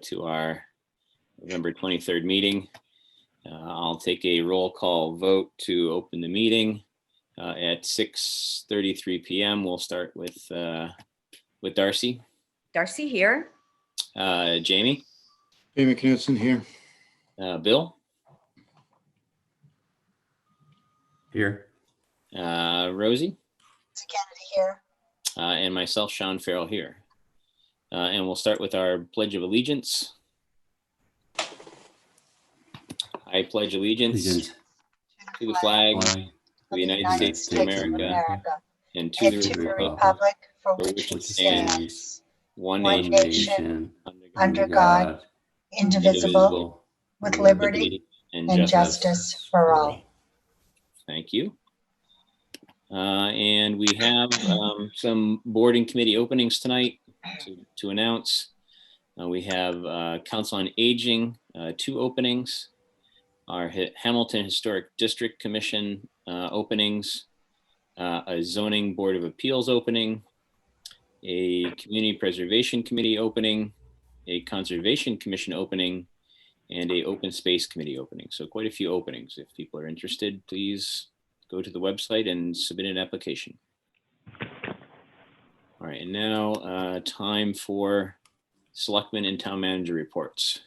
to our November 23rd meeting. I'll take a roll call vote to open the meeting at 6:33 p.m. We'll start with Darcy. Darcy here. Jamie. Jamie Knudsen here. Bill. Here. Rosie. Kennedy here. And myself, Sean Farrell here. And we'll start with our Pledge of Allegiance. I pledge allegiance to the flag of the United States of America and to the republic for which it stands, one nation, under God, indivisible, with liberty and justice for all. Thank you. And we have some board and committee openings tonight to announce. We have Council on Aging, 2 openings. Our Hamilton Historic District Commission openings, a Zoning Board of Appeals opening, a Community Preservation Committee opening, a Conservation Commission opening, and a Open Space Committee opening. So quite a few openings. If people are interested, please go to the website and submit an application. All right, and now time for Selectmen and Town Manager reports.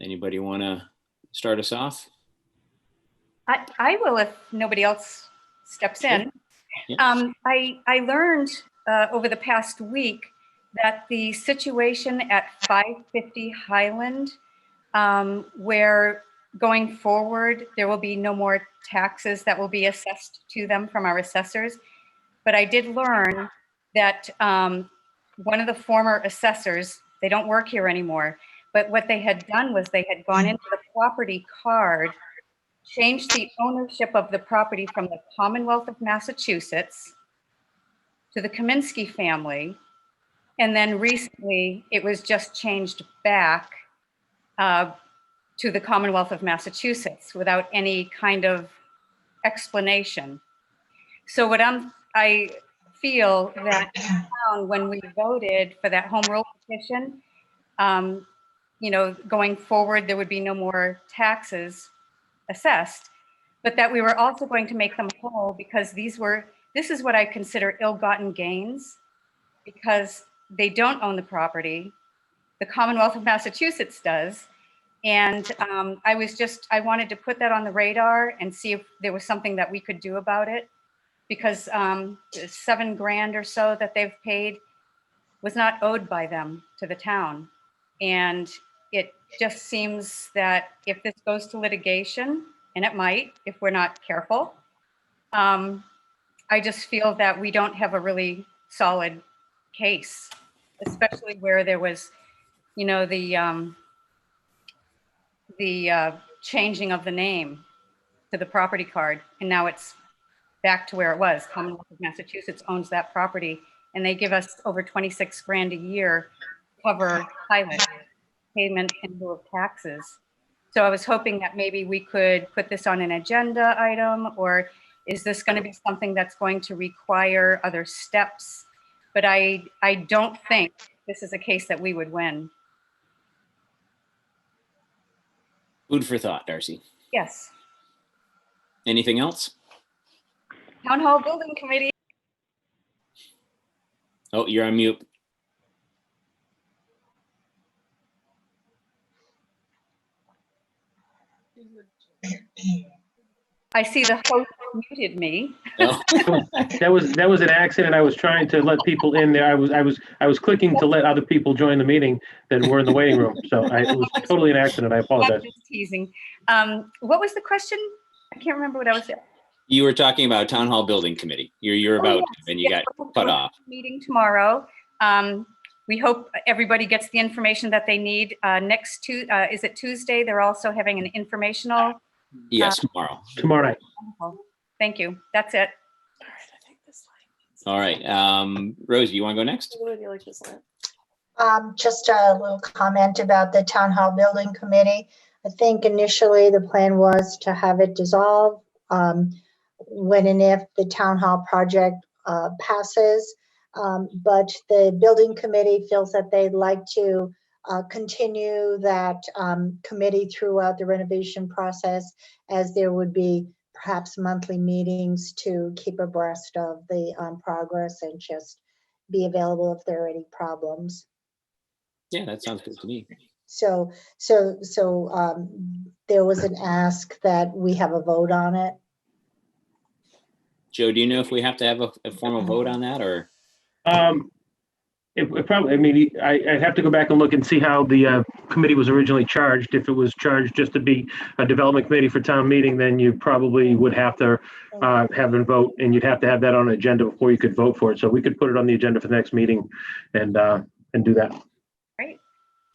Anybody want to start us off? I will if nobody else steps in. Yeah. I learned over the past week that the situation at 550 Highland, where going forward, there will be no more taxes that will be assessed to them from our assessors. But I did learn that one of the former assessors, they don't work here anymore, but what they had done was they had gone into the property card, changed the ownership of the property from the Commonwealth of Massachusetts to the Kaminsky family. And then recently it was just changed back to the Commonwealth of Massachusetts without any kind of explanation. So what I feel that when we voted for that home rule petition, you know, going forward, there would be no more taxes assessed, but that we were also going to make them whole because this is what I consider ill-gotten gains because they don't own the property. The Commonwealth of Massachusetts does. And I wanted to put that on the radar and see if there was something that we could do about it because $7 grand or so that they've paid was not owed by them to the town. And it just seems that if this goes to litigation, and it might if we're not careful, I just feel that we don't have a really solid case, especially where there was, you know, the changing of the name to the property card, and now it's back to where it was. Commonwealth of Massachusetts owns that property, and they give us over 26 grand a year to cover Highland payment in lieu of taxes. So I was hoping that maybe we could put this on an agenda item, or is this going to be something that's going to require other steps? But I don't think this is a case that we would win. Food for thought, Darcy. Yes. Anything else? Town Hall Building Committee. Oh, you're on mute. I see the host muted me. Oh. That was an accident. I was trying to let people in there. I was clicking to let other people join the meeting that were in the waiting room. So it was totally an accident. I apologize. I'm just teasing. What was the question? I can't remember what I was saying. You were talking about Town Hall Building Committee. You're about to, and you got cut off. Meeting tomorrow. We hope everybody gets the information that they need. Is it Tuesday? They're also having an informational. Yes, tomorrow. Tomorrow night. Thank you. That's it. All right. Rosie, you want to go next? Just a little comment about the Town Hall Building Committee. I think initially the plan was to have it dissolve when and if the Town Hall project passes. But the Building Committee feels that they'd like to continue that committee throughout the renovation process, as there would be perhaps monthly meetings to keep abreast of the progress and just be available if there are any problems. Yeah, that sounds good to me. So there was an ask that we have a vote on it. Joe, do you know if we have to have a formal vote on that, or? It probably, I mean, I'd have to go back and look and see how the committee was originally charged. If it was charged just to be a development committee for town meeting, then you probably would have to have a vote, and you'd have to have that on an agenda before you could vote for it. So we could put it on the agenda for the next meeting and do that. Great.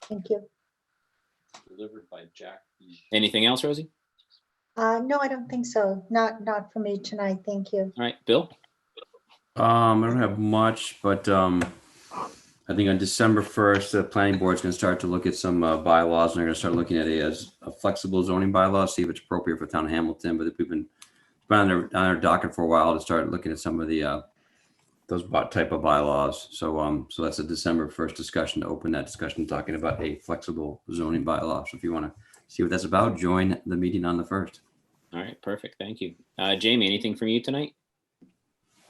Thank you. Delivered by Jack. Anything else, Rosie? No, I don't think so. Not for me tonight. Thank you. All right, Bill? I don't have much, but I think on December 1st, the planning board's going to start to look at some bylaws, and they're going to start looking at it as a flexible zoning bylaw, see if it's appropriate for town of Hamilton. But we've been on their docket for a while to start looking at some of the those type of bylaws. So that's a December 1st discussion, to open that discussion, talking about a flexible zoning bylaw. So if you want to see what that's about, join the meeting on the 1st. All right, perfect. Thank you. Jamie, anything from you tonight?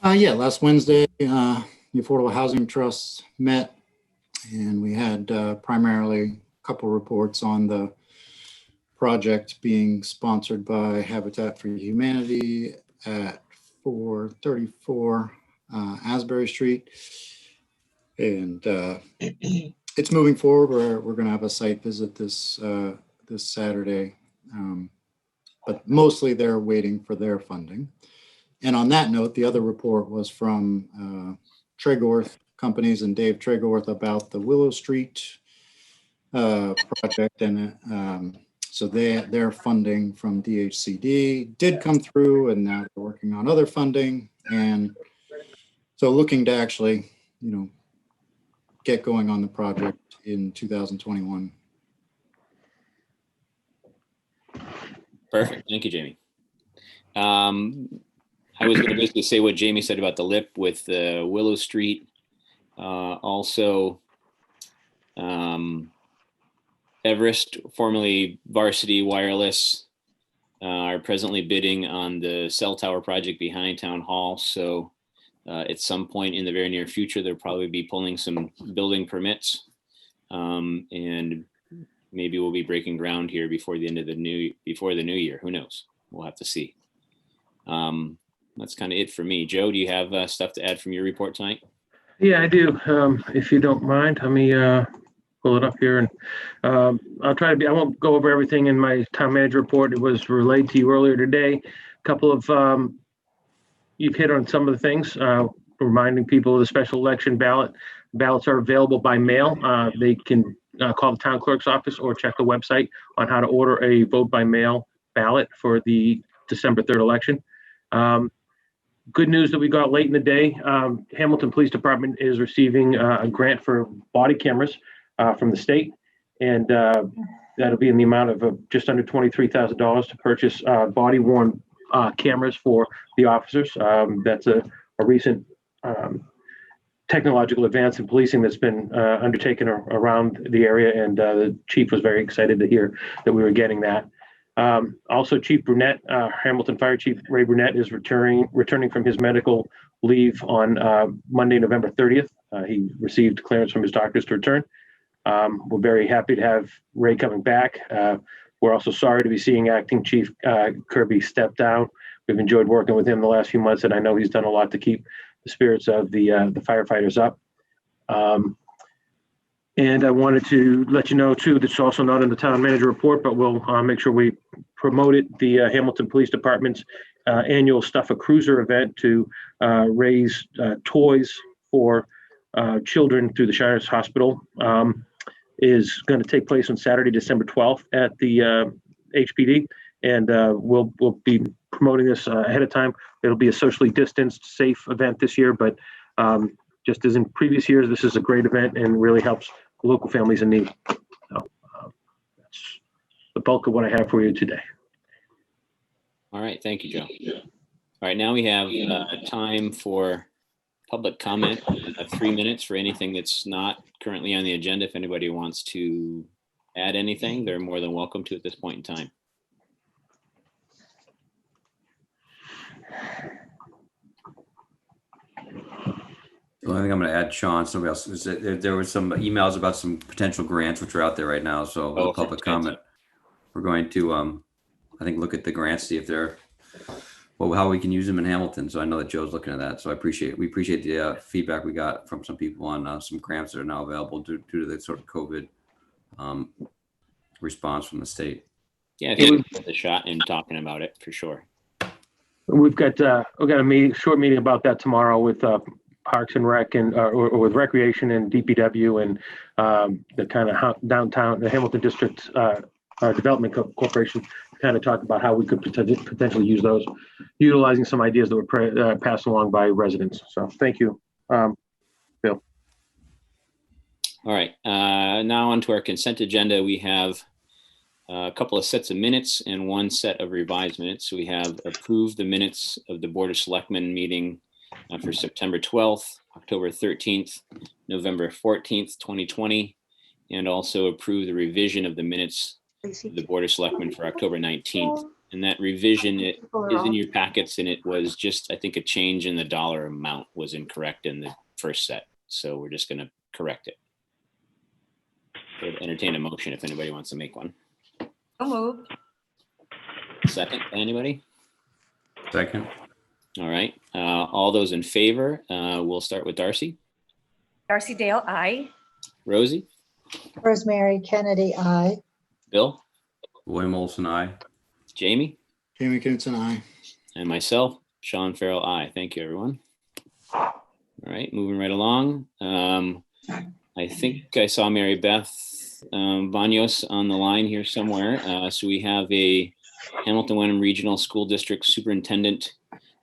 Yeah, last Wednesday, the Affordable Housing Trust met, and we had primarily a couple reports on the project being sponsored by Habitat for Humanity at 434 Asbury Street. And it's moving forward. We're going to have a site visit this Saturday, but mostly they're waiting for their funding. And on that note, the other report was from Tregorth Companies and Dave Tregorth about the Willow Street project. And so their funding from DHCD did come through, and now they're working on other funding. And so looking to actually, get going on the project in 2021. Perfect. Thank you, Jamie. I was going to basically say what Jamie said about the lip with Willow Street. Also, Everest, formerly Varsity Wireless, are presently bidding on the cell tower project behind Town Hall. So at some point in the very near future, they'll probably be pulling some building permits, and maybe we'll be breaking ground here before the end of the new year. Who knows? We'll have to see. That's kind of it for me. Joe, do you have stuff to add from your report tonight? Yeah, I do. If you don't mind, let me pull it up here, and I'll try to be. I won't go over everything in my town manager report. It was relayed to you earlier today. A couple of you've hit on some of the things. Reminding people of the special election ballot. Ballots are available by mail. They can call the town clerk's office or check the website on how to order a vote by mail ballot for the December 3rd election. Good news that we got late in the day. Hamilton Police Department is receiving a grant for body cameras from the state, and that'll be in the amount of just under $23,000 to purchase body-worn cameras for the officers. That's a recent technological advance in policing that's been undertaken around the area, and the chief was very excited to hear that we were getting that. Also, Chief Brunette, Hamilton Fire Chief Ray Brunette, is returning from his medical leave on Monday, November 30th. He received clearance from his doctors to return. We're very happy to have Ray coming back. We're also sorry to be seeing Acting Chief Kirby step down. We've enjoyed working with him the last few months, and I know he's done a lot to keep the spirits of the firefighters up. And I wanted to let you know, too, that's also not in the town manager report, but we'll make sure we promote it. The Hamilton Police Department's annual Stuff a Cruiser event to raise toys for children through the Shires Hospital is going to take place on Saturday, December 12th at the HPD. And we'll be promoting this ahead of time. It'll be a socially distanced, safe event this year, but just as in previous years, this is a great event and really helps local families in need. So that's the bulk of what I have for you today. All right. Thank you, Joe. All right. Now we have time for public comment, 3 minutes for anything that's not currently on the agenda. If anybody wants to add anything, they're more than welcome to at this point in time. The only thing I'm going to add, Sean, somebody else, is that there were some emails about some potential grants which are out there right now. So with Oh, the public comment, we're going to, I think, look at the grants, see if they're, well, how we can use them in Hamilton. So I know that Joe's looking at that. So we appreciate the feedback we got from some people on some grants that are now available due to the sort of COVID response from the state. Yeah, I think it's a shot in talking about it for sure. We've got a short meeting about that tomorrow with Parks and Rec and or with Recreation and DPW and the kind of downtown, the Hamilton District Development Corporation to kind of talk about how we could potentially use those, utilizing some ideas that were passed along by residents. So thank you, Bill. All right, now onto our consent agenda. We have a couple of sets of minutes and one set of revised minutes. So we have approved the minutes of the Board of Selectmen meeting for September 12th, October 13th, November 14th, 2020, and also approved the revision of the minutes of the Board of Selectmen for October 19th. And that revision is in your packets, and it was just, I think, a change in the dollar amount was incorrect in the first set. So we're just going to correct it. So entertain a motion if anybody wants to make one. So moved. Second, anybody? Second. All right. All those in favor, we'll start with Darcy. Darcy Dale, aye. Rosie? Rosemary Kennedy, aye. Bill? William Olson, aye. Jamie? Jamie Knutson, aye. And myself, Sean Farrell, aye. Thank you, everyone. All right, moving right along. I think I saw Mary Beth Banos on the line here somewhere. So we have a Hamilton Wenham Regional School District Superintendent,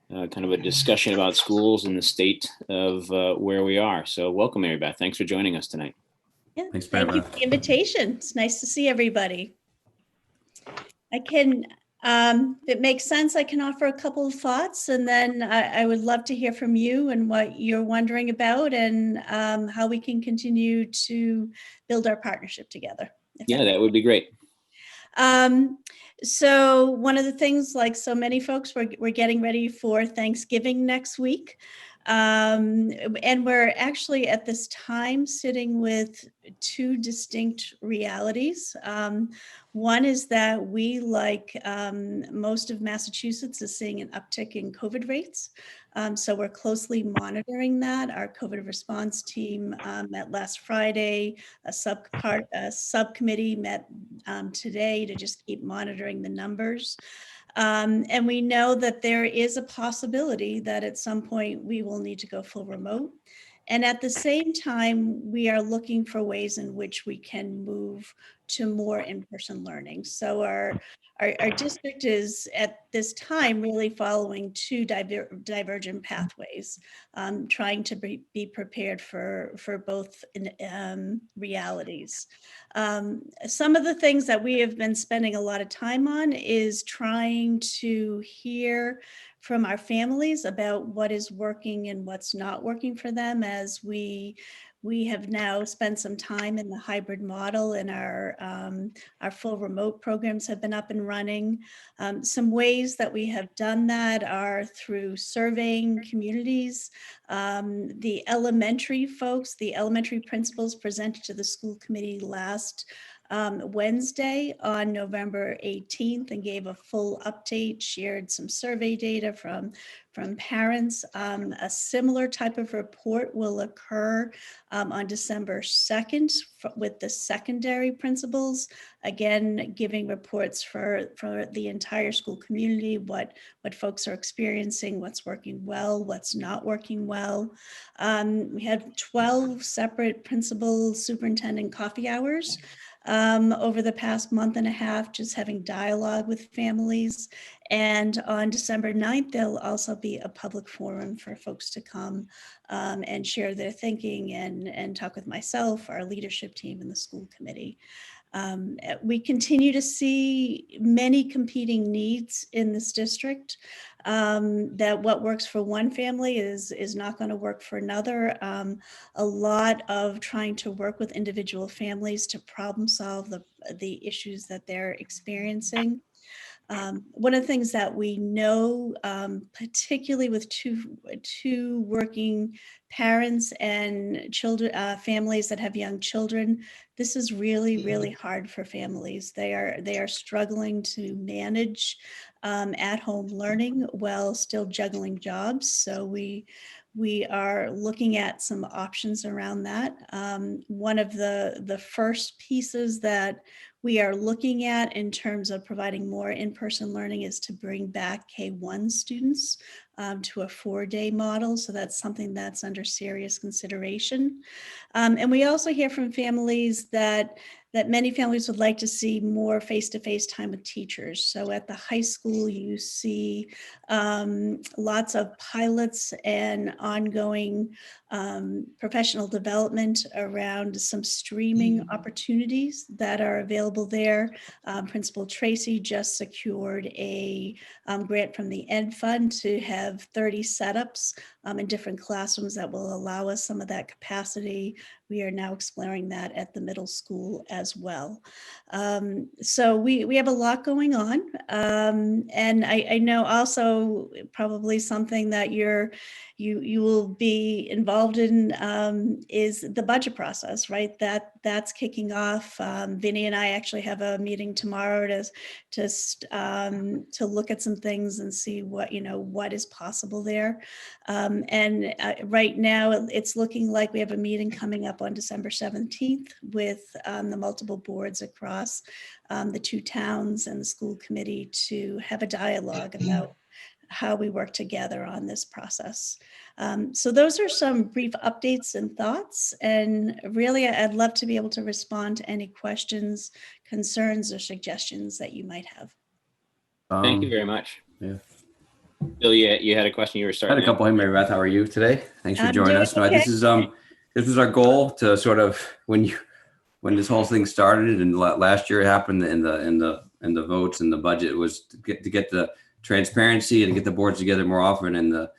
kind of a discussion about schools and the state of where we are. So welcome, Mary Beth. Thanks for joining us tonight. Yeah, Thanks, thank you Mary for the invitation. It's nice to see everybody. I can, if it makes sense, I can offer a couple of thoughts, and then I would love to hear from you and what you're wondering about and how we can continue to build our partnership together. Yeah, that would be great. So one of the things, like so many folks, we're getting ready for Thanksgiving next week. And we're actually at this time sitting with two distinct realities. One is that we, like most of Massachusetts, is seeing an uptick in COVID rates. So we're closely monitoring that. Our COVID response team met last Friday. A subcommittee met today to just keep monitoring the numbers. And we know that there is a possibility that at some point we will need to go full remote. And at the same time, we are looking for ways in which we can move to more in-person learning. So our district is at this time really following two divergent pathways, trying to be prepared for both realities. Some of the things that we have been spending a lot of time on is trying to hear from our families about what is working and what's not working for them, as we have now spent some time in the hybrid model, and our full remote programs have been up and running. Some ways that we have done that are through surveying communities. The elementary folks, the elementary principals presented to the school committee last Wednesday on November 18th and gave a full update, shared some survey data from parents. A similar type of report will occur on December 2nd with the secondary principals, again, giving reports for the entire school community, what folks are experiencing, what's working well, what's not working well. We had 12 separate principal superintendent coffee hours over the past month and a half, just having dialogue with families. And on December 9th, there'll also be a public forum for folks to come and share their thinking and talk with myself, our leadership team, and the school committee. We continue to see many competing needs in this district, that what works for one family is not going to work for another. A lot of trying to work with individual families to problem solve the issues that they're experiencing. One of the things that we know, particularly with two working parents and children, families that have young children, this is really, really hard for families. They are struggling to manage at-home learning while still juggling jobs. So we are looking at some options around that. One of the first pieces that we are looking at in terms of providing more in-person learning is to bring back K-1 students to a 4-day model. So that's something that's under serious consideration. And we also hear from families that many families would like to see more face-to-face time with teachers. So at the high school, you see lots of pilots and ongoing professional development around some streaming opportunities that are available there. Principal Tracy just secured a grant from the Ed Fund to have 30 setups in different classrooms that will allow us some of that capacity. We are now exploring that at the middle school as well. So we have a lot going on. And I know also probably something that you will be involved in is the budget process, right? That's kicking off. Vinny and I actually have a meeting tomorrow to look at some things and see what is possible there. And right now it's looking like we have a meeting coming up on December 17th with the multiple boards across the 2 towns and the school committee to have a dialogue about how we work together on this process. So those are some brief updates and thoughts. And really, I'd love to be able to respond to any questions, concerns, or suggestions that you might have. Thank you very much. Yeah. Bill, you had a question you were I starting. had a couple. Hey, Mary Beth, how are you today? Thanks for I'm joining doing us. No, okay. this was our goal to sort of when this whole thing started and last year it happened in the votes and the budget was to get the transparency and to get the boards together more often and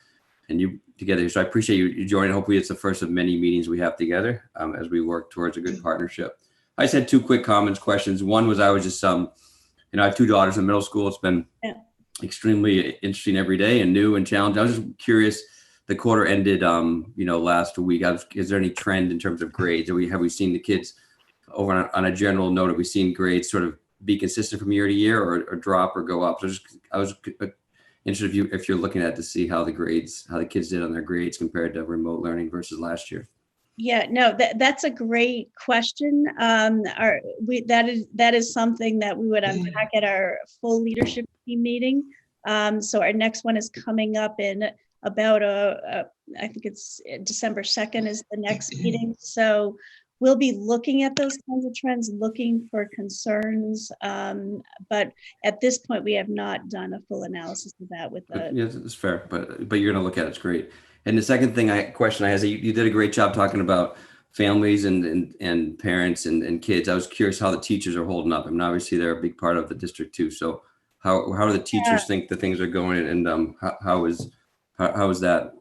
you together. So I appreciate you joining. Hopefully it's the first of many meetings we have together as we work towards a good partnership. I just had 2 quick questions. One was I was just I have 2 daughters in middle school. It's been extremely interesting every day and new and challenging. I was just curious. The quarter ended, last week. Is there any trend in terms of grades? Have we seen the kids over on a general note? Have we seen grades sort of be consistent from year to year or drop or go up? So I was interested if you're looking at to see how the kids did on their grades compared to remote learning versus last year. Yeah, no, that's a great question. That is something that we would unpack at our full leadership team meeting. So our next one is coming up in about I think it's December 2nd is the next meeting. So we'll be looking at those kinds of trends, looking for concerns. But at this point, we have not done a full analysis of that with the. Yes, it's fair, but you're going to look at it. It's great. And the second question I had is you did a great job talking about families and parents and kids. I was curious how the teachers are holding up. I mean, obviously they're a big part of the district too. So how do the teachers think that things are going and how is that?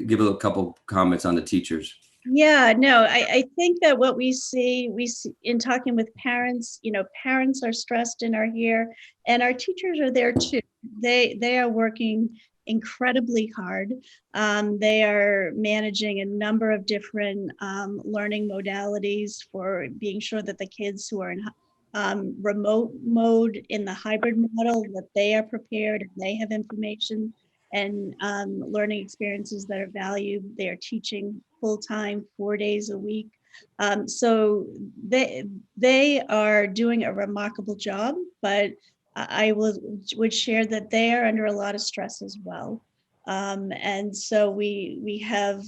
Give a couple comments on the teachers. Yeah, no, I think that what we see in talking with parents, parents are stressed and are here, and our teachers are there too. They are working incredibly hard. They are managing a number of different learning modalities for being sure that the kids who are in remote mode in the hybrid model, that they are prepared and they have information and learning experiences that are valued. They are teaching full-time, 4 days a week. So they are doing a remarkable job, but I would share that they are under a lot of stress as well. And so we have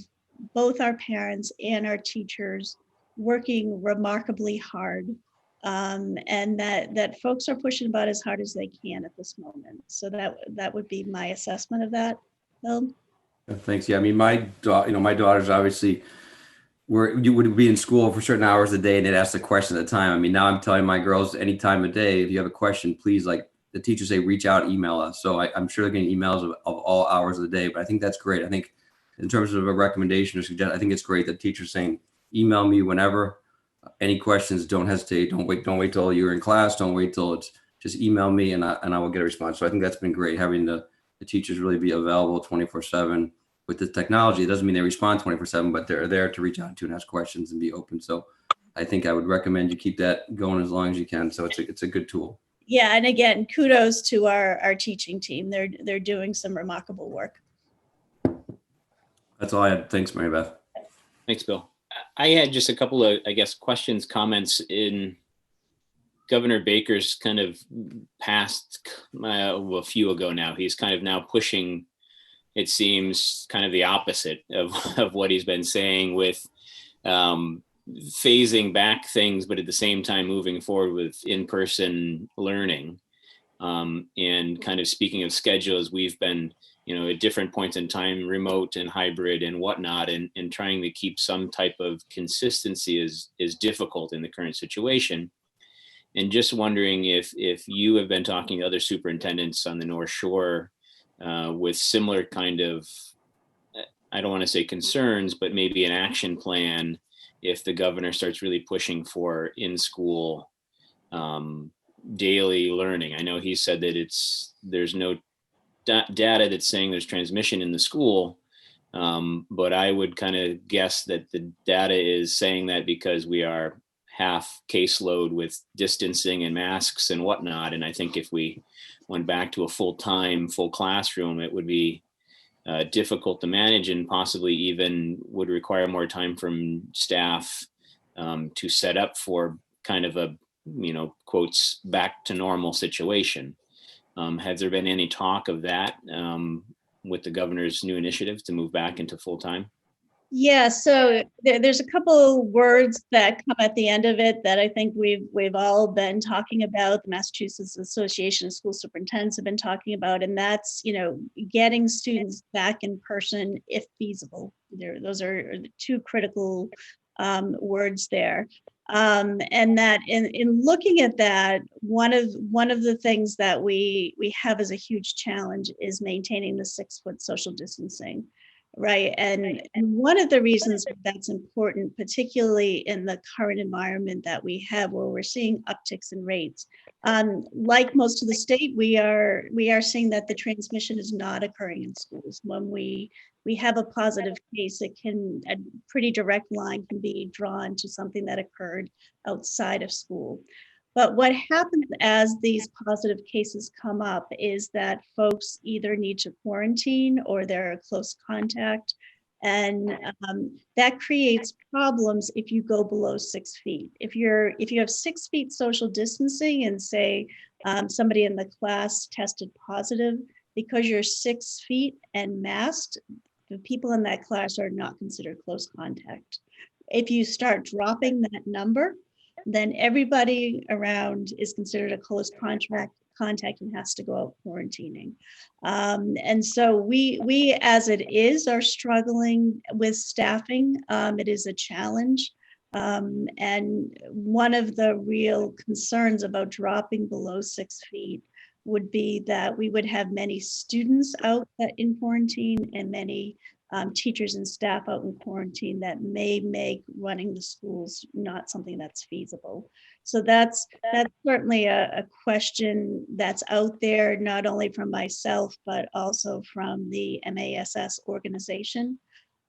both our parents and our teachers working remarkably hard. And that folks are pushing about as hard as they can at this moment. So that would be my assessment of that, Bill. Thanks. Yeah, I mean, my daughter's obviously you would be in school for certain hours a day and they'd ask the question at the time. I mean, now I'm telling my girls any time of day, if you have a question, please, like the teachers say, reach out, email us. So I'm sure they're getting emails of all hours of the day, but I think that's great. I think in terms of a recommendation or suggestion, I think it's great that teachers saying, email me whenever, any questions, don't hesitate. Don't wait till you're in class. Don't wait till it's just email me and I will get a response. So I think that's been great, having the teachers really be available 24/7 with the technology. It doesn't mean they respond 24/7, but they're there to reach out to and ask questions and be open. So I think I would recommend you keep that going as long as you can. So it's a good tool. Yeah, and again, kudos to our teaching team. They're doing some remarkable work. That's all I had. Thanks, Mary Beth. Thanks, Bill. I had just a couple of, I guess, questions, comments in Governor Baker's kind of past, a few ago now. He's kind of now pushing, it seems, kind of the opposite of what he's been saying with phasing back things, but at the same time moving forward with in-person learning. And kind of speaking of schedules, we've been, at different points in time, remote and hybrid and whatnot, and trying to keep some type of consistency is difficult in the current situation. And just wondering if you have been talking to other superintendents on the North Shore with similar kind of, I don't want to say concerns, but maybe an action plan if the governor starts really pushing for in-school daily learning. I know he said that there's no data that's saying there's transmission in the school, but I would kind of guess that the data is saying that because we are half caseload with distancing and masks and whatnot. And I think if we went back to a full classroom, it would be difficult to manage and possibly even would require more time from staff to set up for kind of a, quotes, back to normal situation. Has there been any talk of that with the governor's new initiative to move back into full time? Yeah, so there's a couple words that come at the end of it that I think we've all been talking about. The Massachusetts Association of School Superintendents have been talking about, and that's getting students back in person if feasible. Those are the two critical words there. And that in looking at that, one of the things that we have as a huge challenge is maintaining the 6-foot social distancing. Right. And one of the reasons that's important, particularly in the current environment that we have, where we're seeing upticks in rates, like most of the state, we are seeing that the transmission is not occurring in schools. When we have a positive case, a pretty direct line can be drawn to something that occurred outside of school. But what happens as these positive cases come up is that folks either need to quarantine or they're a close contact. And that creates problems if you go below 6 feet. If you have 6 feet social distancing and say somebody in the class tested positive, because you're 6 feet and masked, the people in that class are not considered close contact. If you start dropping that number, then everybody around is considered a close contact and has to go out quarantining. And so we as it is are struggling with staffing. It is a challenge. And one of the real concerns about dropping below 6 feet would be that we would have many students out in quarantine and many teachers and staff out in quarantine that may make running the schools not something that's feasible. So that's certainly a question that's out there, not only from myself, but also from the MASS organization.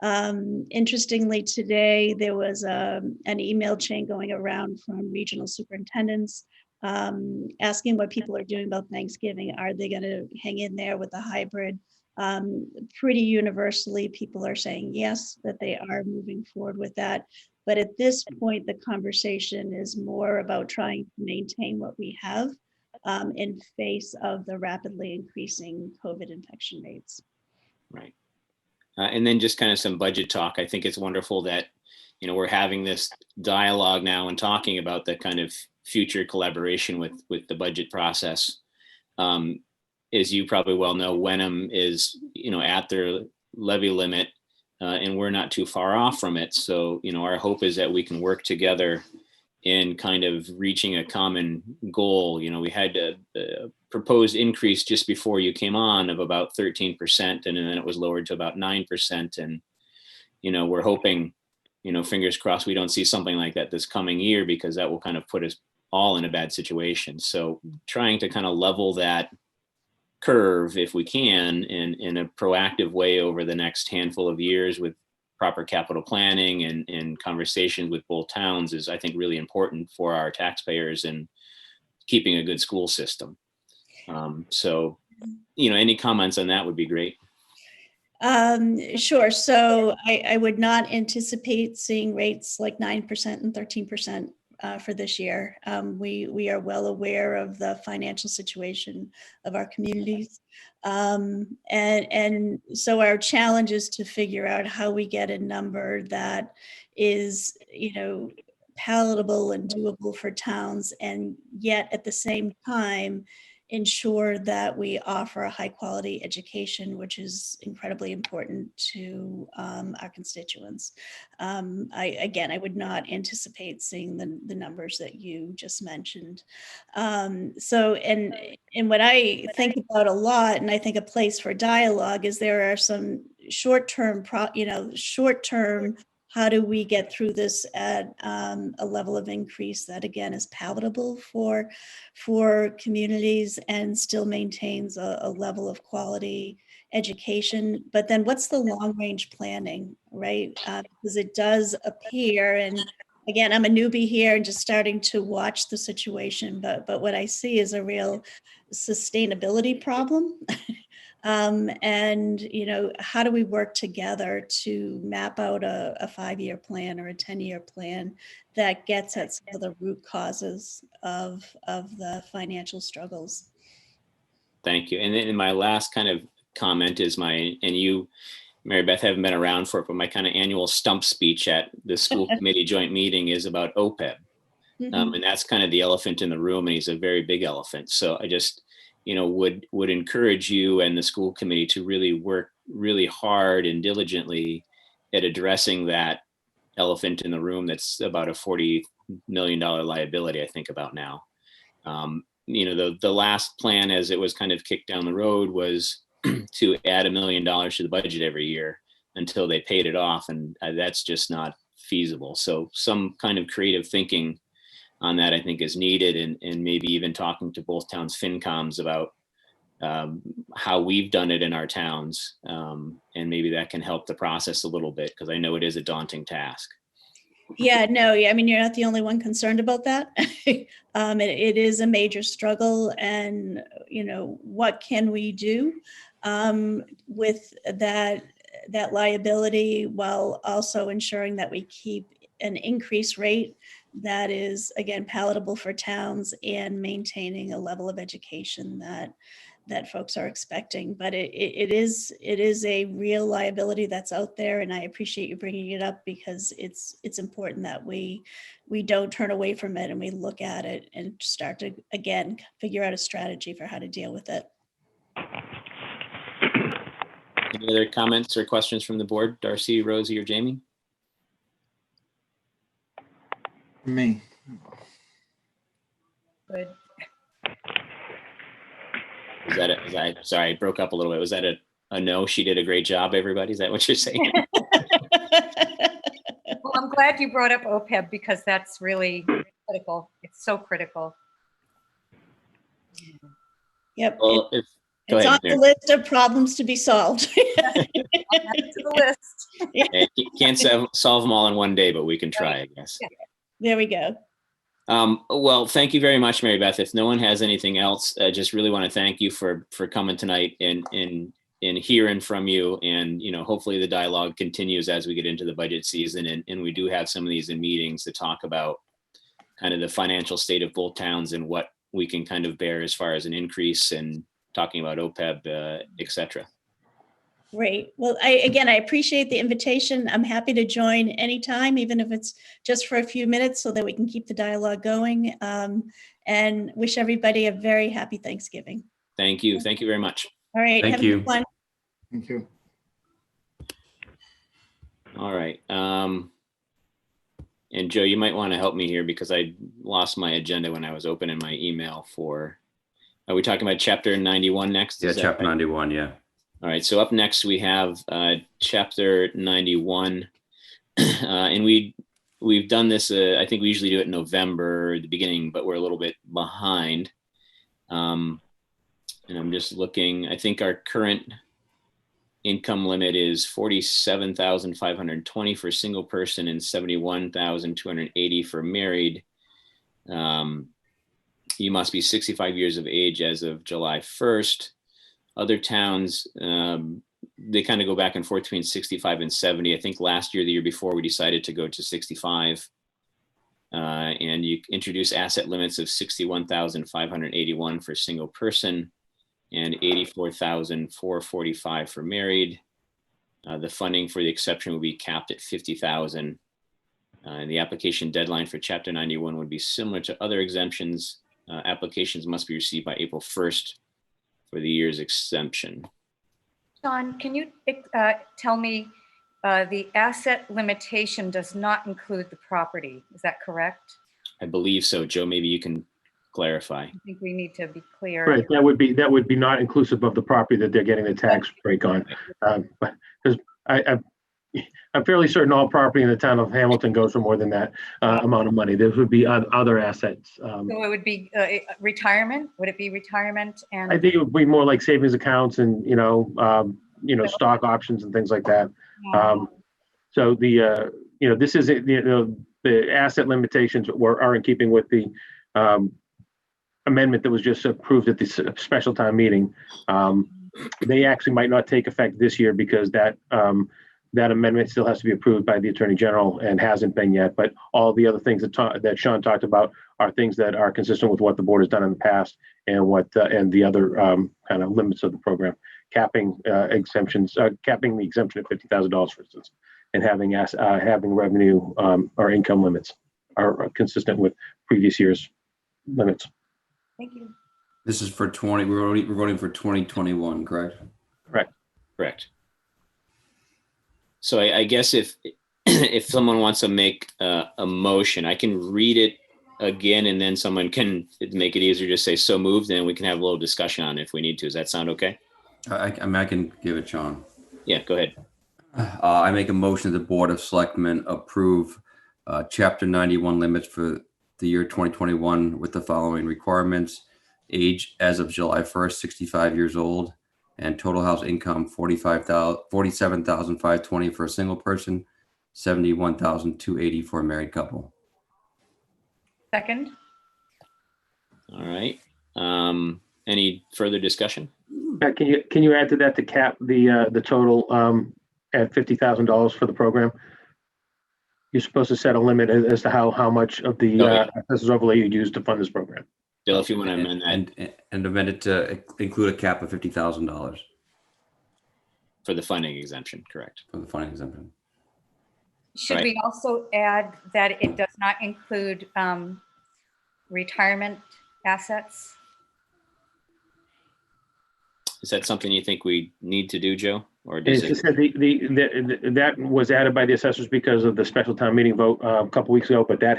Interestingly, today, there was an email chain going around from regional superintendents asking what people are doing about Thanksgiving. Are they going to hang in there with the hybrid? Pretty universally, people are saying yes, that they are moving forward with that. But at this point, the conversation is more about trying to maintain what we have in face of the rapidly increasing COVID infection rates. Right. And then just kind of some budget talk. I think it's wonderful that, we're having this dialogue now and talking about the kind of future collaboration with the budget process. As you probably well know, Wenham is, at their levy limit, and we're not too far off from it. So, our hope is that we can work together in kind of reaching a common goal. We had a proposed increase just before you came on of about 13%, and then it was lowered to about 9%. And, we're hoping, fingers crossed, we don't see something like that this coming year, because that will kind of put us all in a bad situation. So trying to kind of level that curve, if we can, in a proactive way over the next handful of years with proper capital planning and conversations with both towns is, I think, really important for our taxpayers and keeping a good school system. So, any comments on that would be great. Sure. So I would not anticipate seeing rates like 9% and 13% for this year. We are well aware of the financial situation of our communities. And so our challenge is to figure out how we get a number that is, palatable and doable for towns, and yet at the same time ensure that we offer a high quality education, which is incredibly important to our constituents. I would not anticipate seeing the numbers that you just mentioned. And what I think about a lot, and I think a place for dialogue, is there are some short-term, how do we get through this at a level of increase that, again, is palatable for communities and still maintains a level of quality education? But then what's the long-range planning, right? Because it does appear, and again, I'm a newbie here and just starting to watch the situation, but what I see is a real sustainability problem. And, how do we work together to map out a 5-year plan or a 10-year plan that gets at some of the root causes of the financial struggles? Thank you. And then my last kind of comment is and you, Mary Beth, haven't been around for it, but my kind of annual stump speech at the school committee joint meeting is about OPEB. And that's kind of the elephant in the room, and he's a very big elephant. So I just, would encourage you and the school committee to really work really hard and diligently at addressing that elephant in the room. That's about a $40 million liability, I think, about now. The last plan, as it was kind of kicked down the road, was to add $1 million to the budget every year until they paid it off. And that's just not feasible. So some kind of creative thinking on that, I think, is needed, and maybe even talking to both towns' FinComs about how we've done it in our towns. And maybe that can help the process a little bit, because I know it is a daunting task. Yeah, no, I mean, you're not the only one concerned about that. It is a major struggle, and, what can we do with that liability, while also ensuring that we keep an increased rate that is, again, palatable for towns and maintaining a level of education that folks are expecting. But it is a real liability that's out there, and I appreciate you bringing it up, because it's important that we don't turn away from it, and we look at it and start to, again, figure out a strategy for how to deal with it. Any other comments or questions from the board? Darcy, Rosie, or Jamie? Me. Good. Is that it? Sorry, I broke up a little bit. Was that a no? She did a great job, everybody? Is that what you're saying? Well, I'm glad you brought up OPEB, because that's really critical. It's so critical. Yep. Well, go It's ahead, on the list of problems to be solved. Add it to the list. Yeah, can't solve them all in one day, but we can try, I guess. Yeah. There we go. Well, thank you very much, Mary Beth. If no one has anything else, I just really want to thank you for coming tonight and hearing from you. And, hopefully the dialogue continues as we get into the budget season. And we do have some of these in meetings to talk about kind of the financial state of both towns and what we can kind of bear as far as an increase, and talking about OPEB, et cetera. Great. Well, I appreciate the invitation. I'm happy to join anytime, even if it's just for a few minutes, so that we can keep the dialogue going, and wish everybody a very happy Thanksgiving. Thank you. Thank you very much. All right. Thank have a you. good one. Thank you. All right. And Joe, you might want to help me here because I lost my agenda when I was opening my email for, are we talking about chapter 91 next? Yeah, Is that chapter right? 91, yeah. All right, so up next we have chapter 91. And we've done this, I think we usually do it in November, the beginning, but we're a little bit behind. And I'm just looking, I think our current income limit is 47,520 for a single person and 71,280 for married. You must be 65 years of age as of July 1st. Other towns, they kind of go back and forth between 65 and 70. I think last year, the year before, we decided to go to 65. And you introduce asset limits of 61,581 for single person and 84,445 for married. The funding for the exception will be capped at 50,000. And the application deadline for Chapter 91 would be similar to other exemptions. Applications must be received by April 1st for the year's exemption. John, can you tell me the asset limitation does not include the property? Is that correct? I believe so. Joe, maybe you can clarify. I think we need to be clear. Right, that would be not inclusive of the property that they're getting the tax break on. But because I'm fairly certain all property in the town of Hamilton goes for more than that amount of money. There would be other assets. So it would be retirement? Would it be retirement? And I think it would be more like savings accounts and, stock options and things like that. So this is, the asset limitations are in keeping with the amendment that was just approved at the special town meeting. They actually might not take effect this year because that amendment still has to be approved by the Attorney General and hasn't been yet. But all the other things that Sean talked about are things that are consistent with what the board has done in the past and and the other kind of limits of the program, capping exemptions, capping the exemption at $50,000, for instance, and having revenue or income limits are consistent with previous year's limits. thank you. This is for 20, we're voting for 2021, correct? Correct. So I guess if someone wants to make a motion, I can read it again, and then someone can make it easier, just say so moved, and we can have a little discussion on it if we need to. Does that sound okay? I can give it, Sean. Yeah, go ahead. I make a motion that the Board of Selectmen approve Chapter 91 limits for the year 2021 with the following requirements: age as of July 1st, 65 years old, and total house income 47,520 for a single person, 71,280 for a married couple. Second. All right. Any further discussion? Can you add to that to cap the total at $50,000 for the program? You're supposed to set a limit as to how much of the assessors overlay you use to fund this program. Bill, if you want to amend that. And amend it to include a cap of $50,000. For the funding exemption, correct. For the funding exemption. Should Right. we also add that it does not include retirement assets? Is that something you think we need to do, Joe? Or does It's it? just that that was added by the assessors because of the special town meeting vote a couple weeks ago, but that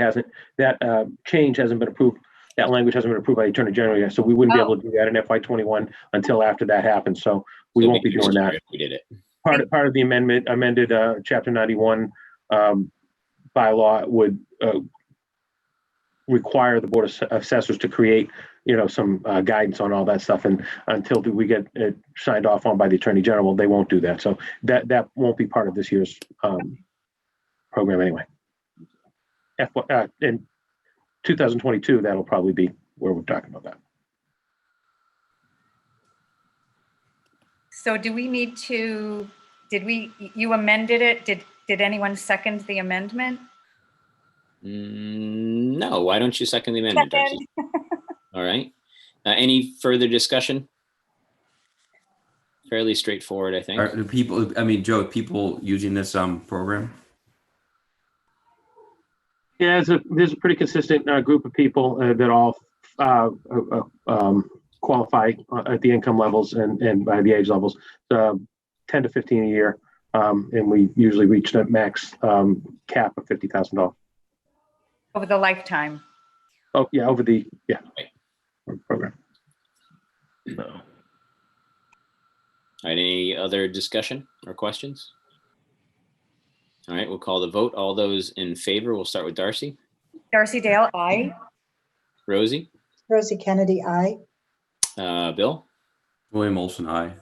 change hasn't been approved. That language hasn't been approved by the Attorney General yet, so we wouldn't be able to do that in FY21 until after that happens. So we won't be doing that. We did it. Part of the amended Chapter 91 bylaw would require the Board of Assessors to create, some guidance on all that stuff. And until we get it signed off on by the Attorney General, they won't do that. So that won't be part of this year's program anyway. In 2022, that'll probably be where we're talking about that. So do we need to, you amended it? Did anyone second the amendment? No, why don't you second the amendment, Darcy? All right. Any further discussion? Fairly straightforward, I think. Are the people, Joe, people using this program? Yeah, there's a pretty consistent group of people that all qualify at the income levels and by the age levels, 10 to 15 a year. And we usually reach that max cap of $50,000. Over the lifetime. Oh, yeah, over the, program. So. All right, any other discussion or questions? All right, we'll call the vote. All those in favor, we'll start with Darcy. Darcy Dale, aye. Rosie? Rosie Kennedy, aye. Bill? William Olson, aye.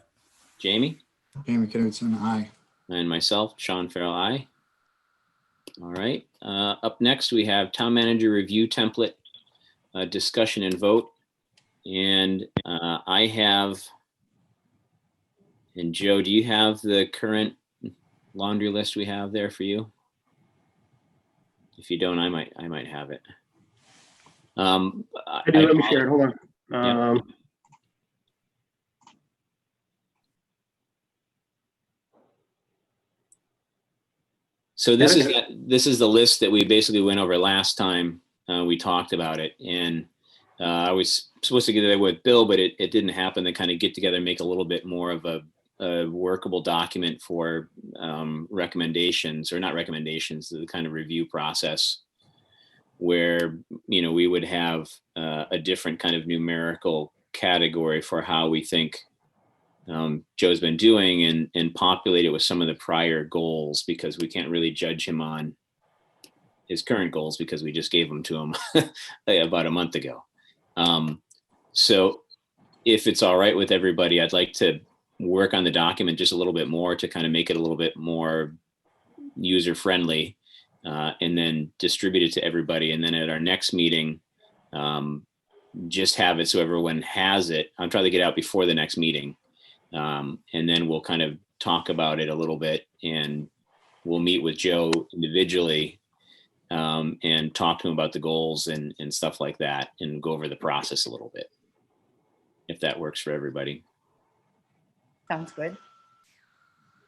Jamie? Jamie Knudsen, aye. And myself, Sean Farrell, aye. All right, up next, we have Town Manager Review Template, discussion and vote. And I have, and Joe, do you have the current laundry list we have there for you? If you don't, I might have it. Let me share it, hold on. Yeah. So this is the list that we basically went over last time we talked about it, and I was supposed to get together with Bill, but it didn't happen to kind of get together and make a little bit more of a workable document for recommendations, or not recommendations, the kind of review process where, you know, we would have a different kind of numerical category for how we think Joe's been doing, and populate it with some of the prior goals, because we can't really judge him on his current goals because we just gave them to him about a month ago. So if it's all right with everybody, I'd like to work on the document just a little bit more to kind of make it a little bit more user friendly, and then distribute it to everybody. And then at our next meeting, just have it so everyone has it. I'm trying to get out before the next meeting. And then we'll kind of talk about it a little bit, and we'll meet with Joe individually, and talk to him about the goals and stuff like that, and go over the process a little bit, if that works for everybody. Sounds good.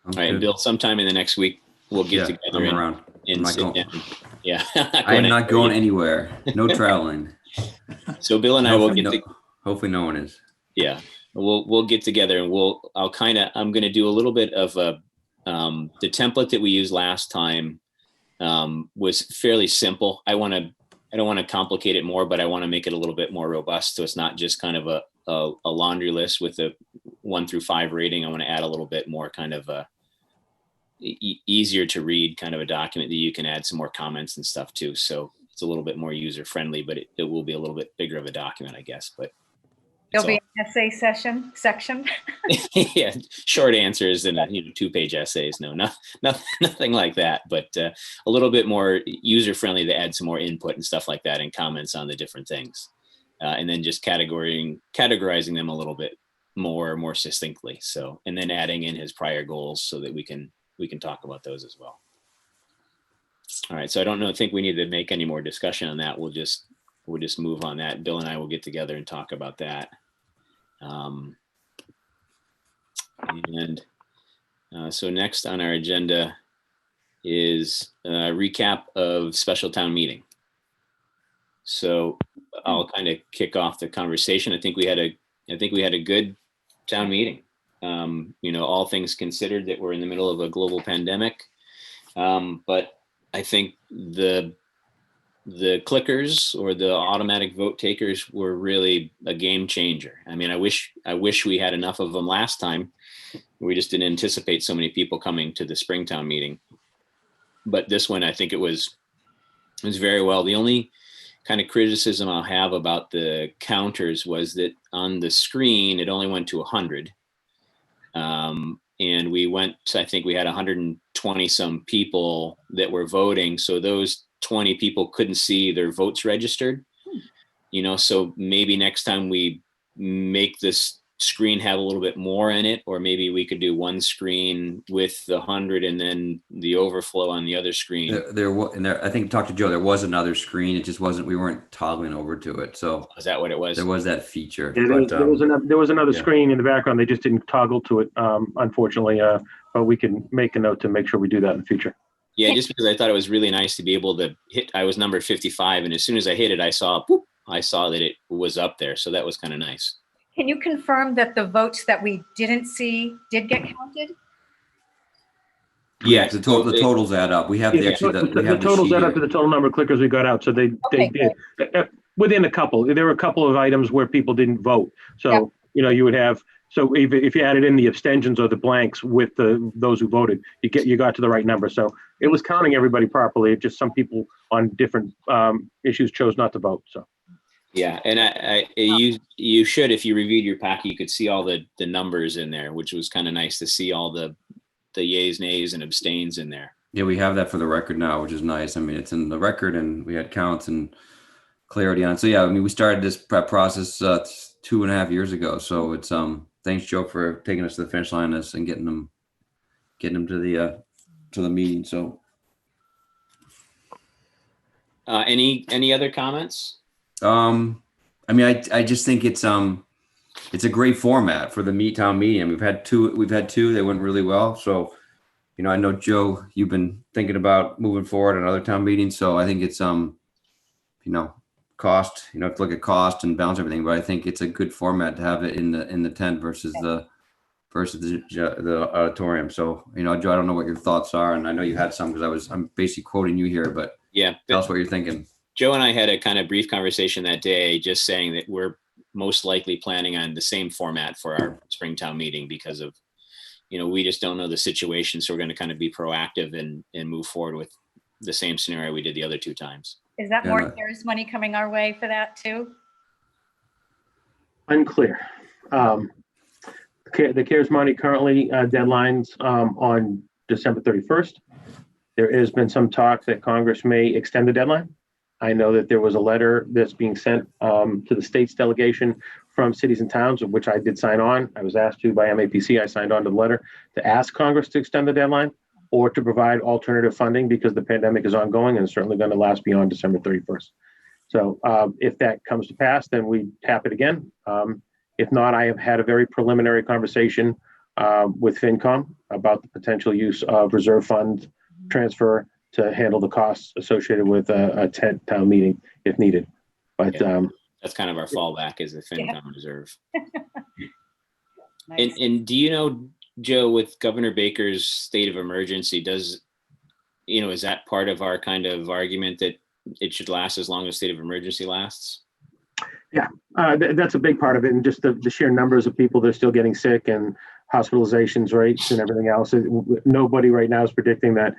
All right, Bill, sometime in the next week, we'll get together I'm around. and sit down. Yeah. I am not going anywhere. No traveling. So Bill and I will get hopefully no one is. Yeah, we'll get together, and I'm going to do a little bit of the template that we used last time was fairly simple. I don't want to complicate it more, but I want to make it a little bit more robust. So it's not just kind of a laundry list with a 1 through 5 rating. I want to add a little bit more kind of a easier to read kind of a document that you can add some more comments and stuff too. So it's a little bit more user friendly, but it will be a little bit bigger of a document, I guess. But There'll be an essay section. Yeah, short answers and 2-page essays. No, nothing like that. But a little bit more user friendly to add some more input and stuff like that, and comments on the different things, and then just categorizing them a little bit more succinctly. So, and then adding in his prior goals so that we can talk about those as well. All right. So I think we need to make any more discussion on that. We'll just move on that. Bill and I will get together and talk about that. So next on our agenda is a recap of special town meeting. So I'll kind of kick off the conversation. I think we had a good town meeting. All things considered, that we're in the middle of a global pandemic. But I think the clickers, or the automatic vote takers, were really a game changer. I mean, I wish we had enough of them last time. We just didn't anticipate so many people coming to the Springtown meeting. But this one, I think it was very well. The only kind of criticism I'll have about the counters was that on the screen, it only went to 100. And I think we had 120 some people that were voting. So those 20 people couldn't see their votes registered, so maybe next time we make this screen have a little bit more in it, or maybe we could do one screen with the 100 and then the overflow on the other screen. I think talk to Joe, there was another screen. It just we weren't toggling over to it. So is that what it was? There was that feature. Yeah, there was another screen in the background. They just didn't toggle to it, unfortunately, but we can make a note to make sure we do that in the future. Yeah, just because I thought it was really nice to be able to hit. I was number 55, and as soon as I hit it, I saw that it was up there. So that was kind of nice. Can you confirm that the votes that we didn't see did get counted? Yeah, the totals add up. We have Yeah, the actually, we have the totals sheet add up here. to the total number of clickers we got out. So they Okay, did. Within a couple, there were a couple of items where people didn't vote. So, you would have, so if you added in the abstentions or the blanks with those who voted, you got to the right number. So it was counting everybody properly. It just some people on different issues chose not to vote. So. Yeah, and you should, if you reviewed your packet, you could see all the numbers in there, which was kind of nice to see all the yays, nays, and abstains in there. Yeah, we have that for the record now, which is nice. I mean, it's in the record, and we had counts and clarity on it. So yeah, I mean, we started this prep process 2.5 years ago. So it's thanks, Joe, for taking us to the finish line on this and getting them to the meeting. So Any other comments? I mean, I just think it's a great format for the town meeting. We've had two that went really well. So, I know, Joe, you've been thinking about moving forward on other town meetings. So I think it's cost, to look at cost and balance everything, but I think it's a good format to have it in the tent versus the auditorium. So, Joe, I don't know what your thoughts are, and I know you had some because I'm basically quoting you here, but Yeah, tell us what you're thinking. Joe and I had a kind of brief conversation that day, just saying that we're most likely planning on the same format for our Springtown meeting because of, we just don't know the situation. So we're going to kind of be proactive and move forward with the same scenario we did the other 2 times. Is that Yeah, more no. CARES money coming our way for that too? Unclear. The CARES money currently deadlines on December 31st. There has been some talk that Congress may extend the deadline. I know that there was a letter that's being sent to the state's delegation from cities and towns, of which I did sign on. I was asked to by MAPC. I signed on to the letter to ask Congress to extend the deadline or to provide alternative funding because the pandemic is ongoing and certainly going to last beyond December 31st. So if that comes to pass, then we tap it again. If not, I have had a very preliminary conversation with FinCom about the potential use of reserve fund transfer to handle the costs associated with a tent town meeting if needed. But That's kind of our fallback, is the FinCom reserve. Nice. And do you know, Joe, with Governor Baker's state of emergency, is that part of our kind of argument that it should last as long as state of emergency lasts? Yeah, that's a big part of it. And just the sheer numbers of people that are still getting sick and hospitalizations rates and everything else. Nobody right now is predicting that,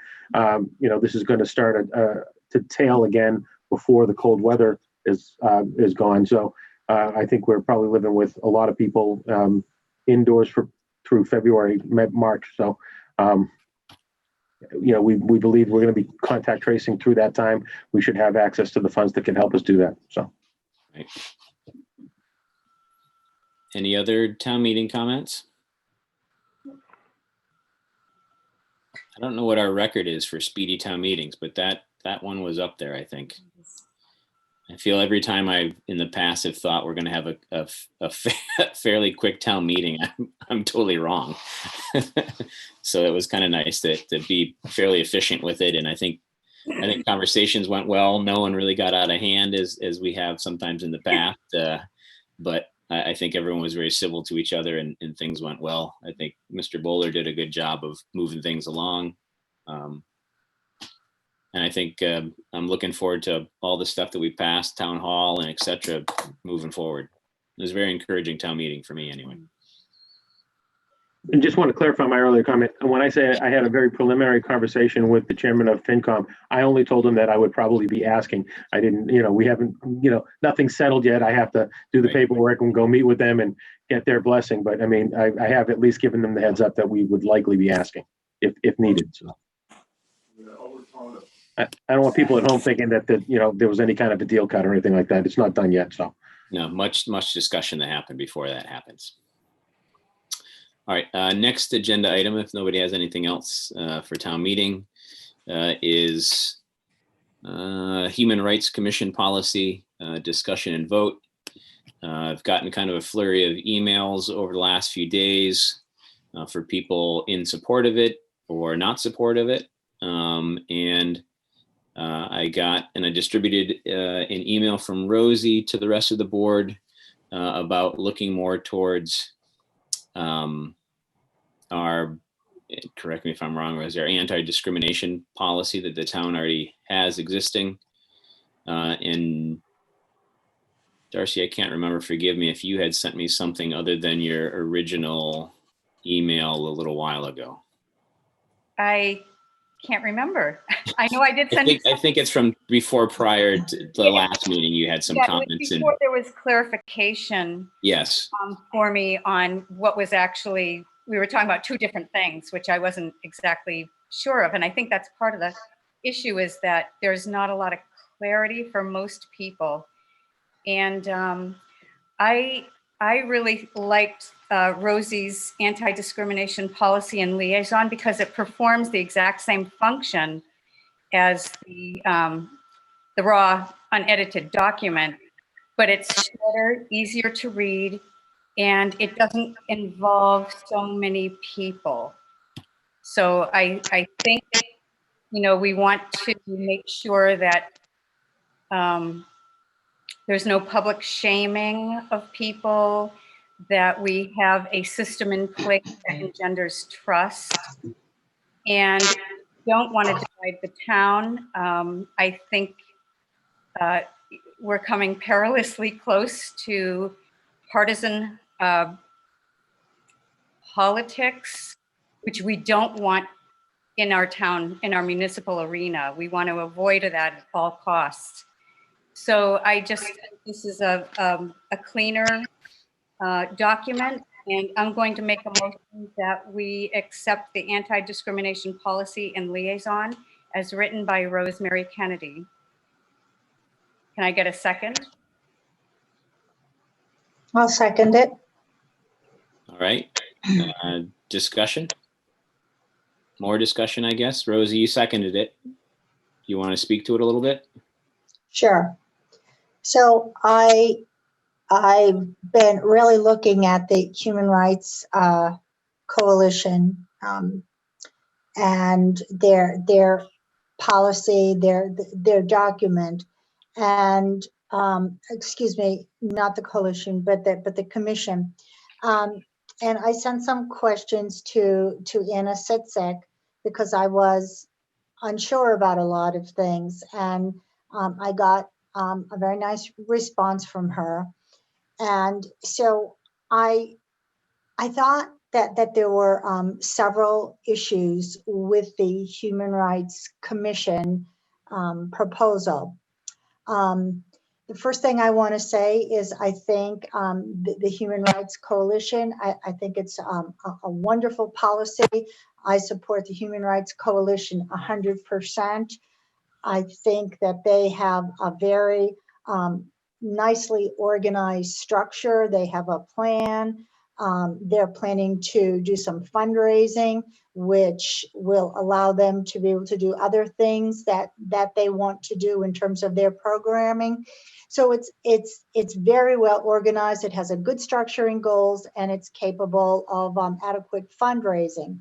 this is going to start to tail again before the cold weather is gone. So I think we're probably living with a lot of people indoors through February, March. So, we believe we're going to be contact tracing through that time. We should have access to the funds that can help us do that. So. Right. Any other town meeting comments? I don't know what our record is for speedy town meetings, but that one was up there, I think. I feel every time I, in the past, have thought we're going to have a fairly quick town meeting, I'm totally wrong. So it was kind of nice to be fairly efficient with it. And I think conversations went well. No one really got out of hand as we have sometimes in the past. But I think everyone was very civil to each other and things went well. I think Mr. Bowler did a good job of moving things along. And I think I'm looking forward to all the stuff that we passed, town hall and et cetera, moving forward. It was a very encouraging town meeting for me anyway. And just want to clarify my earlier comment. When I say I had a very preliminary conversation with the chairman of FinCom, I only told him that I would probably be asking. I didn't, we haven't, nothing's settled yet. I have to do the paperwork and go meet with them and get their blessing. But I mean, I have at least given them the heads up that we would likely be asking if needed. So I don't want people at home thinking that there was any kind of a deal cut or anything like that. It's not done yet. So no, much discussion that happened before that happens. All right, next agenda item, if nobody has anything else for town meeting, is Human Rights Commission policy discussion and vote. I've gotten kind of a flurry of emails over the last few days for people in support of it or not support of it. I got and I distributed an email from Rosie to the rest of the board about looking more towards our correct me if I'm wrong, was there anti-discrimination policy that the town already has existing? And Darcy, I can't remember, forgive me if you had sent me something other than your original email a little while ago. I can't remember. I know I did I send. think it's from before, prior to the last meeting, you had some Yeah, it was comments and before there was clarification yes. for me on what was actually, we were talking about two different things, which I wasn't exactly sure of. And I think that's part of the issue, is that there's not a lot of clarity for most people. And I really liked Rosie's anti-discrimination policy and liaison, because it performs the exact same function as the raw unedited document, but it's shorter, easier to read, and it doesn't involve so many people. So I think, we want to make sure that there's no public shaming of people, that we have a system in place that engenders trust, and don't want to divide the town. I think we're coming perilously close to partisan politics, which we don't want in our town, in our municipal arena. We want to avoid that at all costs. So I just think this is a cleaner document, and I'm going to make a motion that we accept the anti-discrimination policy and liaison as written by Rosemary Kennedy. Can I get a second? I'll second it. All right. Discussion? More discussion, I guess. Rosie, you seconded it. You want to speak to it a little bit? Sure. So I've been really looking at the Human Rights Coalition and their policy, their document, and excuse me, not the coalition, but the commission. And I sent some questions to Anna Sitzek, because I was unsure about a lot of things, and I got a very nice response from her. And so I thought that there were several issues with the Human Rights Commission proposal. The first thing I want to say is I think the Human Rights Coalition, I think it's a wonderful policy. I support the Human Rights Coalition 100%. I think that they have a very nicely organized structure. They have a plan. They're planning to do some fundraising, which will allow them to be able to do other things that they want to do in terms of their programming. So it's very well organized. It has a good structure and goals, and it's capable of adequate fundraising.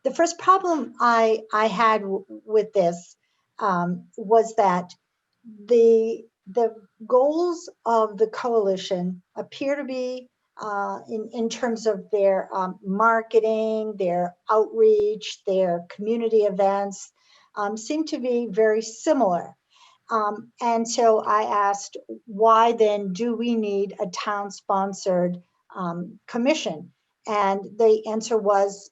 The first problem I had with this was that the goals of the coalition appear to be in terms of their marketing, their outreach, their community events, seem to be very similar. And so I asked, why then do we need a town-sponsored commission? And the answer was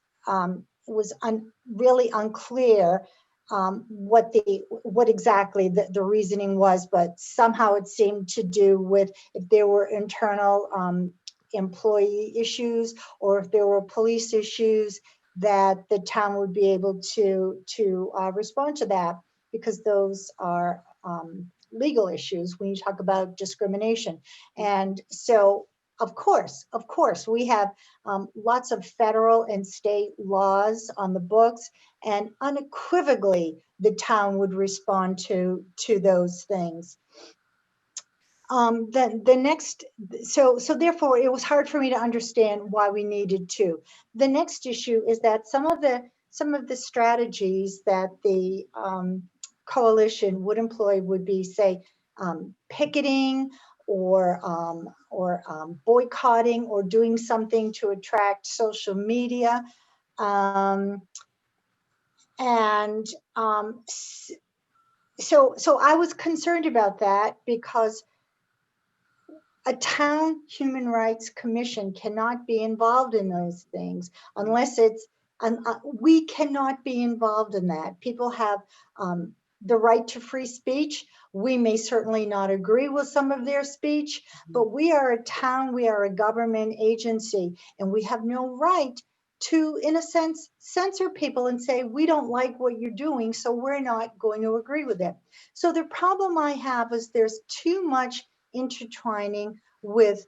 really unclear what exactly the reasoning was, but somehow it seemed to do with if there were internal employee issues, or if there were police issues, that the town would be able to respond to that, because those are legal issues when you talk about discrimination. And so of course, we have lots of federal and state laws on the books, and unequivocally the town would respond to those things. The next, so therefore it was hard for me to understand why we needed to. The next issue is that some of the strategies that the coalition would employ would be, say, picketing, or boycotting, or doing something to attract social media. And so I was concerned about that because a town human rights commission cannot be involved in those things unless it's, we cannot be involved in that. People have the right to free speech. We may certainly not agree with some of their speech, but we are a town, we are a government agency, and we have no right to, in a sense, censor people and say, we don't like what you're doing, so we're not going to agree with it. So the problem I have is there's too much intertwining with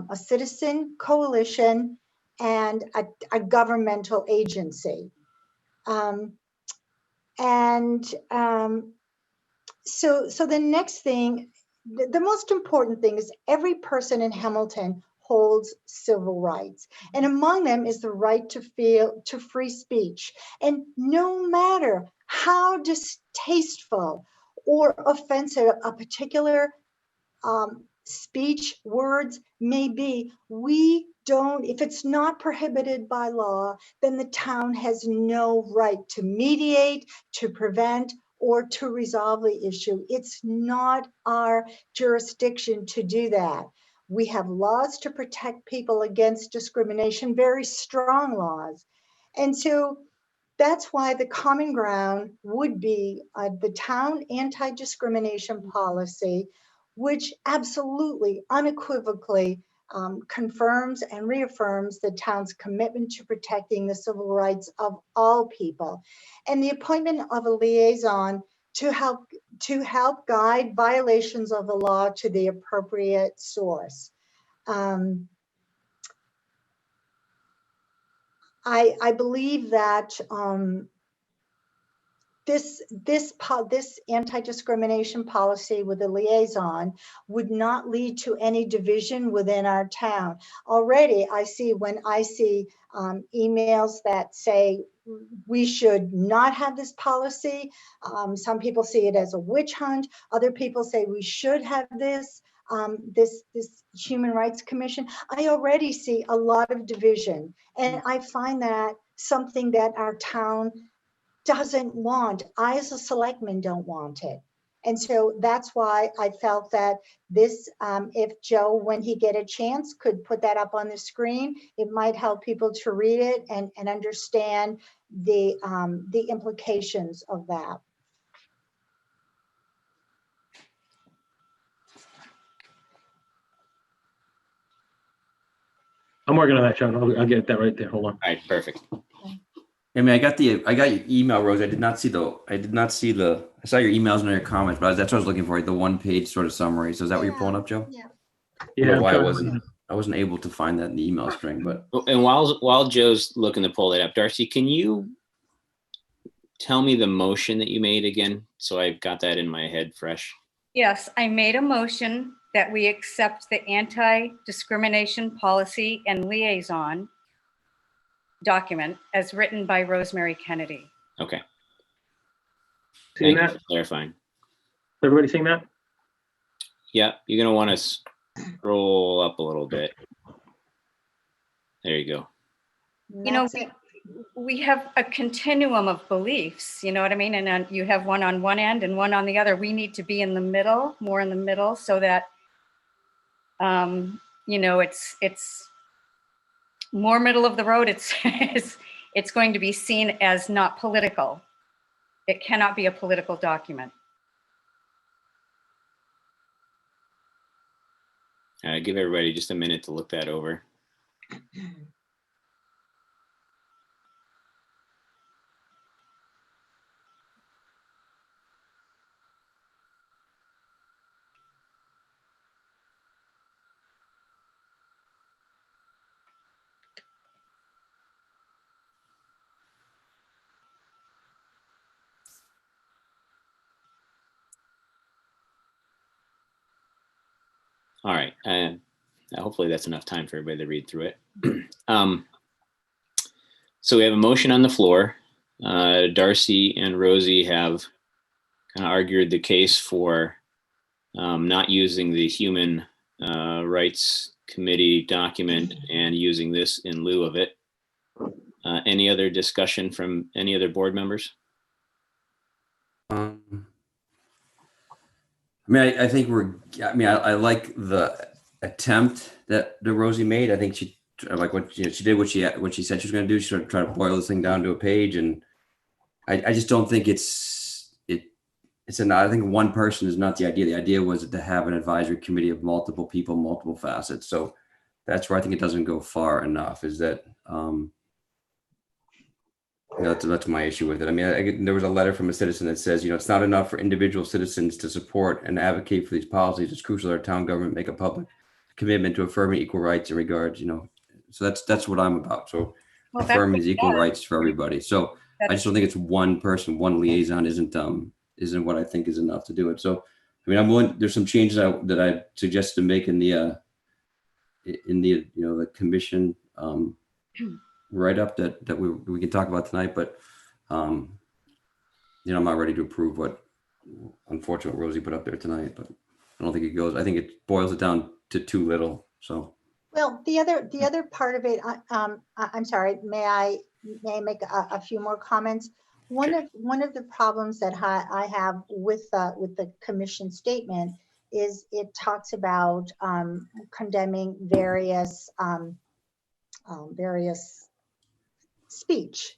a citizen coalition and a governmental agency. So the next thing, the most important thing is every person in Hamilton holds civil rights. And among them is the right to free speech. And no matter how distasteful or offensive a particular speech, words may be, we don't, if it's not prohibited by law, then the town has no right to mediate, to prevent, or to resolve the issue. It's not our jurisdiction to do that. We have laws to protect people against discrimination, very strong laws. And so that's why the common ground would be the town anti-discrimination policy, which absolutely, unequivocally confirms and reaffirms the town's commitment to protecting the civil rights of all people. And the appointment of a liaison to help guide violations of the law to the appropriate source. I believe that this anti-discrimination policy with a liaison would not lead to any division within our town. Already, when I see emails that say we should not have this policy, some people see it as a witch hunt. Other people say we should have this Human Rights Commission. I already see a lot of division, and I find that something that our town doesn't want. I, as a selectman, don't want it. And so that's why I felt that this, if Joe, when he get a chance, could put that up on the screen, it might help people to read it and understand the implications of that. I'm working on that, John. I'll get that right there. Hold on. All right, perfect. I mean, I got your email, Rose. I saw your emails and your comments, but that's what I was looking for, the one-page sort of summary. So is that what you're pulling up, Joe? Yeah. Yeah. Why I wasn't able to find that in the email string, but. And while Joe's looking to pull that up, Darcy, can you tell me the motion that you made again? So I've got that in my head fresh. Yes, I made a motion that we accept the anti-discrimination policy and liaison document as written by Rosemary Kennedy. Okay. Seeing Thank that? you for clarifying. Everybody seeing that? Yeah, you're going to want to scroll up a little bit. There you go. You know, That's it. we have a continuum of beliefs, you know what I mean? And you have one on one end and one on the other. We need to be in the middle, more in the middle, so that, you know, it's more middle of the road. It's going to be seen as not political. It cannot be a political document. Give everybody just a minute to look that over. All right. Hopefully that's enough time for everybody to read through it. So we have a motion on the floor. Darcy and Rosie have kind of argued the case for not using the Human Rights Committee document and using this in lieu of it. Any other discussion from any other board members? I mean, I think I like the attempt that Rosie made. I think she like what she did, what she said she was going to do. She sort of tried to boil this thing down to a page, and I just don't think it's I think one person is not the idea. The idea was to have an advisory committee of multiple people, multiple facets. So that's where I think it doesn't go far enough. Is that that's my issue with it. I mean, there was a letter from a citizen that says, it's not enough for individual citizens to support and advocate for these policies. It's crucial that our town government make a public commitment to affirming equal rights in regards, so that's what I'm about. So Well, affirming that's these equal rights for everybody. So I just don't think it's one person, one liaison isn't what I think is enough to do it. So, I mean, I'm willing, there's some changes that I suggested to make in the the commission write-up that we can talk about tonight, but I'm not ready to approve what unfortunately Rosie put up there tonight, but I don't think it goes, I think it boils it down to too little. So Well, the other part of it, I'm sorry, may I make a few more comments? One of the problems that I have with the commission statement is it talks about condemning various speech,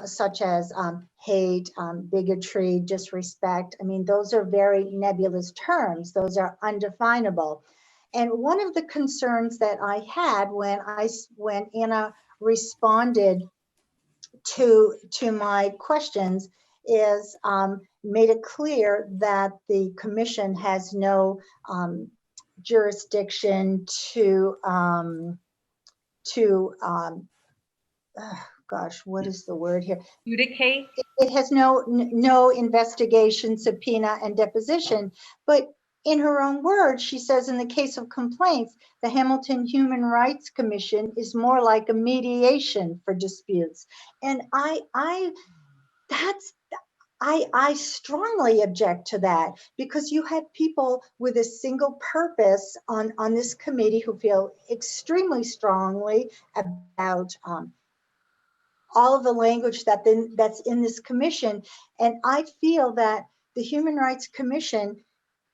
such as hate, bigotry, disrespect. I mean, those are very nebulous terms. Those are undefinable. And one of the concerns that I had when Anna responded to my questions is made it clear that the commission has no jurisdiction to gosh, what is the word here? Adjudicate. It has no investigation, subpoena, and deposition. But in her own words, she says, in the case of complaints, the Hamilton Human Rights Commission is more like a mediation for disputes. And I strongly object to that, because you have people with a single purpose on this committee who feel extremely strongly about all of the language that's in this commission. And I feel that the Human Rights Commission,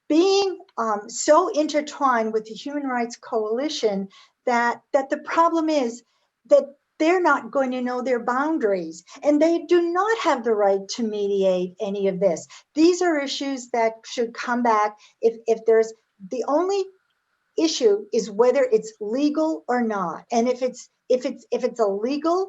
being so intertwined with the Human Rights Coalition, that the problem is that they're not going to know their boundaries, and they do not have the right to mediate any of this. These are issues that should come back if there's, the only issue is whether it's legal or not. And if it's a legal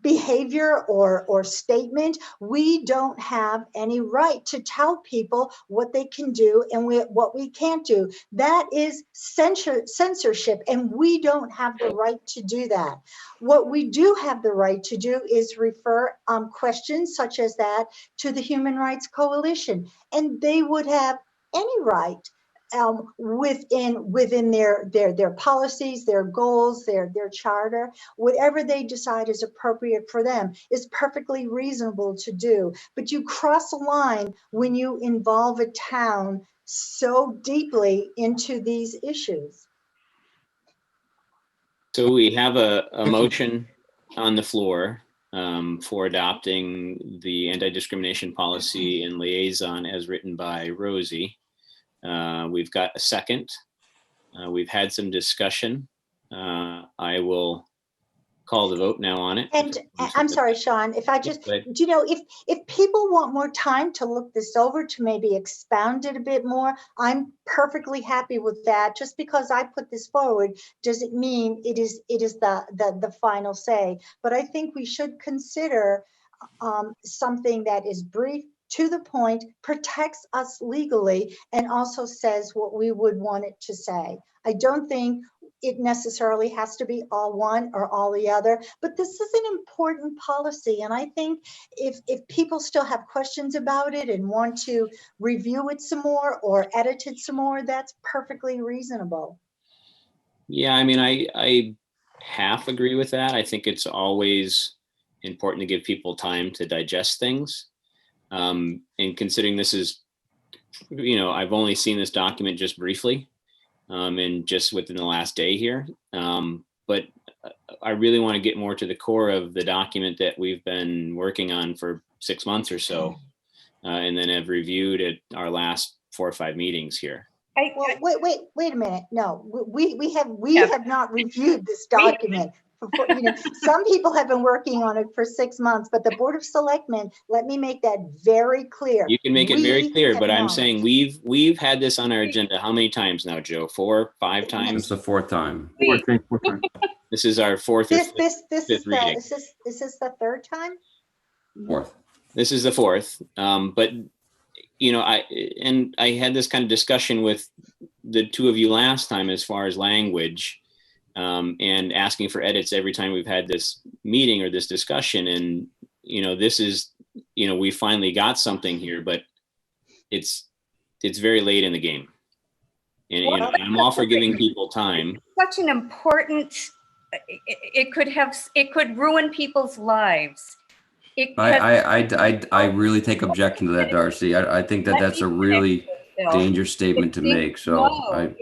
behavior or statement, we don't have any right to tell people what they can do and what we can't do. That is censorship, and we don't have the right to do that. What we do have the right to do is refer questions such as that to the Human Rights Coalition, and they would have any right within their policies, their goals, their charter, whatever they decide is appropriate for them is perfectly reasonable to do. But you cross a line when you involve a town so deeply into these issues. So we have a motion on the floor for adopting the anti-discrimination policy and liaison as written by Rosie. We've got a second. We've had some discussion. I will call the vote now on it. And I'm sorry, Sean, if I just, if people want more time to look this over, to maybe expound it a bit more, I'm perfectly happy with that. Just because I put this forward doesn't mean it is the final say. But I think we should consider something that is brief, to the point, protects us legally, and also says what we would want it to say. I don't think it necessarily has to be all one or all the other, but this is an important policy. And I think if people still have questions about it and want to review it some more or edit it some more, that's perfectly reasonable. Yeah, I mean, I half agree with that. I think it's always important to give people time to digest things. And considering this is, I've only seen this document just briefly and just within the last day here. But I really want to get more to the core of the document that we've been working on for 6 months or so, and then have reviewed at our last 4 or 5 meetings here. Well, wait a minute. No, we Yeah. have not reviewed this document. You know, some people have been working on it for 6 months, but the Board of Selectmen, let me make that very clear. You can make it very We clear, have but I'm not. saying we've had this on our agenda how many times now, Joe? 4, 5 It's times? the fourth time. Fourth time. This is our fourth or This fifth is reading. is this the third time? Fourth. This is the fourth. But you know, I had this kind of discussion with the two of you last time as far as language, and asking for edits every time we've had this meeting or this discussion. And you know, this is, you know, we finally got something here, but it's very late in the game. And you know, I'm all for giving people time. Such an important, it could ruin people's lives. I really take objection to that, Darcy. I think that that's a really dangerous statement to make. So I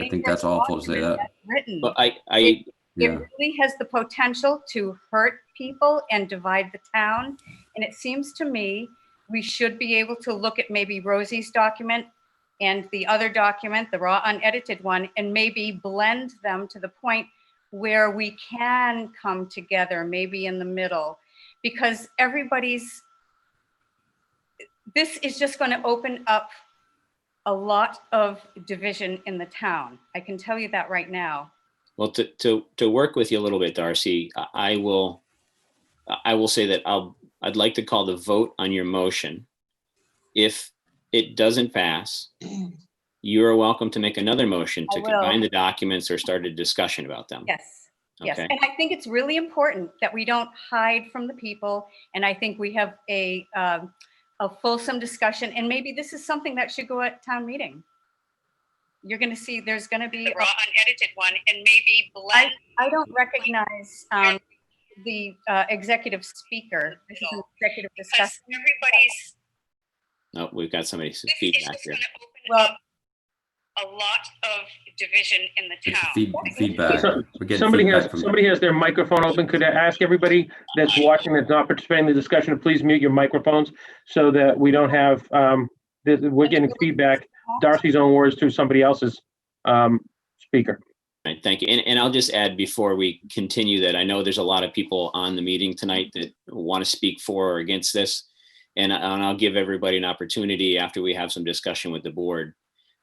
think that's awful to say that. Written. But It Yeah. really has the potential to hurt people and divide the town. And it seems to me we should be able to look at maybe Rosie's document and the other document, the raw unedited one, and maybe blend them to the point where we can come together, maybe in the middle, because this is just going to open up a lot of division in the town. I can tell you that right now. Well, to work with you a little bit, Darcy, I will say that I'd like to call the vote on your motion. If it doesn't pass, you are welcome to make another motion to I will. combine the documents or start a discussion about them. Yes, yes. Okay. And I think it's really important that we don't hide from the people. And I think we have a fulsome discussion. And maybe this is something that should go at town meeting. You're going to see there's going to be a raw unedited one, and maybe blend. I don't recognize the executive speaker. This is an executive discussion. Everybody's. No, we've got somebody's feedback here. Well, a lot of division in the It's town. feedback. We're getting Somebody feedback from somebody has their microphone open. Could I ask everybody that's watching, that's not participating in the discussion, to please mute your microphones so that we don't have, we're getting feedback, Darcy's own words through somebody else's speaker. Right, thank you. And I'll just add before we continue that I know there's a lot of people on the meeting tonight that want to speak for or against this. And I'll give everybody an opportunity after we have some discussion with the board,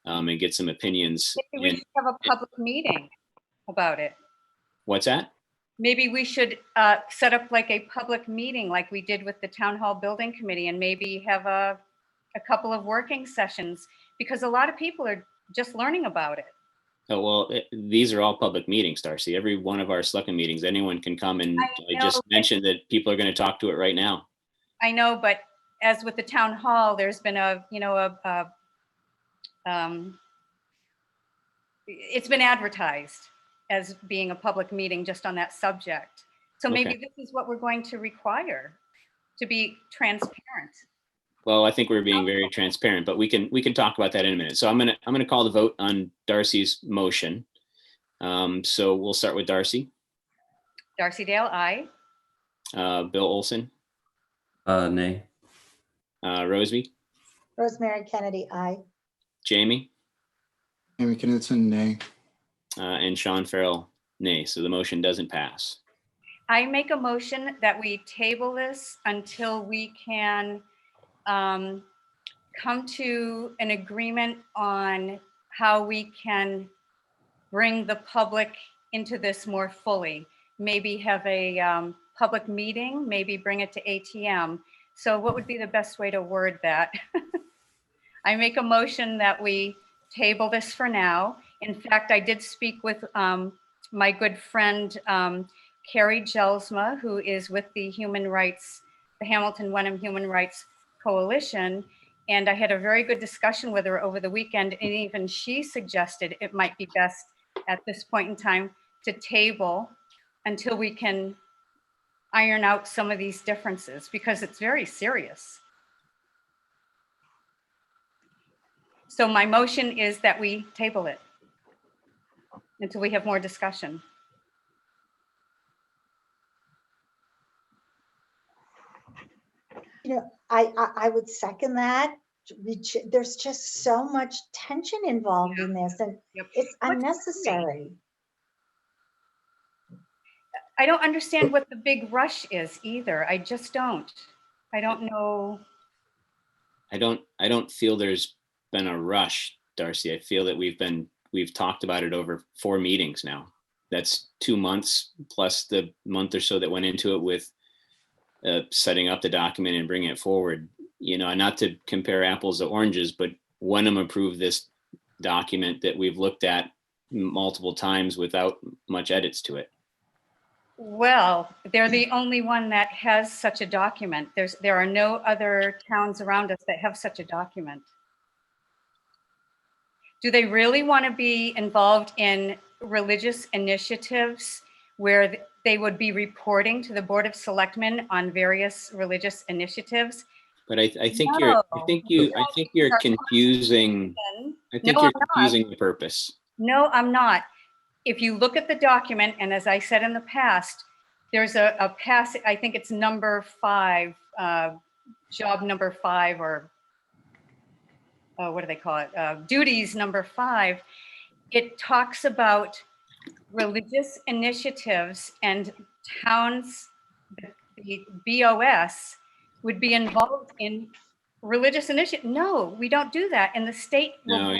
and get some opinions. Maybe we should have a public meeting about it. What's that? Maybe we should set up like a public meeting like we did with the Town Hall Building Committee, and maybe have a couple of working sessions, because a lot of people are just learning about it. Oh, well, these are all public meetings, Darcy. Every one of our selectmen meetings, anyone can come, and I just mentioned that people are going to talk to it right now. I know, but as with the town hall, there's been it's been advertised as being a public meeting just on that subject. So maybe this is what we're going to require, to be transparent. Well, I think we're being very transparent, but we can talk about that in a minute. So I'm gonna call the vote on Darcy's motion. So we'll start with Darcy. Darcy Dale, aye. Bill Olson. nay. Roseby. Rosemary Kennedy, aye. Jamie. Amy Knudsen, nay. And Sean Farrell, nay. So the motion doesn't pass. I make a motion that we table this until we can come to an agreement on how we can bring the public into this more fully. Maybe have a public meeting, maybe bring it to ATM. So what would be the best way to word that? I make a motion that we table this for now. In fact, I did speak with my good friend, Carrie Jelsma, who is with the Hamilton Wenham Human Rights Coalition. And I had a very good discussion with her over the weekend. And even she suggested it might be best at this point in time to table until we can iron out some of these differences, because it's very serious. So my motion is that we table it until we have more discussion. I would second that. There's just so much tension involved in this, and Yep. it's What's the unnecessary. I don't understand what the big rush is either. I just don't. I don't know. I don't feel there's been a rush, Darcy. I feel that we've talked about it over 4 meetings now. That's 2 months plus the month or so that went into it with setting up the document and bringing it forward. You know, not to compare apples to oranges, but Wenham approved this document that we've looked at multiple times without much edits to it. Well, they're the only one that has such a document. There are no other towns around us that have such a document. Do they really want to be involved in religious initiatives where they would be reporting to the Board of Selectmen on various religious initiatives? But I think No. you're confusing. I think No, you're I'm not. confusing the purpose. No, I'm not. If you look at the document, and as I said in the past, there's a passage, I think it's number 5, job number 5, or what do they call it? Duties number 5. It talks about religious initiatives, and towns, the BOS would be involved in religious initiative. No, we don't do that. And the state. No,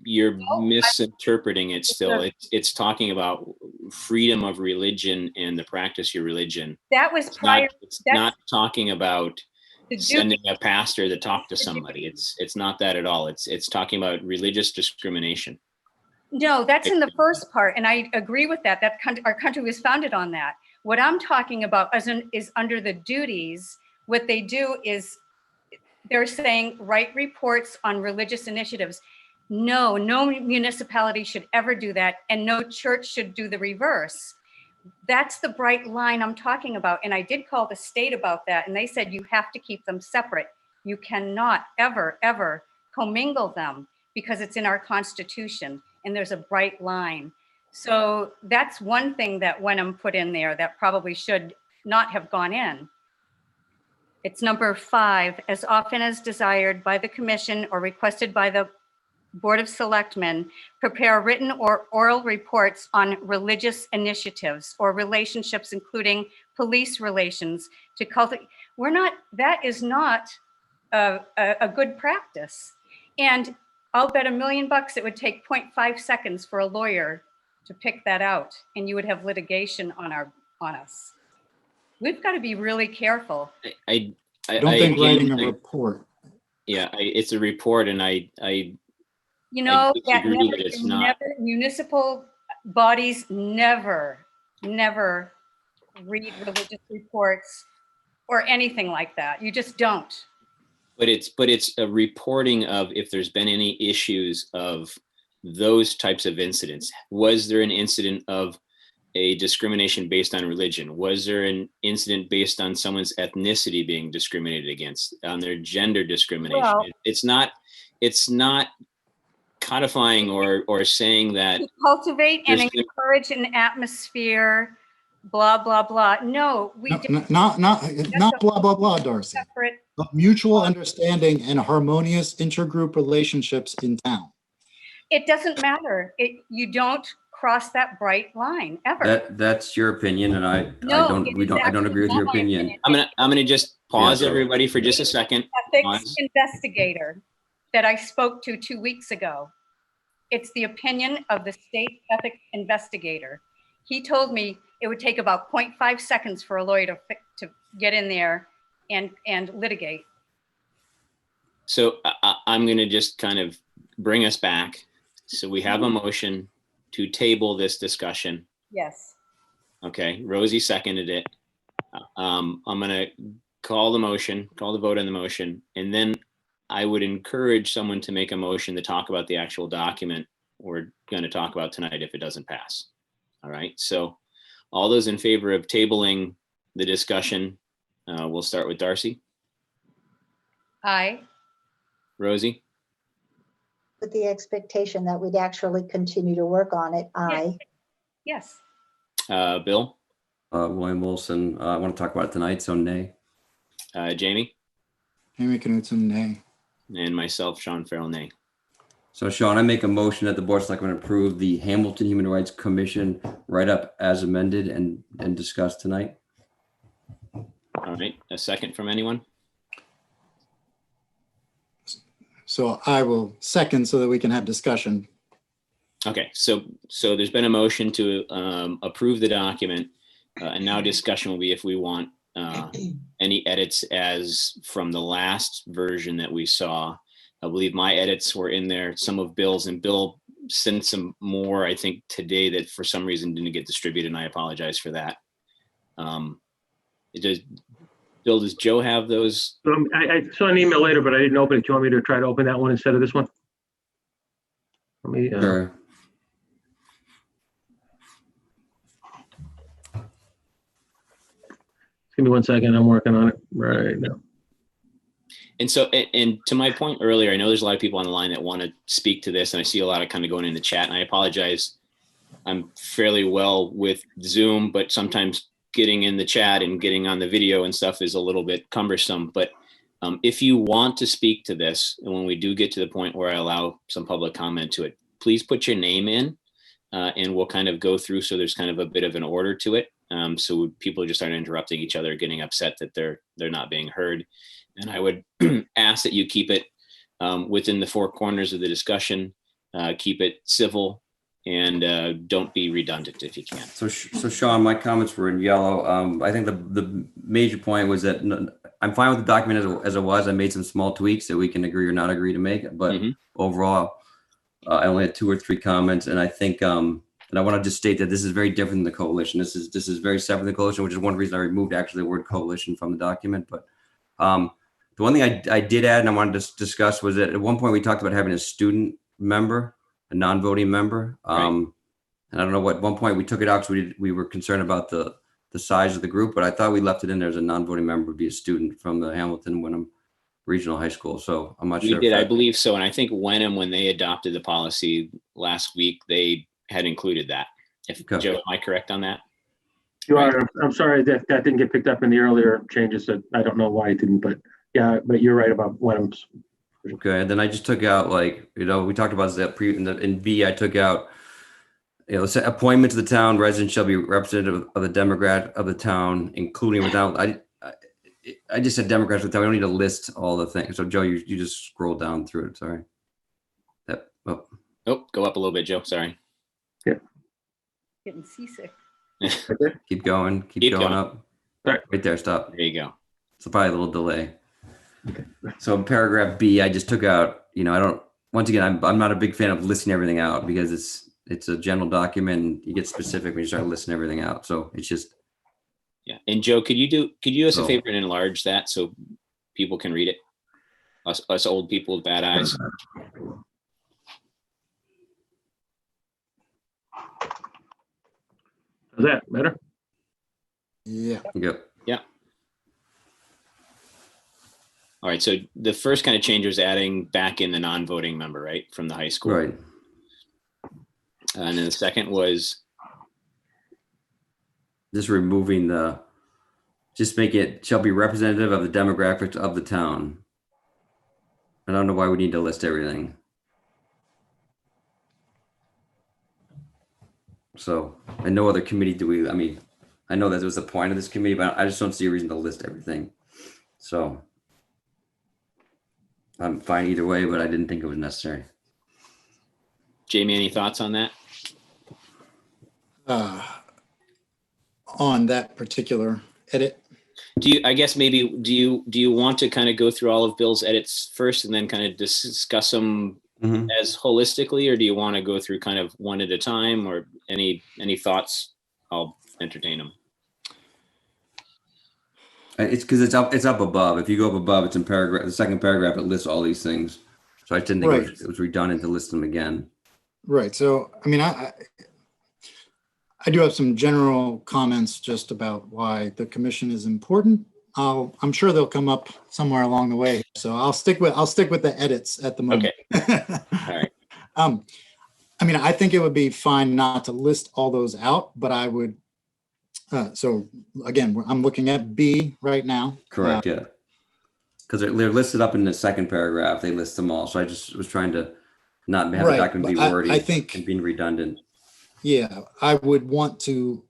you're misinterpreting it still. It's talking about freedom of religion and the practice of your religion. That was prior. It's not talking about the sending a pastor to talk to somebody. It's not that at all. It's talking about religious discrimination. No, that's in the first part, and I agree with that. Our country was founded on that. What I'm talking about is under the duties. What they do is they're saying write reports on religious initiatives. No municipality should ever do that, and no church should do the reverse. That's the bright line I'm talking about. And I did call the state about that, and they said you have to keep them separate. You cannot ever commingle them because it's in our Constitution, and there's a bright line. So that's one thing that Wenham put in there that probably should not have gone in. It's number 5, as often as desired by the commission or requested by the Board of Selectmen, prepare written or oral reports on religious initiatives or relationships, including police relations, to cultivate. That is not a good practice. And I'll bet $1 million it would take 0.5 seconds for a lawyer to pick that out, and you would have litigation on us. We've got to be really careful. I don't think writing a report. Yeah, it's a report, and I you know, that disagree that it's not. Municipal bodies never read religious reports or anything like that. You just don't. But it's a reporting of if there's been any issues of those types of incidents. Was there an incident of a discrimination based on religion? Was there an incident based on someone's ethnicity being discriminated against, on their gender discrimination? Well, it's not codifying or saying that cultivate and encourage an atmosphere, blah blah blah. No, not blah blah blah, Darcy. Separate. But mutual understanding and harmonious intergroup relationships in town. It doesn't matter. You don't cross that bright line ever. That's your opinion, and I don't agree with your opinion. I'm gonna just pause everybody for just a second. Ethics investigator that I spoke to 2 weeks ago. It's the opinion of the state ethics investigator. He told me it would take about 0.5 seconds for a lawyer to get in there and litigate. So I'm going to just kind of bring us back. So we have a motion to table this discussion. Yes. Okay, Rosie seconded it. I'm going to call the vote on the motion, and then I would encourage someone to make a motion to talk about the actual document we're going to talk about tonight if it doesn't pass. All right, so all those in favor of tabling the discussion, we'll start with Darcy. Aye. Rosie? With the expectation that we'd actually continue to work on it, aye. Yes. Bill? William Wilson, I want to talk about it tonight, so nay. Jamie, Amy Knutson, nay. and myself, Sean Farrell, nay. So Sean, I make a motion that the Board of Selectmen approve the Hamilton Human Rights Commission write-up as amended and discussed tonight. All right, a second from anyone? So I will second so that we can have discussion. Okay, so there's been a motion to approve the document, and now discussion will be if we want any edits as from the last version that we saw. I believe my edits were in there, some of Bill's, and Bill sent some more, I think, today that for some reason didn't get distributed, and I apologize for that. Bill, does Joe have those? I saw an email later, but I didn't open it. Do you want me to try to open that one instead of this one? Let me, Sure. give me 1 second. I'm working on it right now. And so, and to my point earlier, I know there's a lot of people on the line that want to speak to this, and I see a lot of kind of going in the chat, and I apologize. I'm fairly well with Zoom, but sometimes getting in the chat and getting on the video and stuff is a little bit cumbersome. But if you want to speak to this, and when we do get to the point where I allow some public comment to it, please put your name in, and we'll kind of go through. So there's kind of a bit of an order to it. So people just aren't interrupting each other, getting upset that they're not being heard. And I would ask that you keep it within the four corners of the discussion, keep it civil, and don't be redundant if you can. So Sean, my comments were in yellow. I think the major point was that I'm fine with the document as it was. I made some small tweaks that we can agree or not agree to make, but overall, I only had 2 or 3 comments. And I think, and I want to just state that this is very different than the coalition. This is very separate from the coalition, which is one reason I removed actually the word coalition from the document. But the one thing I did add and I wanted to discuss was that at one point we talked about having a student member, a non-voting member. Right. And I don't know what, at one point we took it out because we were concerned about the size of the group, but I thought we left it in there as a non-voting member would be a student from the Hamilton Wyndham Regional High School. So I'm not sure. We did, I believe so. And I think Wenham, when they adopted the policy last week, they had included that. Okay. Joe, am I correct on that? You are. I'm sorry that didn't get picked up in the earlier changes. That I don't know why it didn't, but yeah, but you're right about Wenham's. Okay, and then I just took out, like, we talked about that in B, I took out, appointment to the town residents shall be representative of the demographic of the town, including without, I just said demographics of the town. We don't need to list all the things. So Joe, you just scroll down through it. Sorry. Oh, go up a little bit, Joe. Sorry. Getting seasick. Keep going. Keep going up. All right. Right there. Stop. There you go. It's probably a little delay. Okay. So in paragraph B, I just took out, once again, I'm not a big fan of listing everything out because it's a general document and you get specific when you start listing everything out. So it's just. Yeah. And Joe, could you do us a favor and enlarge that so people can read it? Us old people with bad eyes. Is that better? Yeah. Yep. Yeah. All right. So the first kind of change was adding back in the non-voting member, right, from the high school. Right. And then the second was just removing just make it shall be representative of the demographics of the town. I don't know why we need to list everything. So, and no other committee I know that was the point of this committee, but I just don't see a reason to list everything. So I'm fine either way, but I didn't think it was necessary. Jamie, any thoughts on that? On that particular edit. Do you want to kind of go through all of Bill's edits first and then kind of discuss them as holistically, or do you want to go through kind of one at a time, or any thoughts? I'll entertain them. It's because it's up above. If you go up above, it's in paragraph. The second paragraph, it lists all these things. So I didn't think it was redundant to list them again. Right. So I do have some general comments just about why the commission is important. I'm sure they'll come up somewhere along the way. So I'll stick with the edits at the moment. Okay. All right. I think it would be fine not to list all those out, but I would. So again, I'm looking at B right now. Correct. Yeah. because they're listed up in the second paragraph. They list them all. So I just was trying to not have Right, the document be but wordy I think, and being redundant. yeah, I would want to.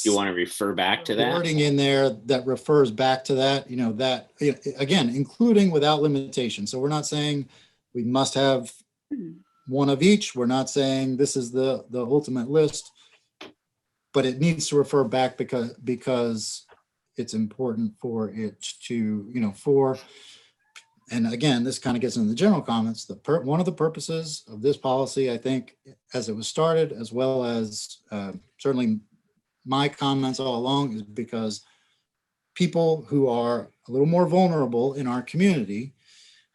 You want to refer back to that? Wording in there that refers back to that, that, again, including without limitation. So we're not saying we must have one of each. We're not saying this is the ultimate list, but it needs to refer back because it's important for it to, and again, this kind of gets into the general comments. One of the purposes of this policy, I think, as it was started, as well as certainly my comments all along, is because people who are a little more vulnerable in our community,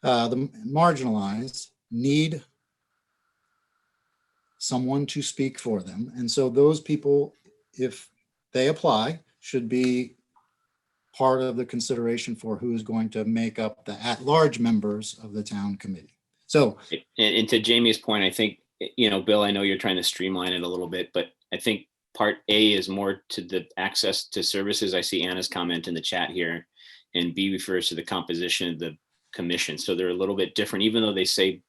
the marginalized, need someone to speak for them. And so those people, if they apply, should be part of the consideration for who's going to make up the at-large members of the town committee. So, and to Jamie's point, I think, Bill, I know you're trying to streamline it a little bit, but I think part A is more to the access to services. I see Anna's comment in the chat here, and B refers to the composition of the commission. So they're a little bit different, even though they say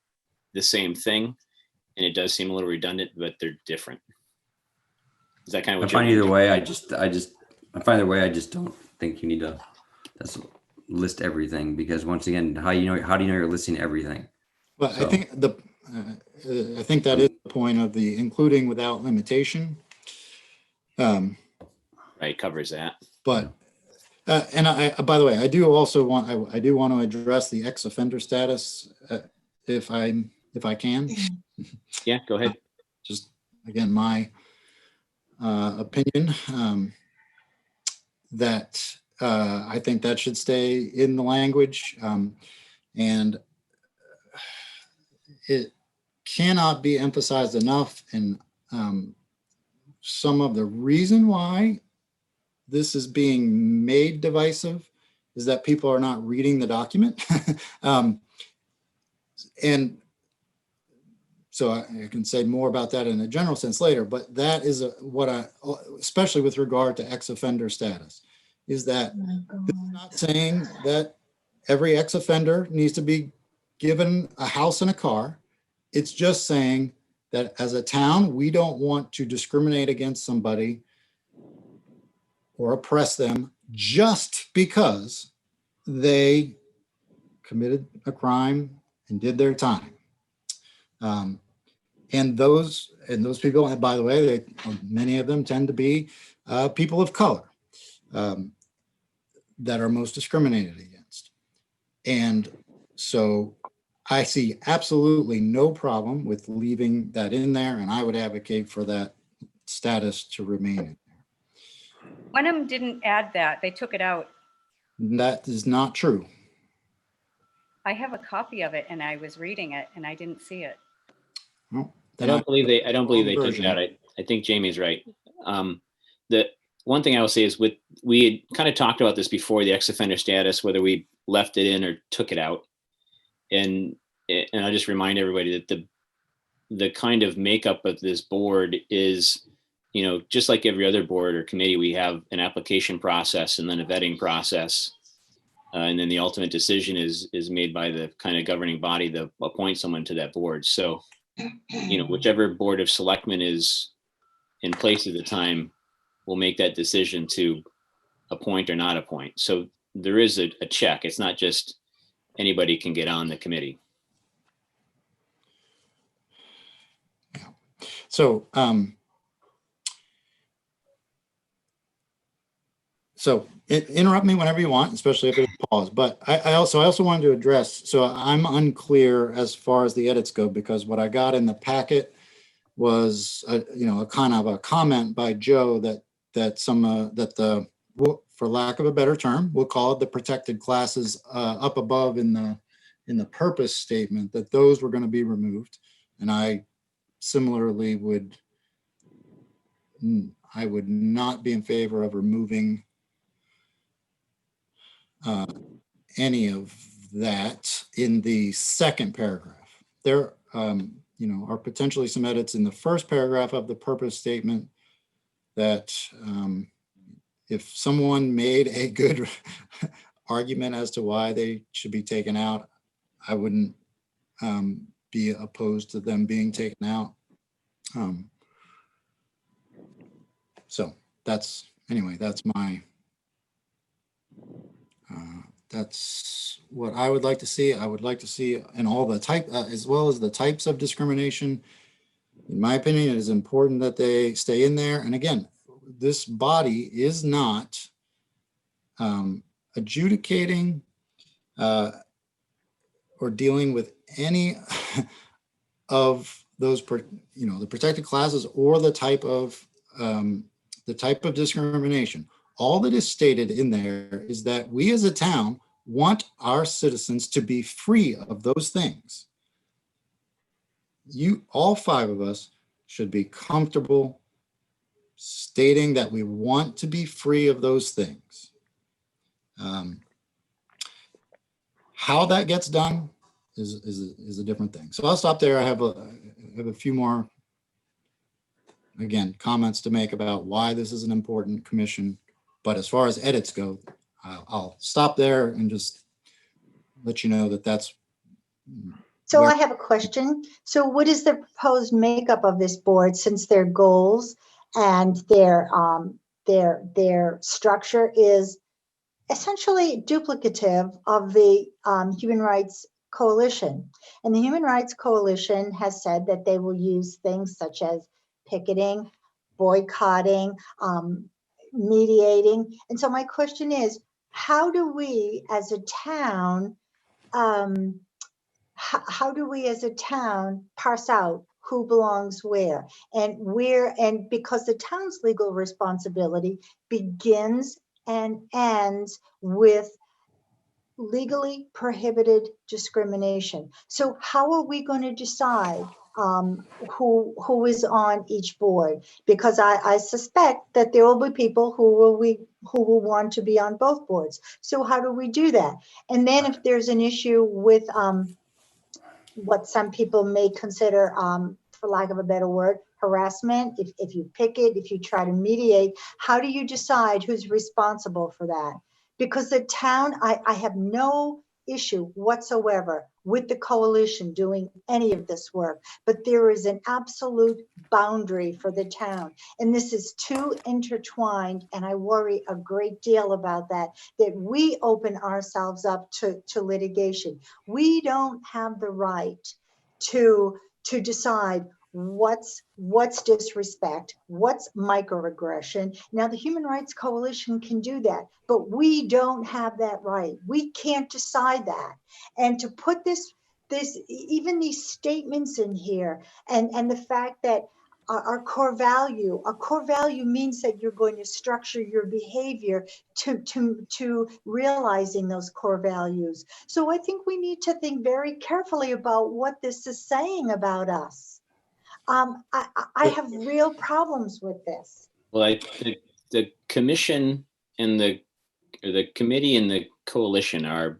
the same thing, and it does seem a little redundant, but they're different. Is that kind of I what find you're either way, I find either way, I just don't think you need to list everything, because once again, how do you know you're listing everything? but So. I think that is the point of the including without limitation. right, covers that. But and by the way, I do want to address the ex-offender status, if I can. Yeah, go ahead. Just again, my opinion, that I think that should stay in the language, and it cannot be emphasized enough. And some of the reason why this is being made divisive is that people are not reading the document. And so I can say more about that in a general sense later, but that is especially with regard to ex-offender status, is that this is not saying that every ex-offender needs to be given a house and a car. It's just saying that as a town, we don't want to discriminate against somebody or oppress them just because they committed a crime and did their time. And those people, and by the way, many of them tend to be people of color that are most discriminated against. And so I see absolutely no problem with leaving that in there, and I would advocate for that status to remain in there. Wenham didn't add that. They took it out. That is not true. I have a copy of it and I was reading it and I didn't see it. Well, I don't believe they took it version. out. I think Jamie's right. The one thing I will say is we had kind of talked about this before, the ex-offender status, whether we left it in or took it out. And I'll just remind everybody that the kind of makeup of this board is, just like every other board or committee, we have an application process and then a vetting process. And then the ultimate decision is made by the kind of governing body that appoints someone to that board. So, whichever board of selectmen is in place at the time will make that decision to appoint or not appoint. So there is a check. It's not just anybody can get on the committee. So, interrupt me whenever you want, especially if it's pause. But I also wanted to address, so I'm unclear as far as the edits go, because what I got in the packet was a kind of a comment by Joe that for lack of a better term, we'll call it the protected classes up above in the purpose statement, that those were going to be removed. And I similarly would not be in favor of removing any of that in the second paragraph. There are potentially some edits in the first paragraph of the purpose statement that if someone made a good argument as to why they should be taken out. I wouldn't be opposed to them being taken out. So that's, anyway, that's my, that's what I would like to see. I would like to see in all the type, as well as the types of discrimination. In my opinion, it is important that they stay in there. And again, this body is not adjudicating or dealing with any of those, the protected classes or the type of discrimination. All that is stated in there is that we as a town want our citizens to be free of those things. All 5 of us should be comfortable stating that we want to be free of those things. How that gets done is a different thing. So I'll stop there. I have a few more, again, comments to make about why this is an important commission. But as far as edits go, I'll stop there and just let you know that that's. So I have a question. So what is the proposed makeup of this board, since their goals and their structure is essentially duplicative of the Human Rights Coalition? And the Human Rights Coalition has said that they will use things such as picketing, boycotting, mediating. And so my question is, how do we as a town, parse out who belongs where, and because the town's legal responsibility begins and ends with legally prohibited discrimination. So how are we going to decide who is on each board? Because I suspect that there will be people who will want to be on both boards. So how do we do that? And then if there's an issue with what some people may consider, for lack of a better word, harassment, if you picket, if you try to mediate, how do you decide who's responsible for that? Because the town, I have no issue whatsoever with the coalition doing any of this work, but there is an absolute boundary for the town. And this is too intertwined, and I worry a great deal about that we open ourselves up to litigation. We don't have the right to decide what's disrespect, what's microaggression. Now the Human Rights Coalition can do that, but we don't have that right. We can't decide that. And to put this even these statements in here, and the fact that our core value means that you're going to structure your behavior to realizing those core values. So I think we need to think very carefully about what this is saying about us. I have real problems with this. Well, the commission and the committee and the coalition are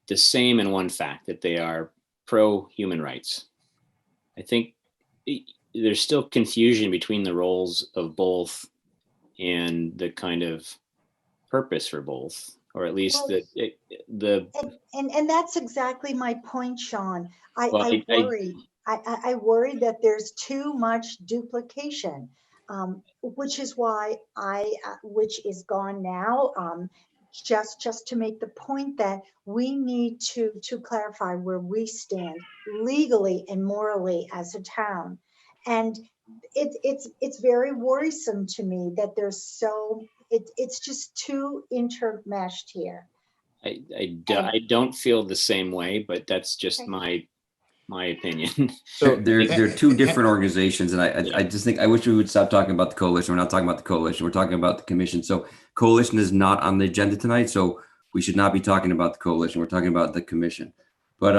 the same in one fact, that they are pro-human rights. I think there's still confusion between the roles of both and the kind of purpose for both, or at least and that's exactly my point, Sean. I worry that there's too much duplication, which is why which is gone now. Just to make the point that we need to clarify where we stand legally and morally as a town. And it's very worrisome to me that there's it's just too intermeshed here. I don't feel the same way, but that's just my opinion. So they're 2 different organizations, and I just think I wish we would stop talking about the coalition. We're not talking about the coalition. We're talking about the commission. So coalition is not on the agenda tonight, so we should not be talking about the coalition. We're talking about the commission. But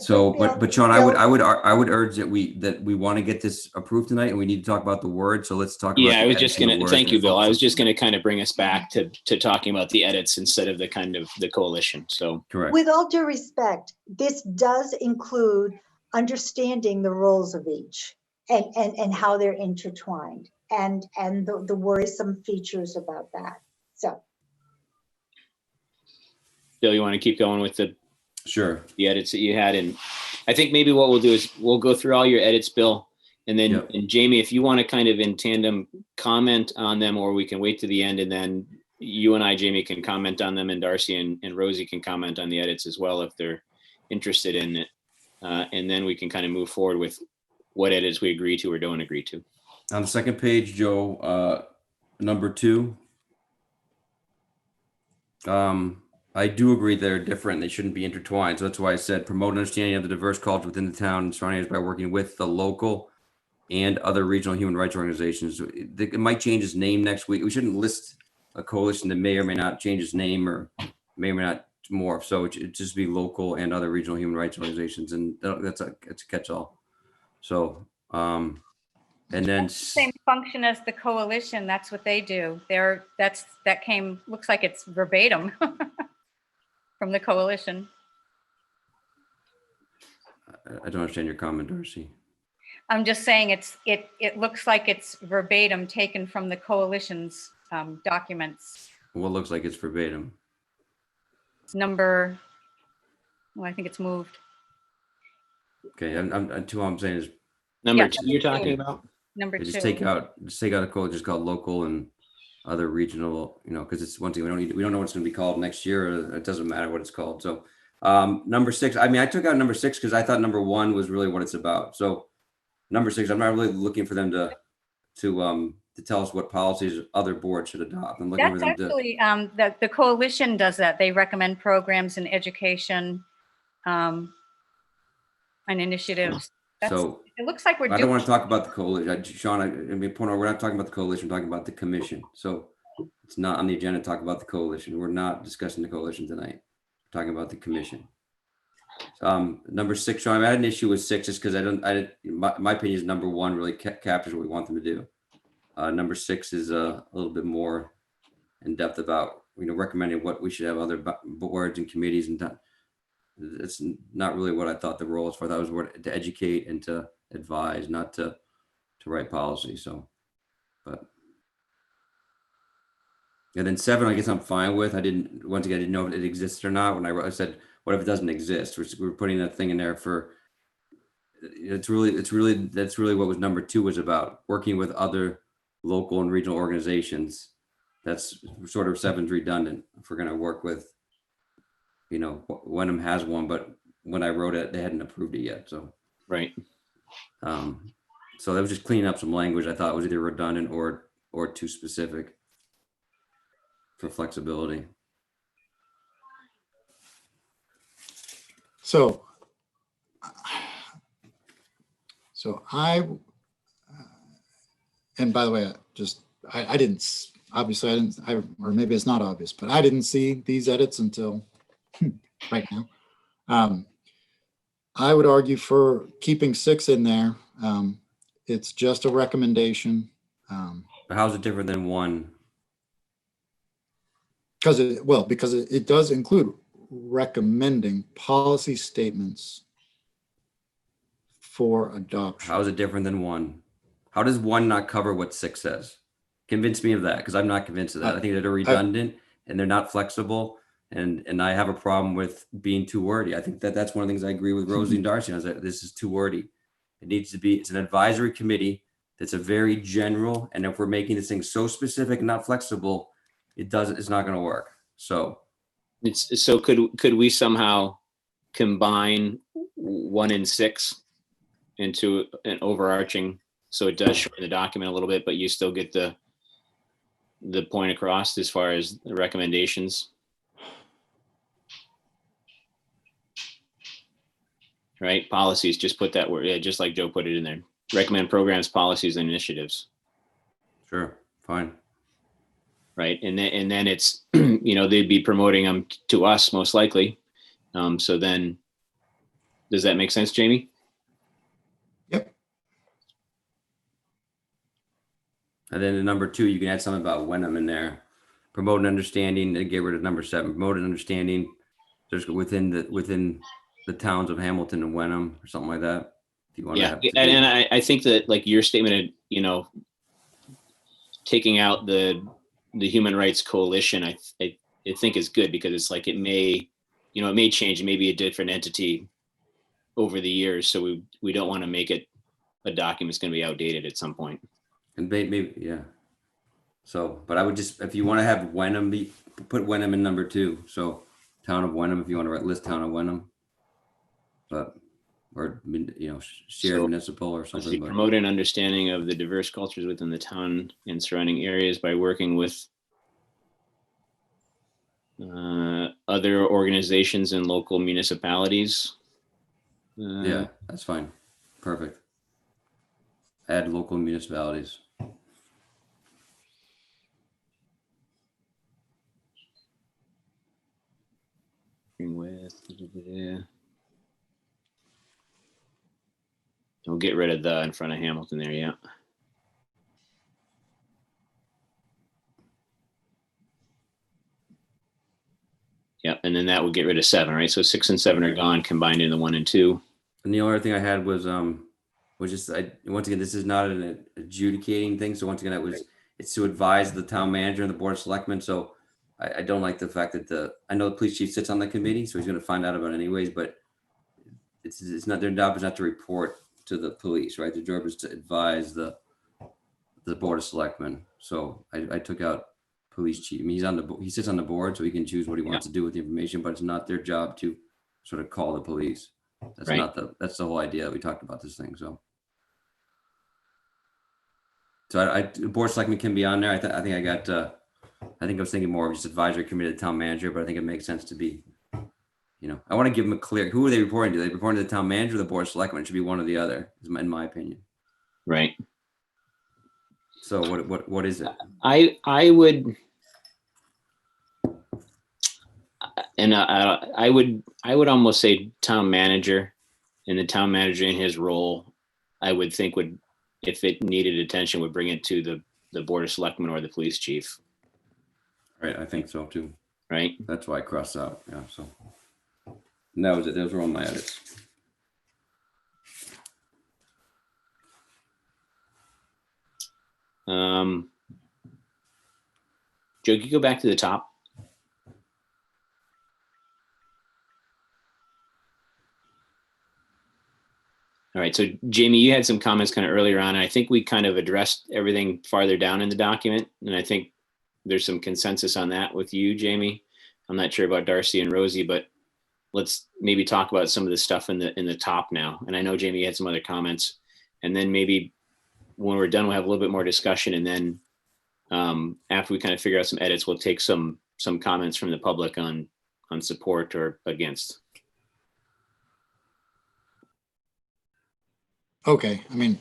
Sean, I would urge that we want to get this approved tonight, and we need to talk about the word. So let's talk about. Yeah, I was just gonna. Thank you, Bill. I was just gonna kind of bring us back to talking about the edits instead of the kind of the coalition. So correct. With all due respect, this does include understanding the roles of each and how they're intertwined and the worrisome features about that. So. Bill, you want to keep going with the Sure. edits that you had? And I think maybe what we'll do is we'll go through all your edits, Bill. And then, Yep. and Jamie, if you want to kind of in tandem comment on them, or we can wait to the end, and then you and I, Jamie, can comment on them, and Darcy and Rosie can comment on the edits as well if they're interested in it. And then we can kind of move forward with what edits we agree to or don't agree to. On the second page, Joe, number 2. I do agree they're different. They shouldn't be intertwined. So that's why I said promote understanding of the diverse culture within the town and surrounding areas by working with the local and other regional human rights organizations. It might change its name next week. We shouldn't list a coalition that may or may not change its name or may not morph. So it just be local and other regional human rights organizations, and it's a catch-all. So and then Same function as the coalition. That's what they do. Looks like it's verbatim from the coalition. I don't understand your comment, Darcy. I'm just saying it looks like it's verbatim taken from the coalition's documents. What looks like it's verbatim? Well, I think it's moved. Okay, I'm saying is Number Yeah, 2 you're talking about? Number 2. just take out a code just called local and other regional, because it's one thing we don't know what it's going to be called next year. It doesn't matter what it's called. So number 6, I took out number 6 because I thought number 1 was really what it's about. So number 6, I'm not really looking for them to tell us what policies other boards should adopt. I'm looking That's for them actually, the coalition does that. They recommend programs in education and initiatives. So It looks like we're I don't doing. want to talk about the coalition. Sean, we're not talking about the coalition, we're talking about the commission. So it's not on the agenda to talk about the coalition. We're not discussing the coalition tonight. We're talking about the commission. Number 6, Sean, I had an issue with 6 just because my opinion is number 1 really captures what we want them to do. Number 6 is a little bit more in depth about, recommending what we should have other boards and committees and done. It's not really what I thought the role was for. That was to educate and to advise, not to write policy. So, and then 7, I guess I'm fine with. I didn't know if it exists or not. When I said, what if it doesn't exist? We're putting that thing in there for, that's really what was number 2 was about, working with other local and regional organizations. That's sort of 7's redundant. If we're going to work with, Wenham has one, but when I wrote it, they hadn't approved it yet. So, Right. So that was just cleaning up some language I thought was either redundant or too specific for flexibility. So and by the way, I didn't, obviously or maybe it's not obvious, but I didn't see these edits until right now. I would argue for keeping 6 in there. It's just a recommendation. But how's it different than 1? Because it does include recommending policy statements for adoption. How is it different than 1? How does 1 not cover what 6 says? Convince me of that, because I'm not convinced of that. I think they're redundant and they're not flexible, and I have a problem with being too wordy. I think that's one of the things I agree with Rosie and Darcy. I was like, this is too wordy. It needs to be. It's an advisory committee that's a very general, and if we're making this thing so specific and not flexible, it's not going to work. So could we somehow combine 1 and 6 into an overarching, so it does shorten the document a little bit, but you still get the point across as far as the recommendations? Right? Policies, just put that word, just like Joe put it in there. Recommend programs, policies, and initiatives. Sure, fine. Right, and then it's, they'd be promoting them to us most likely. So then, does that make sense, Jamie? Yep. And then in number 2, you can add something about Wenham in there. Promote an understanding, and get rid of number 7. Promote an understanding. There's within the towns of Hamilton and Wenham, or something like that. If you want to have and I think that, like your statement, taking out the Human Rights Coalition, I think is good, because it's like it may you know, it may change, it may be a different entity over the years. So we don't want to make it a document that's going to be outdated at some point. And maybe, yeah. So, but I would just, if you want to have Wenham put Wenham in number 2. So town of Wenham, if you want to list town of Wenham, but, or, you know, shared So, municipal or Let's see, something. But promote an understanding of the diverse cultures within the town and surrounding areas by working with other organizations and local municipalities. yeah, that's fine. Perfect. Add local municipalities. With, we'll get rid of the in front of Hamilton there. Yeah. Yep, and then that would get rid of 7, right? So 6 and 7 are gone, combined into 1 and 2. And the only other thing I had was just, once again, this is not an adjudicating thing. So once again, it's to advise the town manager and the board of selectmen. So I don't like the fact that I know the police chief sits on the committee, so he's going to find out about it anyways, but it's not, their job is not to report to the police, right? Their job is to advise the board of selectmen. So I took out police chief. I mean, he sits on the board, so he can choose what he wants to do with the information, but it's not their job to sort of call the police. That's Right. That's the whole idea that we talked about this thing. So the board of selectmen can be on there. I think I was thinking more of just advisory committee to the town manager, but I think it makes sense to be, you know, I want to give them a clear, who are they reporting to? They reporting to the town manager or the board of selectmen? It should be one or the other, in my opinion. Right. So what is it? I would, and I would almost say town manager, and the town manager in his role, I would think would, if it needed attention, would bring it to the board of selectmen or the police chief. Right, I think so too. Right. That's why I crossed out. Yeah. So and that was it. Those were all my edits. Joe, can you go back to the top? All right, so Jamie, you had some comments kind of earlier on. And I think we kind of addressed everything farther down in the document. And I think there's some consensus on that with you, Jamie. I'm not sure about Darcy and Rosie, but let's maybe talk about some of the stuff in the top now. And I know Jamie had some other comments, and then maybe when we're done, we'll have a little bit more discussion. And then after we kind of figure out some edits, we'll take some comments from the public on support or against. Okay, I mean,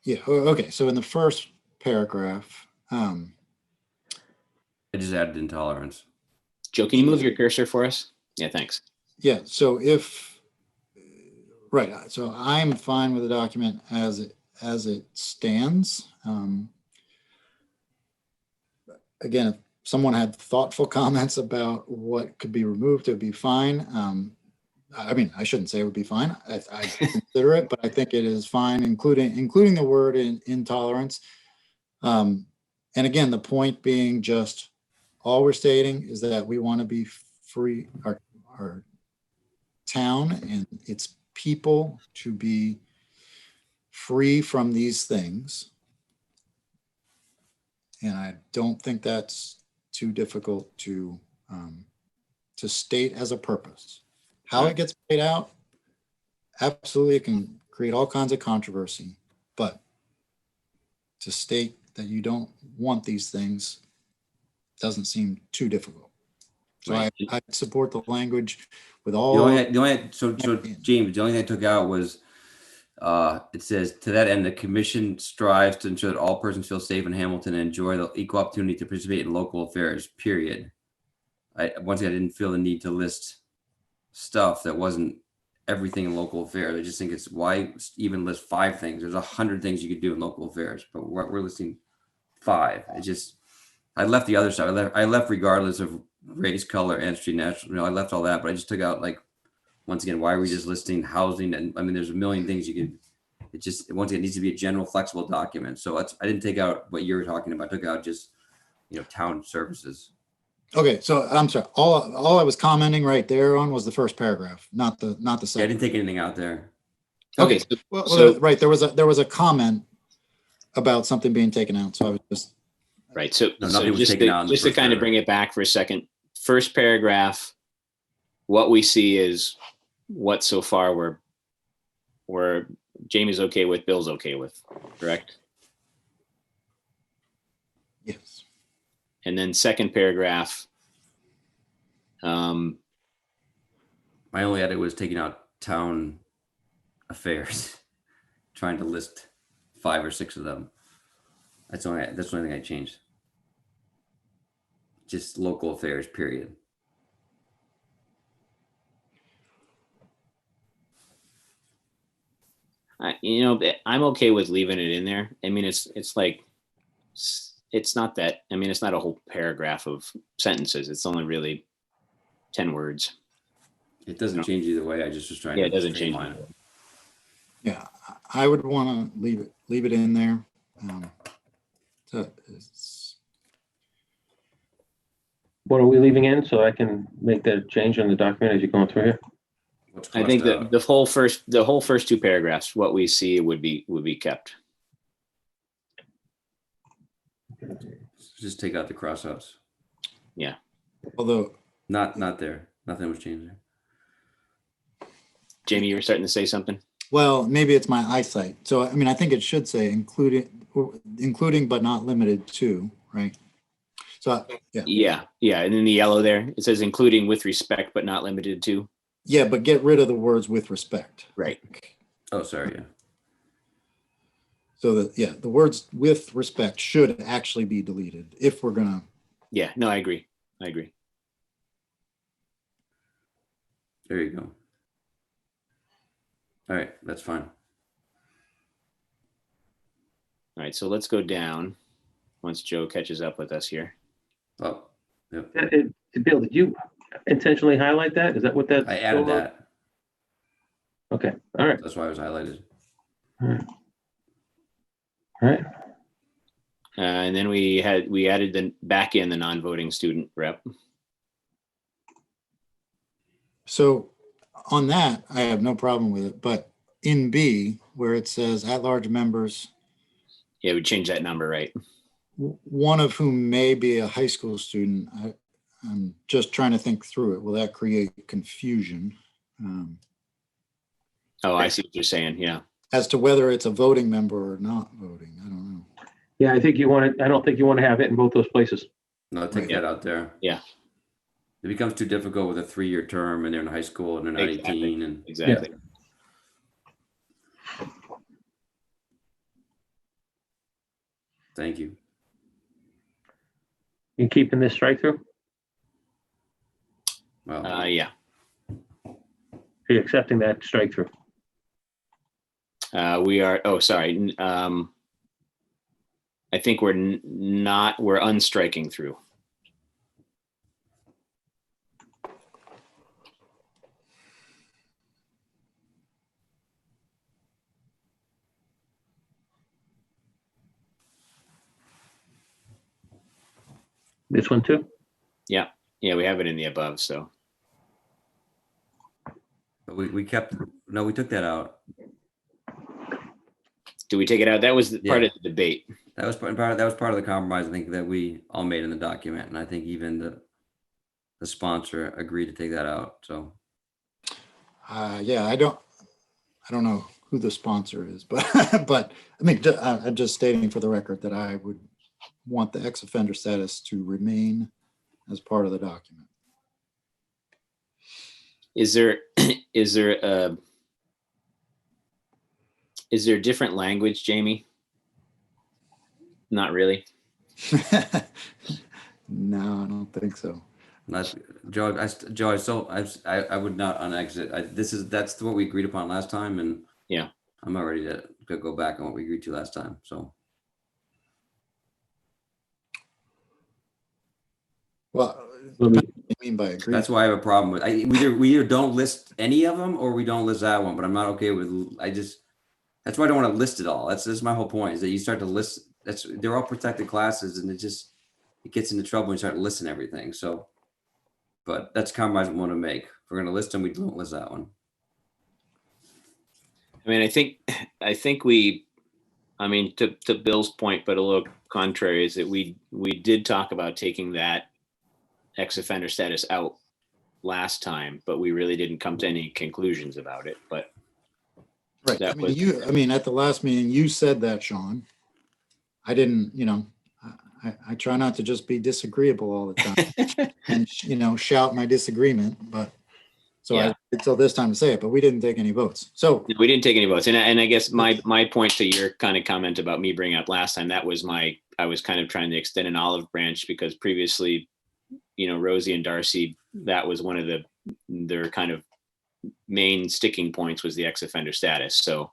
yeah, okay, so in the first paragraph, I just added intolerance. Joe, can you move your cursor for us? Yeah, thanks. yeah, so right, so I'm fine with the document as it stands. Again, if someone had thoughtful comments about what could be removed, it would be fine. I mean, I shouldn't say it would be fine. I consider it, but I think it is fine, including the word intolerance. And again, the point being just all we're stating is that we want to be free, our town and its people to be free from these things. And I don't think that's too difficult to state as a purpose. How it gets played out, absolutely, it can create all kinds of controversy, but to state that you don't want these things doesn't seem too difficult. So Right. I support the language with The all. only so James, the only thing I took out was it says, to that end, the commission strives to ensure that all persons feel safe in Hamilton and enjoy the equal opportunity to participate in local affairs, period. Once again, I didn't feel the need to list stuff that wasn't everything in local affairs. I just think it's, why even list 5 things? There's 100 things you could do in local affairs, but we're listing 5. I left the other stuff. I left regardless of race, color, ancestry, national, I left all that, but I just took out, like, once again, why are we just listing housing? And I mean, there's a million things you could, It just, once again, it needs to be a general flexible document. So I didn't take out what you were talking about. I took out just, town services. Okay, so I'm sorry, all I was commenting right there on was the first paragraph, not the Yeah, I second. didn't take anything out there. Okay, Well, right, there was a comment about something being taken out, so I was just, right. So, No, so nothing was just taken to, out in the just to first kind of paragraph. bring it back for a second, first paragraph, what we see is what so far we're Jamie's okay with, Bill's okay with, correct? yes. And then second paragraph, My only edit was taking out town affairs, trying to list 5 or 6 of them. That's the only thing I changed. Just local affairs, period. I'm okay with leaving it in there. I mean, it's not that, I mean, it's not a whole paragraph of sentences. It's only really 10 words. It doesn't change either way. I just was trying to. Yeah, it doesn't change streamline either it. Yeah, I would want to leave it in there. So it's, What are we leaving in so I can make that change in the document as you're going through here? What's I think crossed that out? the whole first 2 paragraphs, what we see would be kept. Just take out the crossouts. although, Not there. Nothing was changed there. Jamie, you were starting to say something? well, maybe it's my eyesight. So, I mean, I think it should say including but not limited to, right? So, yeah. Yeah. And in the yellow there, it says including with respect, but not limited to. Yeah, but get rid of the words with respect. Right. Oh, sorry. Yeah. So the words with respect should actually be deleted if we're gonna. Yeah, no, I agree. There you go. All right. That's fine. All right, so let's go down once Joe catches up with us here. Oh, yep. Bill, did you intentionally highlight that? Is that what that? I added that. Okay, all right, That's why it was highlighted. all right. And then we added the back in the non-voting student rep. So on that, I have no problem with it, but in B, where it says at-large members, Yeah, we changed that number, right? one of whom may be a high school student, I'm just trying to think through it. Will that create confusion Oh, I see what you're saying. Yeah. as to whether it's a voting member or not voting? I don't know. Yeah, I think you want to, I don't think you want to have it in both those places. No, take that out there. Yeah. It becomes too difficult with a 3-year term and they're in high school and they're not Exactly. 18 and Exactly. thank you. You keeping this strike through? Well, Yeah. Are you accepting that strike through? We are. Oh, sorry. I think we're unstriking through. This one too? Yeah. Yeah, we have it in the above. So we kept, no, we took that out. do we take it out? That was part Yeah. of the debate. That was part of the compromise, I think, that we all made in the document. And I think even the sponsor agreed to take that out. So Yeah, I don't know who the sponsor is, but but I mean, I'm just stating for the record that I would want the ex-offender status to remain as part of the document. Is there different language, Jamie? Not really. No, I don't think so. that's Joe. I would not on exit. That's what we agreed upon last time, and Yeah. I'm not ready to go back on what we agreed to last time. So Well, Let me- what do you mean by agree? that's why I have a problem with. We either don't list any of them or we don't list that one. But I'm not okay with. That's why I don't want to list it all. That's my whole point, is that you start to list, they're all protected classes, and it gets into trouble when you start listing everything. So, but that's a compromise we want to make. If we're going to list them, we don't list that one. I mean, I think to Bill's point, but a little contrary, is that we did talk about taking that ex-offender status out last time, but we really didn't come to any conclusions about it. But Right. that At the last meeting, you said that, Sean. I didn't, I try not to just be disagreeable all the time and, shout my disagreement, but I until this time to say it, but we didn't take any votes. So we didn't take any votes. And I guess my point to your kind of comment about me bringing up last time, I was kind of trying to extend an olive branch, because previously, Rosie and Darcy, that was one of their kind of main sticking points, was the ex-offender status. So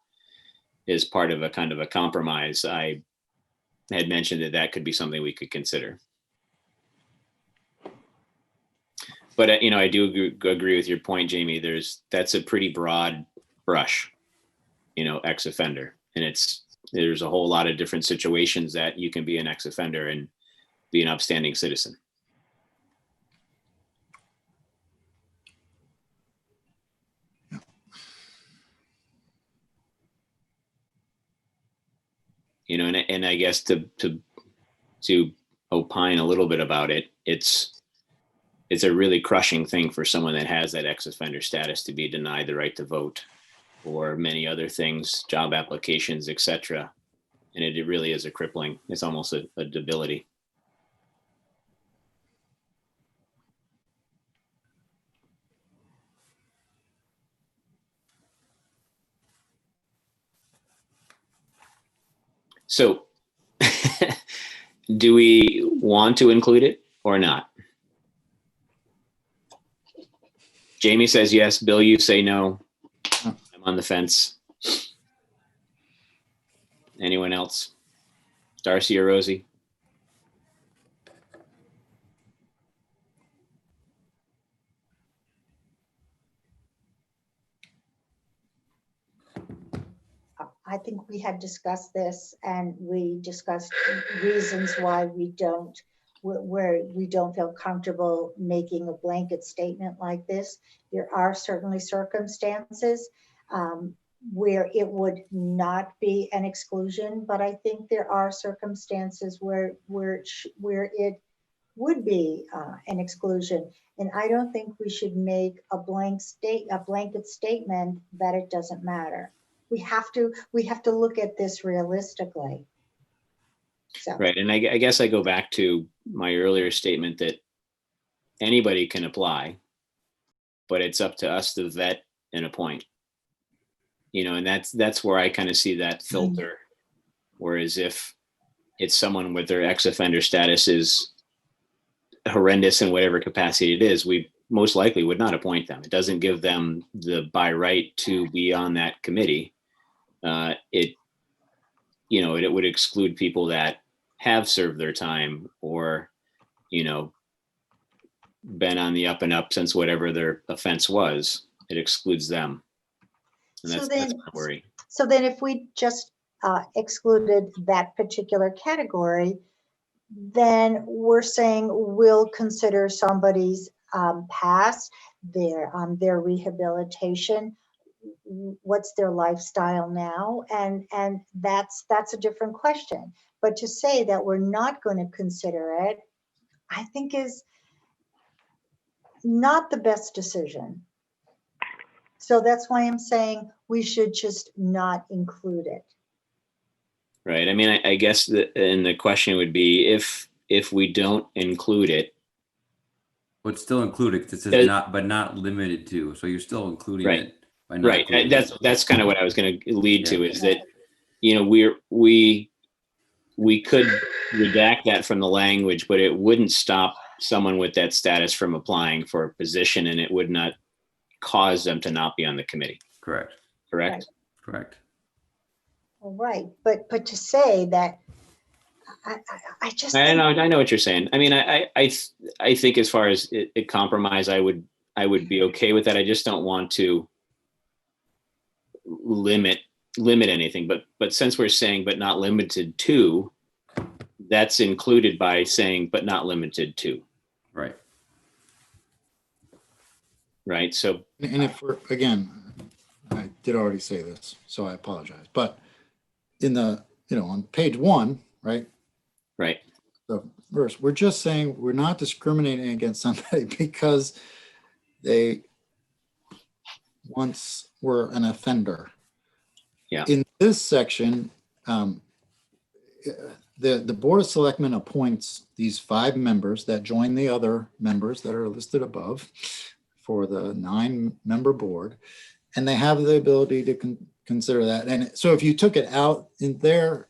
as part of a kind of a compromise, I had mentioned that could be something we could consider. But, I do agree with your point, Jamie. That's a pretty broad brush, ex-offender. And there's a whole lot of different situations that you can be an ex-offender and be an upstanding citizen. And I guess to opine a little bit about it, it's a really crushing thing for someone that has that ex-offender status to be denied the right to vote, or many other things, job applications, etc. And it really is it's almost a debility. So do we want to include it or not? Jamie says yes. Bill, you say no. I'm on the fence. Anyone else? Darcy or Rosie? I think we had discussed this, and we discussed reasons why we don't feel comfortable making a blanket statement like this. There are certainly circumstances where it would not be an exclusion, but I think there are circumstances where it would be an exclusion. And I don't think we should make a blanket statement that it doesn't matter. We have to look at this realistically. So. Right. And I guess I go back to my earlier statement that anybody can apply, but it's up to us to vet and appoint. And that's where I kind of see that filter. Whereas if it's someone with their ex-offender status is horrendous in whatever capacity it is, we most likely would not appoint them. It doesn't give them the by right to be on that committee. It would exclude people that have served their time, or, been on the up and up since whatever their offense was. It excludes them. And that's my worry. So then if we just excluded that particular category, then we're saying we'll consider somebody's past, their rehabilitation, what's their lifestyle now, and that's a different question. But to say that we're not going to consider it, I think is not the best decision. So that's why I'm saying we should just not include it. Right. I mean, I guess the question would be if we don't include it. But still included, because it says not, but not limited to. So you're still including it. By not including it. That's kind of what I was going to lead to, is that, we could redact that from the language, but it wouldn't stop someone with that status from applying for a position, and it would not cause them to not be on the committee. Correct. Right. Correct. All right, but to say that, I just I know what you're saying. I mean, I think as far as it compromise, I would be okay with that. I just don't want to limit limit anything, but since we're saying but not limited to, that's included by saying but not limited to, Right. right? So And if we're, again, I did already say this, so I apologize, but in the, on page 1, right? right, The verse, we're just saying we're not discriminating against somebody because they once were an offender. Yeah. In this section, the Board of Selectmen appoints these 5 members that join the other members that are listed above for the 9-member board, and they have the ability to consider that. And so if you took it out in there,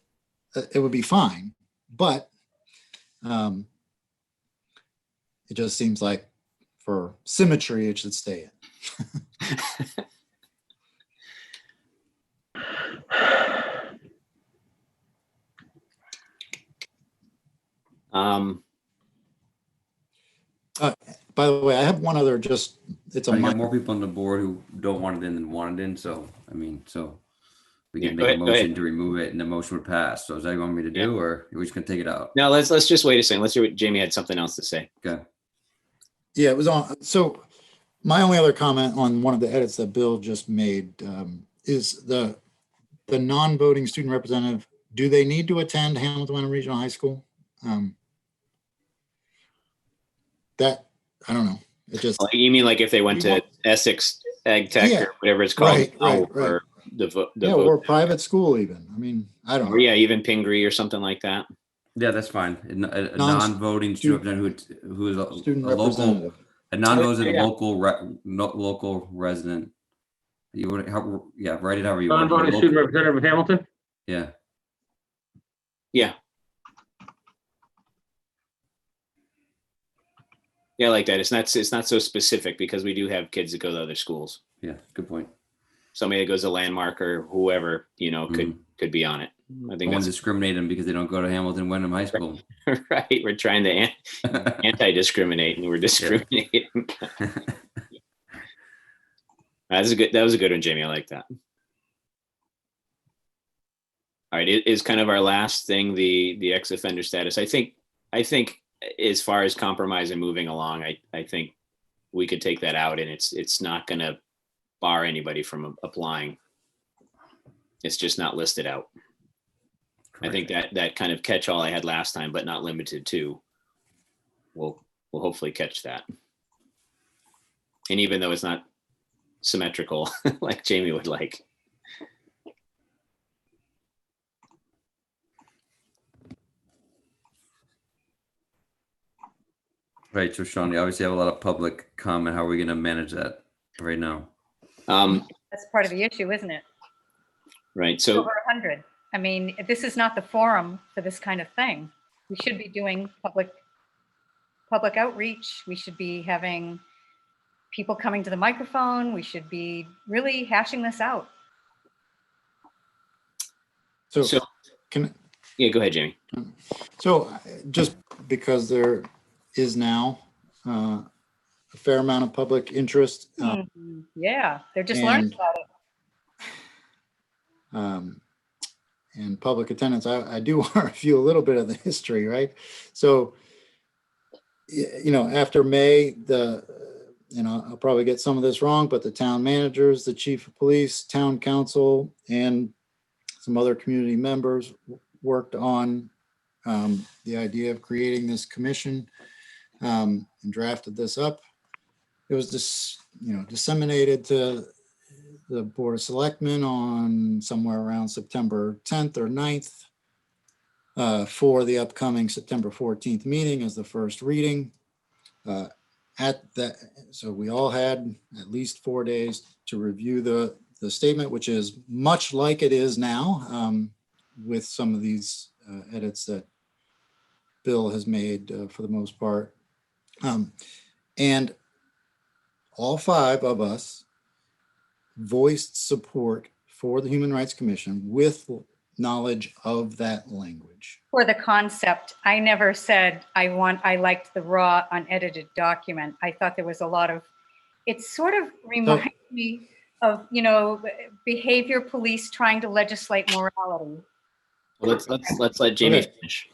it would be fine, but it just seems like for symmetry, it should stay in. By the way, I have one other, it's a I got minor. more people on the board who don't want it in than want it in. So, I mean, we Yeah, can go make a ahead. motion to remove it and the motion would pass. So is that what you want me to do, Yeah. or are we just gonna take it out? now let's just wait a second. Let's hear what Jamie had something else to say. Okay. Yeah, it was on. So my only other comment on one of the edits that Bill just made is the non-voting student representative. Do they need to attend Hamilton Wenham Regional High School? That, I don't know. It just, Oh, you mean like if they went to Essex Ag Tech Yeah, or whatever it's called, right, now, right. or the vote, yeah, or private school even. I mean, I don't or know. yeah, even Pingree or something like that. Yeah, that's fine. A Non- non-voting student representative who is a Student local, representative. a non-voting Yeah. local resident. You would, yeah, write it however you want. Non-voting student representative of Hamilton. Yeah. Yeah. Yeah, I like that. It's not so specific because we do have kids that go to other schools. Yeah. Good point. Somebody that goes to Landmark or whoever, could be on it. I I think want to that's discriminate them because they don't go to Hamilton Wenham High School. right. We're trying to anti-discriminate, and we're discriminating. That was a good one, Jamie. I like that. All right, it is kind of our last thing, the ex-offender status. I think as far as compromise and moving along, I think we could take that out, and it's not going to bar anybody from applying. It's just not listed out. Correct. I think that kind of catch-all I had last time, but not limited to, we'll hopefully catch that. And even though it's not symmetrical like Jamie would like. Right. So Sean, you obviously have a lot of public comment. How are we going to manage that right now? That's part of the issue, isn't it? Right. So over 100. I mean, this is not the forum for this kind of thing. We should be doing public outreach. We should be having people coming to the microphone. We should be really hashing this out. So go ahead, Jamie. So just because there is now a fair amount of public interest. Yeah, they're just learning about it. And public attendance, I do want to review a little bit of the history, right? So, after May, I'll probably get some of this wrong, but the town managers, the chief of police, town council, and some other community members worked on the idea of creating this commission and drafted this up. It was disseminated to the Board of Selectmen on somewhere around September 10th or 9th for the upcoming September 14th meeting as the first reading. So we all had at least 4 days to review the statement, which is much like it is now, with some of these edits that Bill has made for the most part. And all 5 of us voiced support for the Human Rights Commission with knowledge of that language. For the concept, I never said I liked the raw unedited document. I thought there was a lot of, it sort of reminds me of, behavior police trying to legislate morality. Well, let's let Jamie Okay. finish.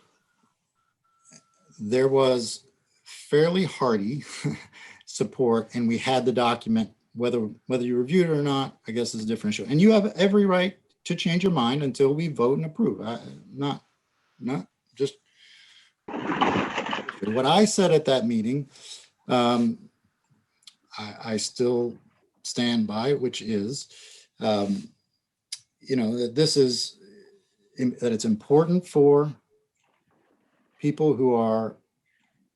There was fairly hearty support, and we had the document. Whether you reviewed it or not, I guess is a different issue. And you have every right to change your mind until we vote and approve. Not just what I said at that meeting. I still stand by, which is, that that it's important for people who are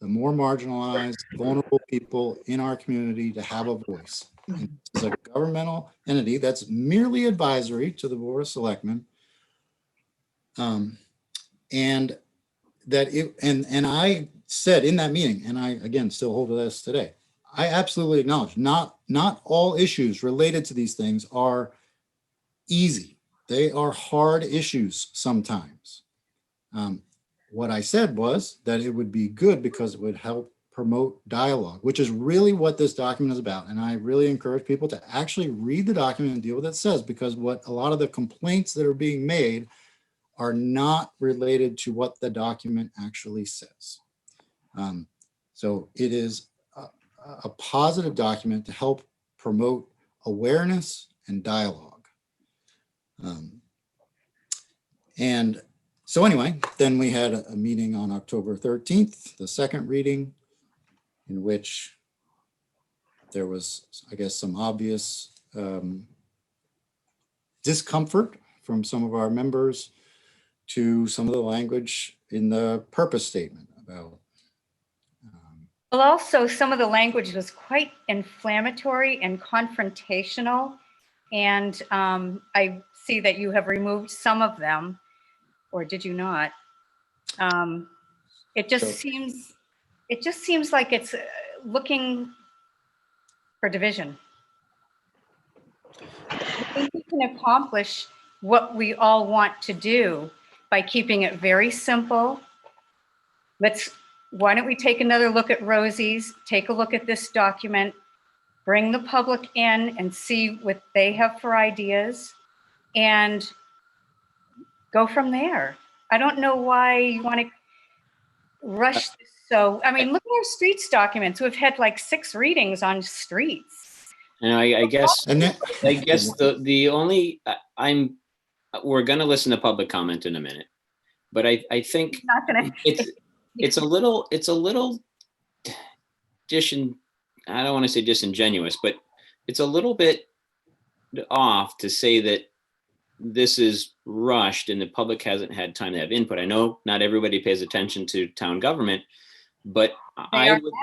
the more marginalized, vulnerable people in our community to have a voice. And this is a governmental entity that's merely advisory to the Board of Selectmen. And I said in that meeting, and I, again, still hold to this today, I absolutely acknowledge not all issues related to these things are easy. They are hard issues sometimes. What I said was that it would be good because it would help promote dialogue, which is really what this document is about. And I really encourage people to actually read the document and deal with what it says, because what a lot of the complaints that are being made are not related to what the document actually says. So it is a positive document to help promote awareness and dialogue. And so anyway, then we had a meeting on October 13th, the second reading, in which there was, I guess, some obvious discomfort from some of our members to some of the language in the purpose statement about. Well, also some of the language was quite inflammatory and confrontational. And I see that you have removed some of them, or did you not? It just seems like it's looking for division. I think we can accomplish what we all want to do by keeping it very simple. Why don't we take another look at Rosie's, take a look at this document, bring the public in and see what they have for ideas, and go from there. I don't know why you want to rush this. So, I mean, look at our streets documents. We've had like 6 readings on streets. And I guess, And then, the only, we're going to listen to public comment in a minute, but I think Not gonna. it's a little I don't want to say disingenuous, but it's a little bit off to say that this is rushed and the public hasn't had time to have input. I know not everybody pays attention to town government, but I would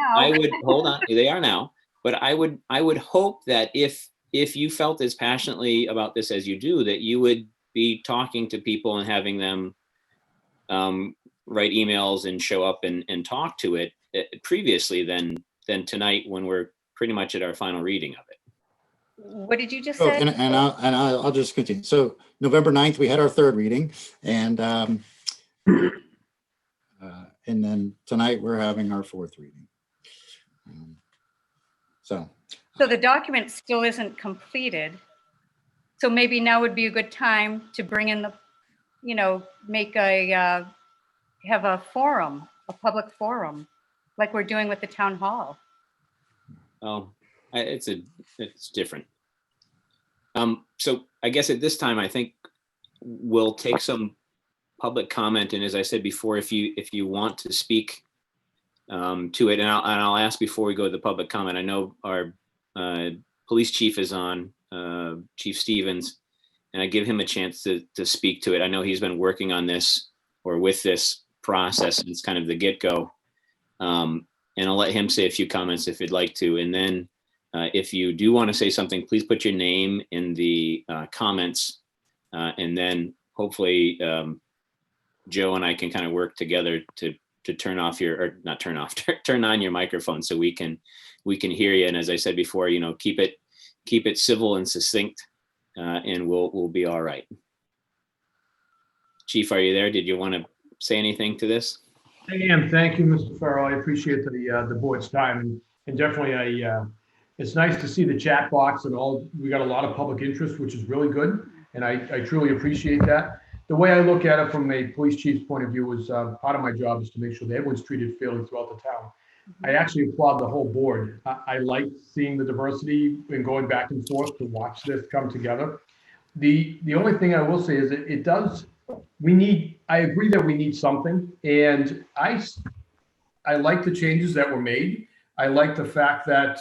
hold on. They are now, but I would hope that if you felt as passionately about this as you do, that you would be talking to people and having them write emails and show up and talk to it previously than tonight, when we're pretty much at our final reading of it. What did you just say? and I'll just continue. So November 9th, we had our third reading, and then tonight we're having our fourth reading. So the document still isn't completed. So maybe now would be a good time to bring in the, have a forum, a public forum, like we're doing with the town hall. Oh, it's different. So I guess at this time, I think we'll take some public comment. And as I said before, if you want to speak to it, and I'll ask before we go to the public comment. I know our police chief is on, Chief Stevens, and I give him a chance to speak to it. I know he's been working on this or with this process since kind of the get-go. And I'll let him say a few comments if you'd like to. And then if you do want to say something, please put your name in the comments. And then hopefully Joe and I can kind of work together to turn off turn on your microphone so we can hear you. And as I said before, keep it civil and succinct, and we'll be all right. Chief, are you there? Did you want to say anything to this? I am. Thank you, Mr. Farrell. I appreciate the board's time, and definitely It's nice to see the chat box and all. We got a lot of public interest, which is really good. And I truly appreciate that. The way I look at it from a police chief's point of view is part of my job is to make sure that everyone's treated fairly throughout the town. I actually applaud the whole board. I like seeing the diversity and going back and forth to watch this come together. The only thing I will say is that it does, I agree that we need something. And I like the changes that were made. I like the fact that,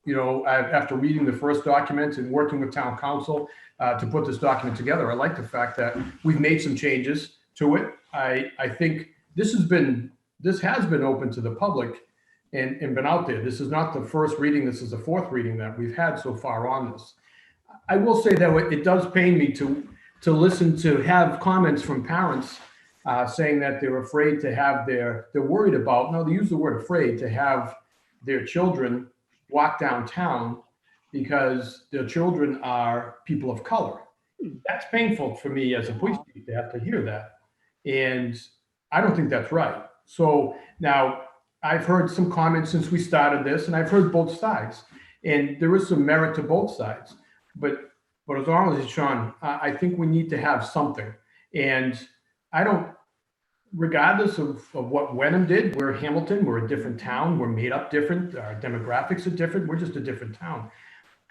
after reading the first document and working with town council to put this document together, I like the fact that we've made some changes to it. I think this has been open to the public and been out there. This is not the first reading. This is the fourth reading that we've had so far on this. I will say that it does pain me to listen to have comments from parents saying that they're afraid to have they're worried about, no, they use the word afraid, to have their children walk downtown because their children are people of color. That's painful for me as a police chief to have to hear that. And I don't think that's right. So now I've heard some comments since we started this, and I've heard both sides. And there is some merit to both sides. But as honestly, Sean, I think we need to have something. And I don't, regardless of what Wenham did, we're Hamilton, we're a different town, we're made up different, our demographics are different, we're just a different town.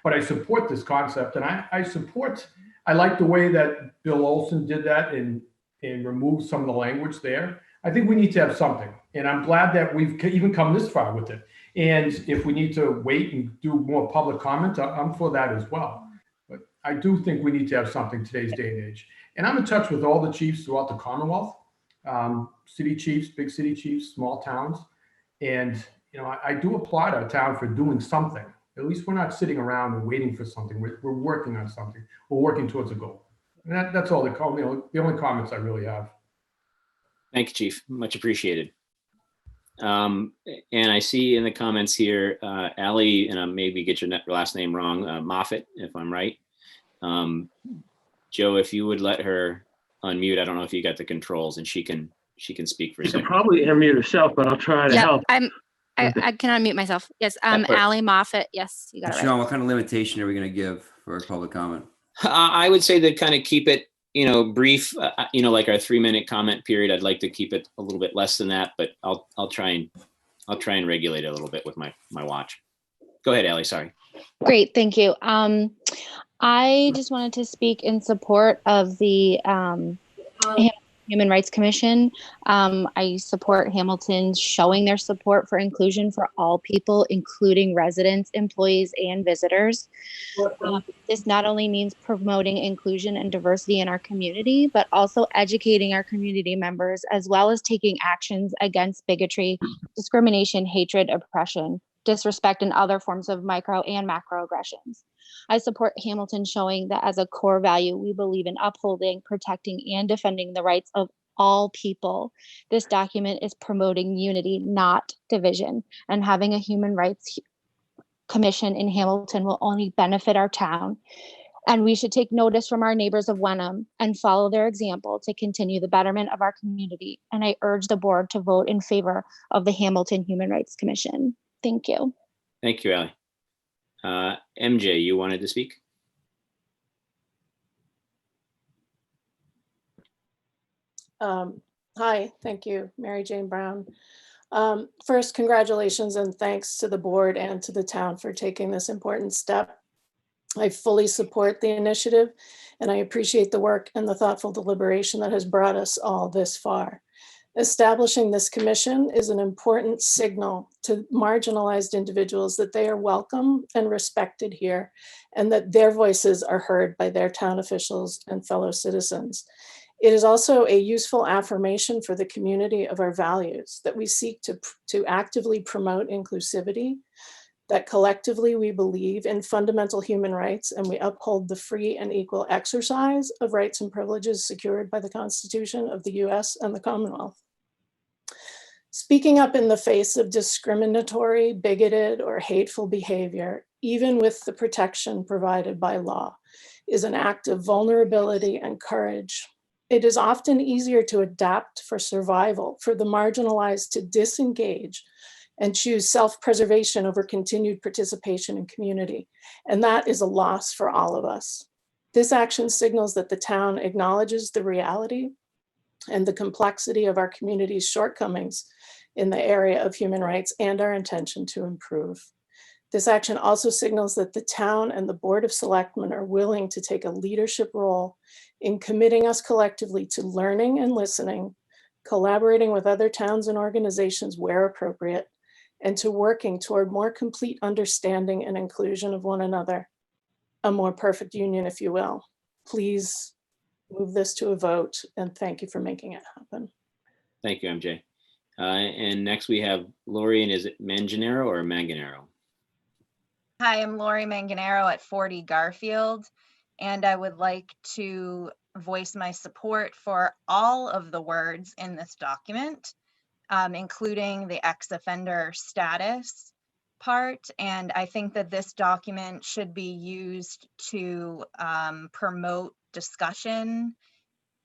But I support this concept, and I like the way that Bill Olson did that and removed some of the language there. I think we need to have something, and I'm glad that we've even come this far with it. And if we need to wait and do more public comment, I'm for that as well. But I do think we need to have something today's day and age. And I'm in touch with all the chiefs throughout the Commonwealth, city chiefs, big city chiefs, small towns. And, I do applaud our town for doing something. At least we're not sitting around and waiting for something. We're working on something. We're working towards a goal. And that's all the only comments I really have. Thank you, Chief. Much appreciated. And I see in the comments here, Allie, and I maybe get your last name wrong, Moffett, if I'm right. Joe, if you would let her unmute, I don't know if you got the controls, and she can speak for a You can second. probably unmute herself, but I'll try to help. I can unmute myself. Yes, Allie Moffett. Yes, you got it right. Sean, what kind of limitation are we going to give for public comment? I would say that kind of keep it, brief, like our 3-minute comment period. I'd like to keep it a little bit less than that, but I'll try and regulate it a little bit with my watch. Go ahead, Allie. Sorry. Great, thank you. I just wanted to speak in support of the Human Rights Commission. I support Hamilton showing their support for inclusion for all people, including residents, employees, and visitors. This not only means promoting inclusion and diversity in our community, but also educating our community members, as well as taking actions against bigotry, discrimination, hatred, oppression, disrespect, and other forms of micro and macro aggressions. I support Hamilton showing that as a core value, we believe in upholding, protecting, and defending the rights of all people. This document is promoting unity, not division, and having a human rights commission in Hamilton will only benefit our town. And we should take notice from our neighbors of Wenham and follow their example to continue the betterment of our community. And I urge the board to vote in favor of the Hamilton Human Rights Commission. Thank you. Thank you, Allie. MJ, you wanted to speak? Hi, thank you, Mary Jane Brown. First, congratulations and thanks to the board and to the town for taking this important step. I fully support the initiative, and I appreciate the work and the thoughtful deliberation that has brought us all this far. Establishing this commission is an important signal to marginalized individuals that they are welcome and respected here, and that their voices are heard by their town officials and fellow citizens. It is also a useful affirmation for the community of our values, that we seek to actively promote inclusivity, that collectively we believe in fundamental human rights and we uphold the free and equal exercise of rights and privileges secured by the Constitution of the US and the Commonwealth. Speaking up in the face of discriminatory, bigoted, or hateful behavior, even with the protection provided by law, is an act of vulnerability and courage. It is often easier to adapt for survival, for the marginalized to disengage and choose self-preservation over continued participation in community. And that is a loss for all of us. This action signals that the town acknowledges the reality and the complexity of our community's shortcomings in the area of human rights and our intention to improve. This action also signals that the town and the Board of Selectmen are willing to take a leadership role in committing us collectively to learning and listening, collaborating with other towns and organizations where appropriate, and to working toward more complete understanding and inclusion of one another. A more perfect union, if you will. Please move this to a vote, and thank you for making it happen. Thank you, MJ. And next we have Lori, and is it Manganero or Manganero? Hi, I'm Lori Manganero at 40 Garfield, and I would like to voice my support for all of the words in this document, including the ex-offender status part. And I think that this document should be used to promote discussion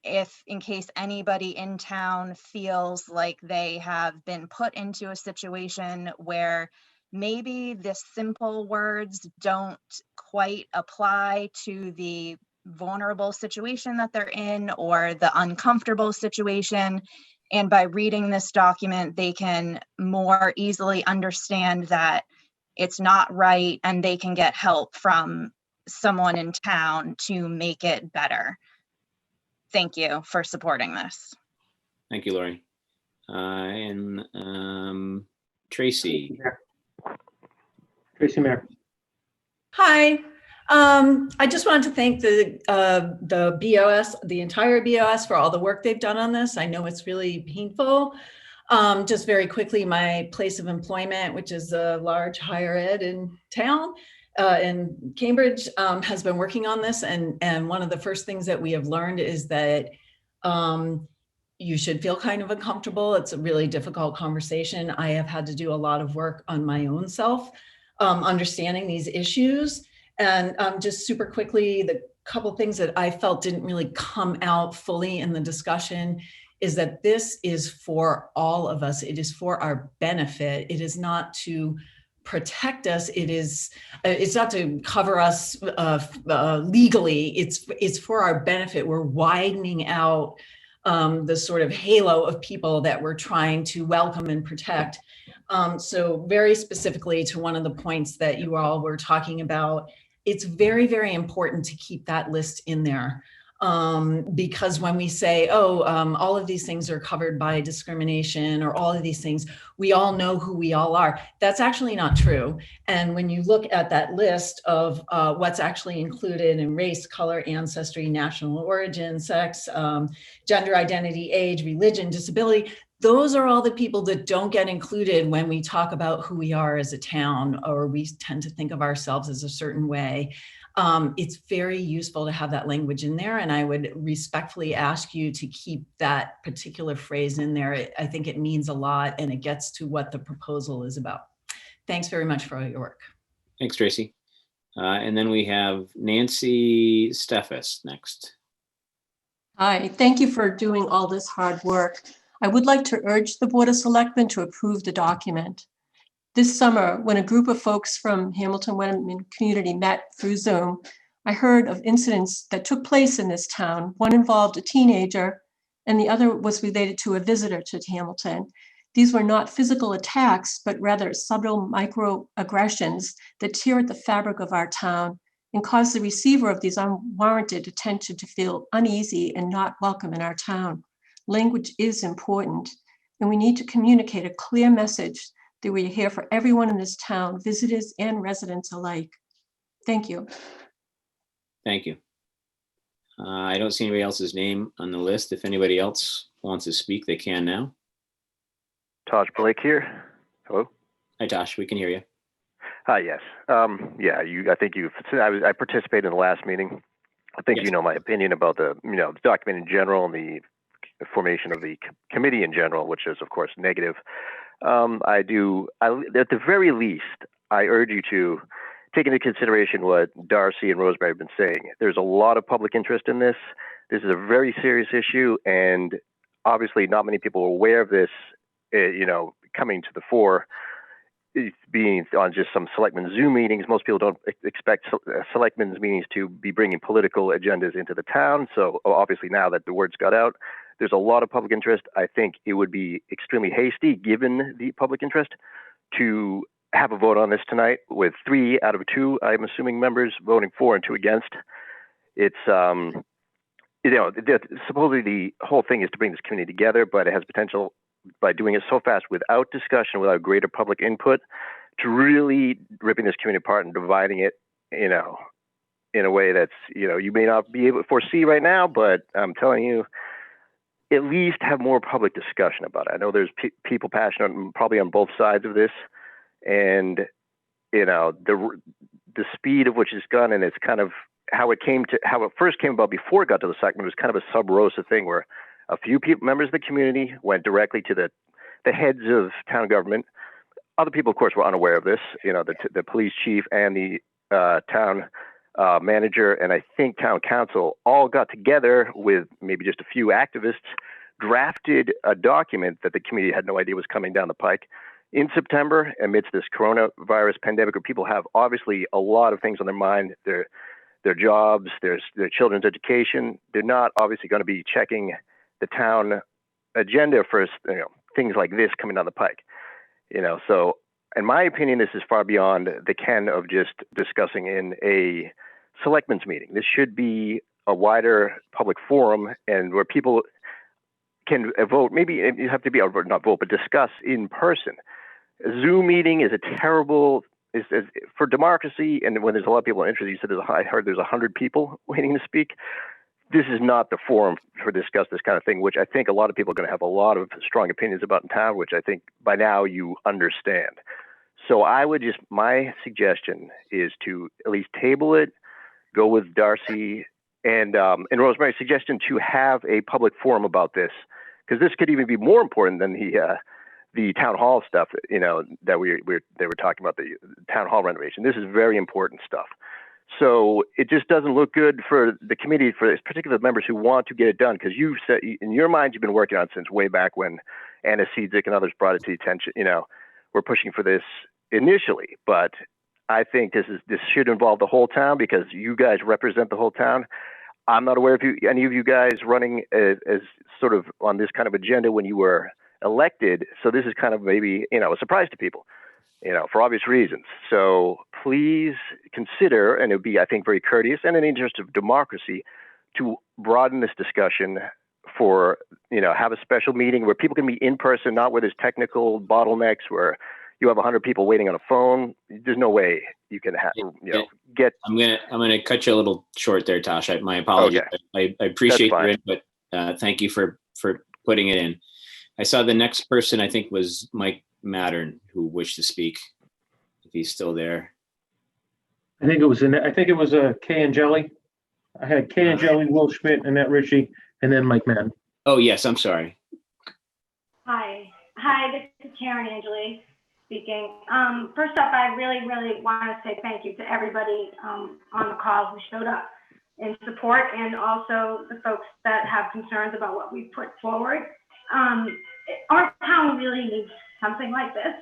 in case anybody in town feels like they have been put into a situation where maybe the simple words don't quite apply to the vulnerable situation that they're in or the uncomfortable situation. And by reading this document, they can more easily understand that it's not right, and they can get help from someone in town to make it better. Thank you for supporting this. Thank you, Lori. And Tracy. Tracy Mayer. Hi. I just wanted to thank the BOS, the entire BOS, for all the work they've done on this. I know it's really painful. Just very quickly, my place of employment, which is a large higher ed in town, in Cambridge, has been working on this. And one of the first things that we have learned is that you should feel kind of uncomfortable. It's a really difficult conversation. I have had to do a lot of work on my own self, understanding these issues. And just super quickly, the couple things that I felt didn't really come out fully in the discussion is that this is for all of us. It is for our benefit. It is not to protect us. It's not to cover us legally. It's for our benefit. We're widening out the sort of halo of people that we're trying to welcome and protect. So very specifically to one of the points that you all were talking about, it's very, very important to keep that list in there. Because when we say, all of these things are covered by discrimination or all of these things, we all know who we all are. That's actually not true. And when you look at that list of what's actually included in race, color, ancestry, national origin, sex, gender identity, age, religion, disability, those are all the people that don't get included when we talk about who we are as a town, or we tend to think of ourselves as a certain way. It's very useful to have that language in there, and I would respectfully ask you to keep that particular phrase in there. I think it means a lot, and it gets to what the proposal is about. Thanks very much for all your work. Thanks, Tracy. And then we have Nancy Steffes next. Hi, thank you for doing all this hard work. I would like to urge the Board of Selectmen to approve the document. This summer, when a group of folks from Hamilton Wenham community met through Zoom, I heard of incidents that took place in this town. One involved a teenager, and the other was related to a visitor to Hamilton. These were not physical attacks, but rather subtle microaggressions that tear at the fabric of our town and cause the receiver of these unwarranted attention to feel uneasy and not welcome in our town. Language is important, and we need to communicate a clear message that we are here for everyone in this town, visitors and residents alike. Thank you. Thank you. I don't see anybody else's name on the list. If anybody else wants to speak, they can now. Tosh Blake here. Hello. Hi, Tosh. We can hear you. Hi. Yes. I think I participated in the last meeting. I think Yes. you know my opinion about the the document in general and the formation of the committee in general, which is of course negative. At the very least, I urge you to take into consideration what Darcy and Rosemary have been saying. There's a lot of public interest in this. This is a very serious issue, and obviously not many people are aware of this, coming to the fore. it's being on just some selectmen Zoom meetings. Most people don't expect selectmen's meetings to be bringing political agendas into the town. So obviously now that the word's got out, there's a lot of public interest. I think it would be extremely hasty, given the public interest, to have a vote on this tonight with 3 out of 2, I'm assuming, members voting for and 2 against. It's, supposedly the whole thing is to bring this community together, but it has potential, by doing it so fast without discussion, without greater public input, to really ripping this community apart and dividing it, in a way that's, you may not be able to foresee right now, but I'm telling you, at least have more public discussion about it. I know there's people passionate probably on both sides of this, and, the speed of which it's gone, and it's kind of how it first came about before it got to the Selectmen, was kind of a sub rosa thing where a few members of the community went directly to the heads of town government. Other people, of course, were unaware of this. The police chief and the town manager, and I think town council, all got together with maybe just a few activists, drafted a document that the community had no idea was coming down the pike in September, amidst this coronavirus pandemic, where people have obviously a lot of things on their mind. Their jobs, their children's education. They're not obviously going to be checking the town agenda for things like this coming down the pike. So in my opinion, this is far beyond the ken of just discussing in a selectmen's meeting. This should be a wider public forum, and where people can vote. Maybe you have to be not vote, but discuss in person. A Zoom meeting is a terrible. Is for democracy, and when there's a lot of people interested. You said I heard there's 100 people waiting to speak. This is not the forum for discuss this kind of thing, which I think a lot of people are going to have a lot of strong opinions about in town, which I think by now you understand. So my suggestion is to at least table it, go with Darcy and Rosemary's suggestion to have a public forum about this, because this could even be more important than the town hall stuff, that they were talking about, the town hall renovation. This is very important stuff. So it just doesn't look good for the committee, for particular members who want to get it done, because you've said in your mind you've been working on it since way back when Anna Sedzick and others brought it to the attention. We're pushing for this initially, but I think this should involve the whole town, because you guys represent the whole town. I'm not aware of any of you guys running as sort of on this kind of agenda when you were elected. So this is kind of maybe, a surprise to people, for obvious reasons. So please consider, and it would be, I think, very courteous and in the interest of democracy, to broaden this discussion for, have a special meeting where people can meet in person, not where there's technical bottlenecks, where you have 100 people waiting on a phone. There's no way you can have, get. I'm gonna cut you a little short there, Tosh. My apologies. Okay. I appreciate your input. Thank you for putting it in. I saw the next person, I think, was Mike Mattern, who wished to speak, if he's still there. I think it was Kay and Jelly. I had Kay and Jelly, Will Schmidt, Annette Ritchie, and then Mike Madden. Oh, yes, I'm sorry. Hi, this is Karen Angeli speaking. First off, I really want to say thank you to everybody on the call who showed up in support, and also the folks that have concerns about what we put forward. Our town really needs something like this.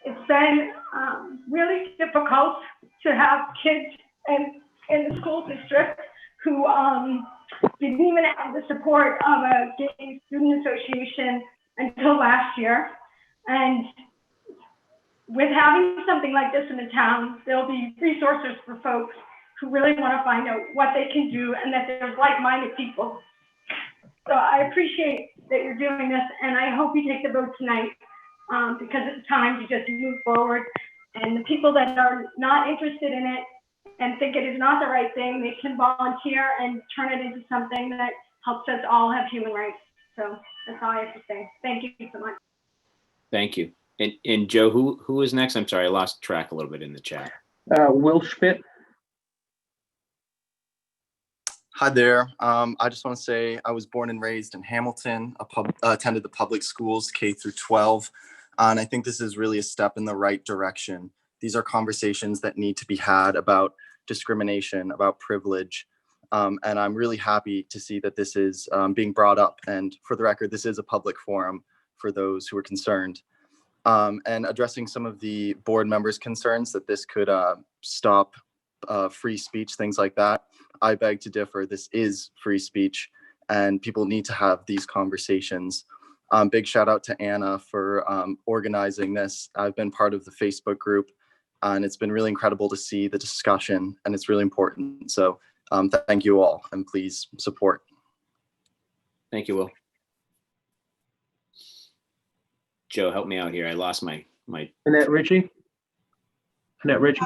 It's been really difficult to have kids in the school district who didn't even have the support of a gay student association until last year. And with having something like this in the town, there'll be resources for folks who really want to find out what they can do, and that there's like-minded people. So I appreciate that you're doing this, and I hope you take the vote tonight, because it's time to just move forward. And the people that are not interested in it and think it is not the right thing, they can volunteer and turn it into something that helps us all have human rights. So that's all I have to say. Thank you so much. Thank you. And Joe, who is next? I'm sorry, I lost track a little bit in the chat. Will Schmidt. Hi there. I just want to say I was born and raised in Hamilton, attended the public schools K through 12, and I think this is really a step in the right direction. These are conversations that need to be had about discrimination, about privilege, and I'm really happy to see that this is being brought up. And for the record, this is a public forum for those who are concerned. And addressing some of the board members' concerns that this could stop free speech, things like that. I beg to differ. This is free speech, and people need to have these conversations. Big shout out to Anna for organizing this. I've been part of the Facebook group, and it's been really incredible to see the discussion, and it's really important. So thank you all, and please support. Thank you, Will. Joe, help me out here. I lost my. Annette Ritchie? Annette Ritchie?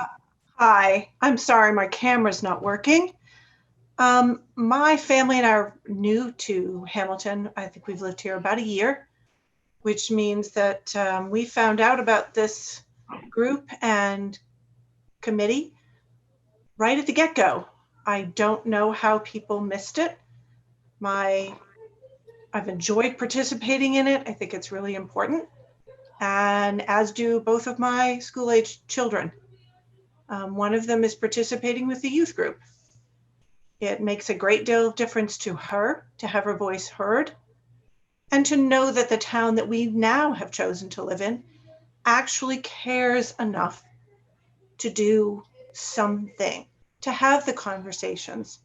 Hi, I'm sorry, my camera's not working. My family and I are new to Hamilton. I think we've lived here about a year, which means that we found out about this group and committee right at the get-go. I don't know how people missed it. I've enjoyed participating in it. I think it's really important, and as do both of my school-age children. One of them is participating with the youth group. It makes a great deal of difference to her to have her voice heard, and to know that the town that we now have chosen to live in actually cares enough to do something, to have the conversations.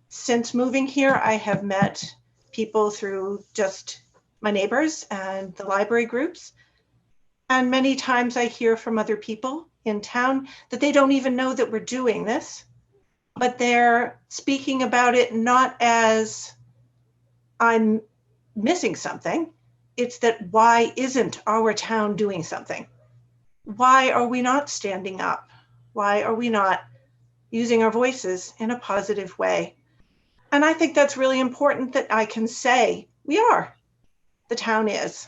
Since moving here, I have met people through just my neighbors and the library groups. And many times I hear from other people in town that they don't even know that we're doing this, but they're speaking about it not as I'm missing something. It's that why isn't our town doing something? Why are we not standing up? Why are we not using our voices in a positive way? And I think that's really important that I can say we are. The town is.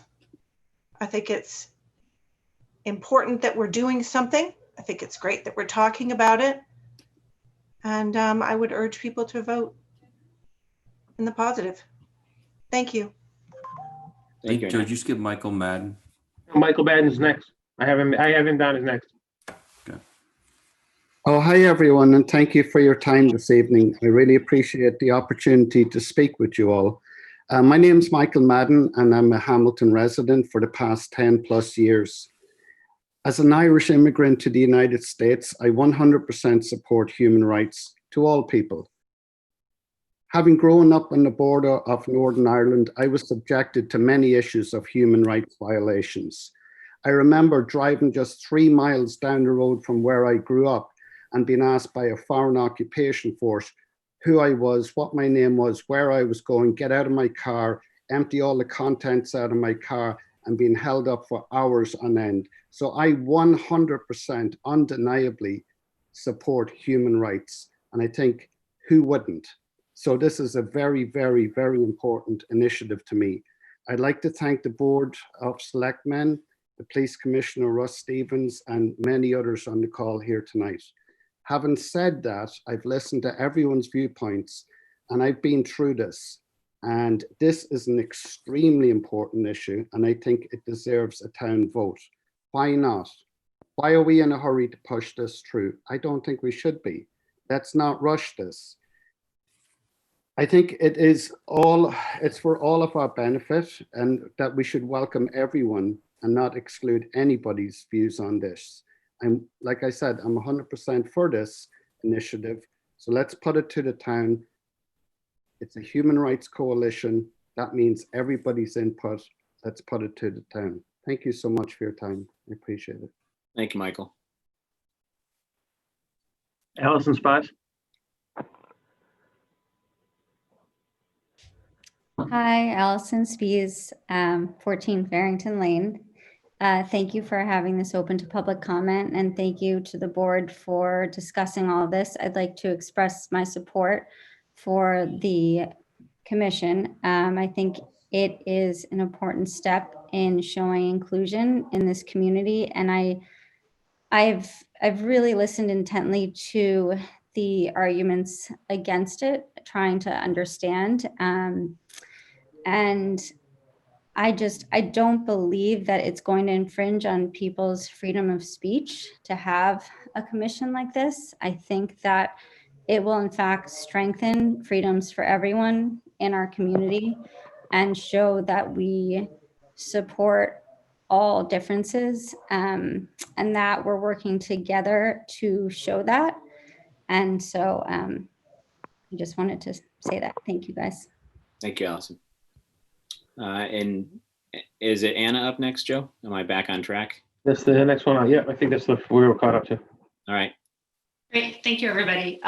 I think it's important that we're doing something. I think it's great that we're talking about it. And I would urge people to vote in the positive. Thank you. Thank you. Did you skip Michael Madden? Michael Madden's next. I have him down as next. Oh, hi, everyone, and thank you for your time this evening. I really appreciate the opportunity to speak with you all. My name is Michael Madden, and I'm a Hamilton resident for the past 10 plus years. As an Irish immigrant to the United States, I 100% support human rights to all people. Having grown up on the border of Northern Ireland, I was subjected to many issues of human rights violations. I remember driving just 3 miles down the road from where I grew up and being asked by a foreign occupation force who I was, what my name was, where I was going, get out of my car, empty all the contents out of my car, and being held up for hours on end. So I 100% undeniably support human rights. And I think, who wouldn't? So this is a very, very, very important initiative to me. I'd like to thank the Board of Selectmen, the Police Commissioner, Russ Stevens, and many others on the call here tonight. Having said that, I've listened to everyone's viewpoints, and I've been through this. And this is an extremely important issue, and I think it deserves a town vote. Why not? Why are we in a hurry to push this through? I don't think we should be. Let's not rush this. I think it's for all of our benefit, and that we should welcome everyone and not exclude anybody's views on this. And like I said, I'm 100% for this initiative. So let's put it to the town. It's a human rights coalition. That means everybody's input. Let's put it to the town. Thank you so much for your time. I appreciate it. Thank you, Michael. Allison Spotts. Hi, Allison Spies, 14 Farrington Lane. Thank you for having this open to public comment, and thank you to the board for discussing all of this. I'd like to express my support for the commission. I think it is an important step in showing inclusion in this community, and I've really listened intently to the arguments against it, trying to understand. And I don't believe that it's going to infringe on people's freedom of speech to have a commission like this. I think that it will in fact strengthen freedoms for everyone in our community and show that we support all differences, and that we're working together to show that. And so I just wanted to say that. Thank you, guys. Thank you, Allison. And is it Anna up next, Joe? Am I back on track? That's the next one. Yeah, I think that's the we were caught up to. All right. Great, thank you, everybody.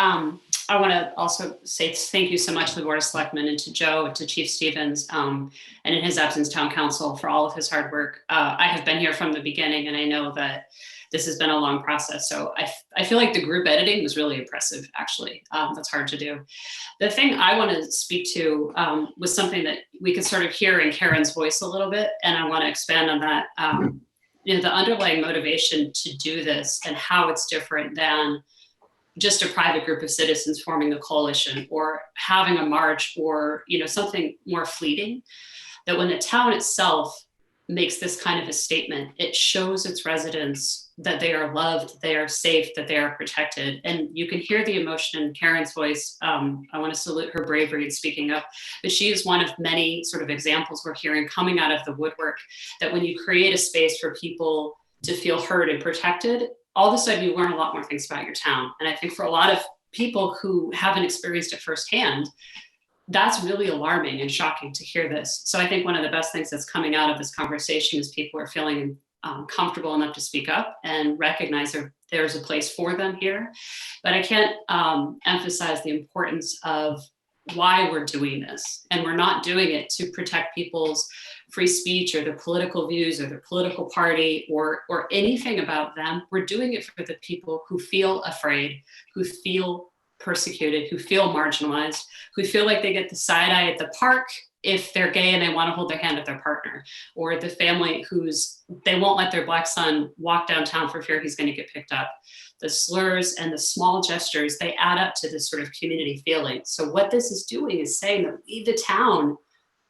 I want to also say thank you so much to the Board of Selectmen and to Joe and to Chief Stevens, and in his absence, Town Council, for all of his hard work. I have been here from the beginning, and I know that this has been a long process. So I feel like the group editing was really impressive, actually. That's hard to do. The thing I want to speak to was something that we could sort of hear in Karen's voice a little bit, and I want to expand on that. You know, the underlying motivation to do this and how it's different than just a private group of citizens forming a coalition or having a march or, you know, something more fleeting. That when the town itself makes this kind of a statement, it shows its residents that they are loved, they are safe, that they are protected. And you can hear the emotion in Karen's voice. I want to salute her bravery in speaking up, but she is one of many sort of examples we're hearing coming out of the woodwork, that when you create a space for people to feel heard and protected, all of a sudden you learn a lot more things about your town. And I think for a lot of people who haven't experienced it firsthand, that's really alarming and shocking to hear this. So I think one of the best things that's coming out of this conversation is people are feeling comfortable enough to speak up and recognize there's a place for them here. But I can't emphasize the importance of why we're doing this. And we're not doing it to protect people's free speech or their political views or their political party or anything about them. We're doing it for the people who feel afraid, who feel persecuted, who feel marginalized, who feel like they get the side eye at the park if they're gay and they want to hold their hand with their partner, or the family they won't let their Black son walk downtown for fear he's going to get picked up. The slurs and the small gestures, they add up to this sort of community feeling. So what this is doing is saying that we, the town,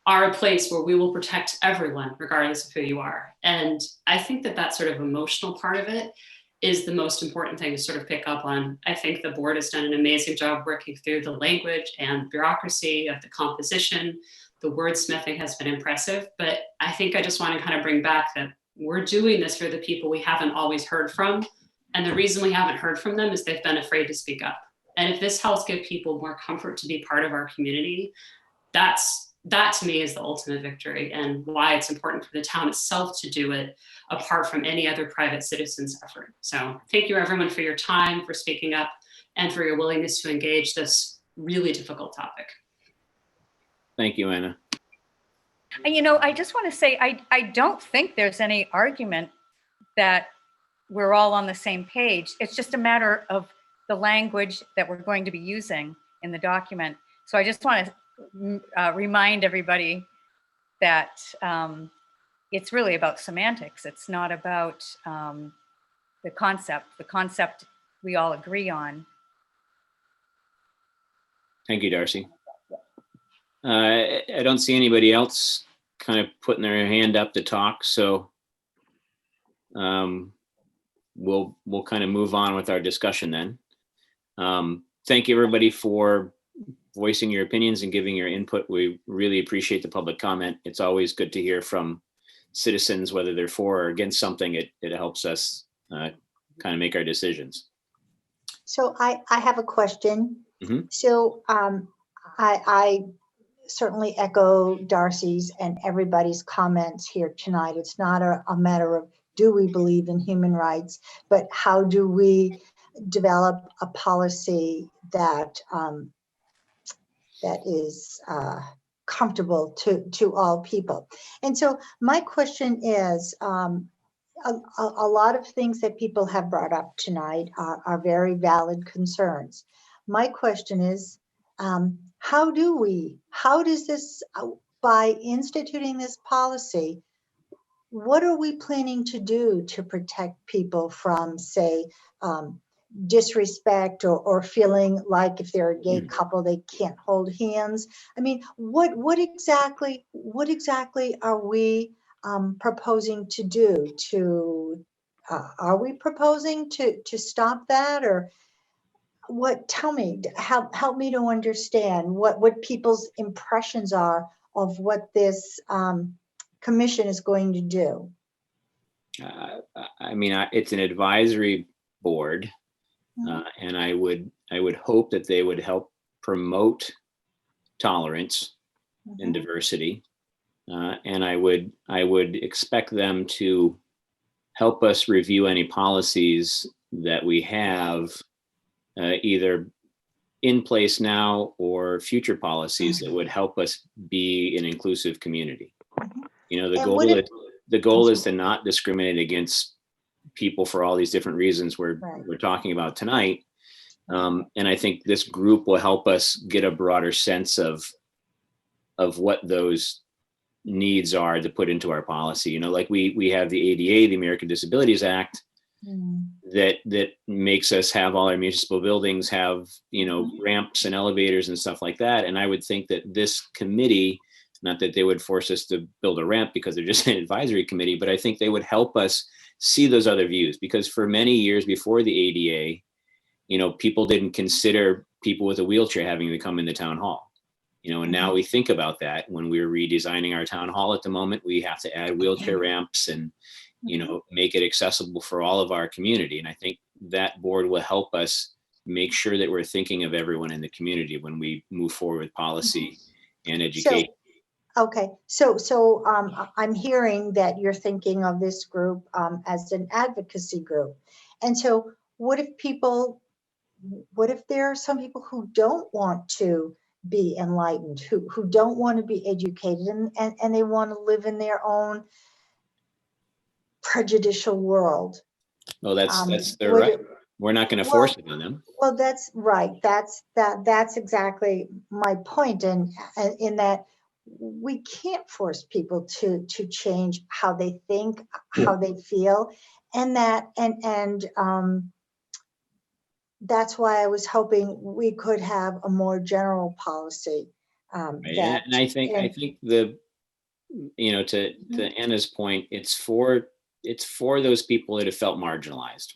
are a place where we will protect everyone, regardless of who you are. And I think that sort of emotional part of it is the most important thing to sort of pick up on. I think the board has done an amazing job working through the language and bureaucracy of the composition. The wordsmithing has been impressive, but I think I just want to kind of bring back that we're doing this for the people we haven't always heard from. And the reason we haven't heard from them is they've been afraid to speak up. And if this helps give people more comfort to be part of our community, that to me is the ultimate victory, and why it's important for the town itself to do it apart from any other private citizen's effort. So thank you everyone for your time, for speaking up, and for your willingness to engage this really difficult topic. Thank you, Anna. And, you know, I just want to say, I don't think there's any argument that we're all on the same page. It's just a matter of the language that we're going to be using in the document. So I just want to remind everybody that it's really about semantics. It's not about the concept. The concept we all agree on. Thank you, Darcy. I don't see anybody else kind of putting their hand up to talk, so we'll kind of move on with our discussion then. Thank you, everybody, for voicing your opinions and giving your input. We really appreciate the public comment. It's always good to hear from citizens, whether they're for or against something. It helps us kind of make our decisions. So I have a question. Mm-hmm. So I certainly echo Darcy's and everybody's comments here tonight. It's not a matter of do we believe in human rights, but how do we develop a policy that that is comfortable to all people. And so my question is, a lot of things that people have brought up tonight are very valid concerns. My question is, how does this, by instituting this policy, what are we planning to do to protect people from, say, disrespect or feeling like if they're a gay couple they can't hold hands? I mean, what exactly are we proposing to do? Are we proposing to stop that, or what? Tell me, help me to understand what people's impressions are of what this commission is going to do? I mean, it's an advisory board, and I would hope that they would help promote tolerance and diversity, and I would expect them to help us review any policies that we have, either in place now or future policies that would help us be an inclusive community. You know, the goal is to not discriminate against people for all these different reasons we're talking about tonight. And I think this group will help us get a broader sense of what those needs are to put into our policy. You know, like we have the ADA, the American Disabilities Act, that makes us have all our municipal buildings have, you know, ramps and elevators and stuff like that. And I would think that this committee, not that they would force us to build a ramp because they're just an advisory committee, but I think they would help us see those other views, because for many years before the ADA, you know, people didn't consider people with a wheelchair having to come in the town hall, you know, and now we think about that when we're redesigning our town hall at the moment. We have to add wheelchair ramps and, you know, make it accessible for all of our community. And I think that board will help us make sure that we're thinking of everyone in the community when we move forward with policy and education. Okay, so I'm hearing that you're thinking of this group as an advocacy group. And so what if there are some people who don't want to be enlightened, who don't want to be educated, and they want to live in their own prejudicial world? Well, that's their right. We're not going to force it on them. Well, that's right. That's exactly my point, and in that we can't force people to change how they think, how they feel, and that's why I was hoping we could have a more general policy. Right. And I think the, you know, to Anna's point, it's for those people that have felt marginalized.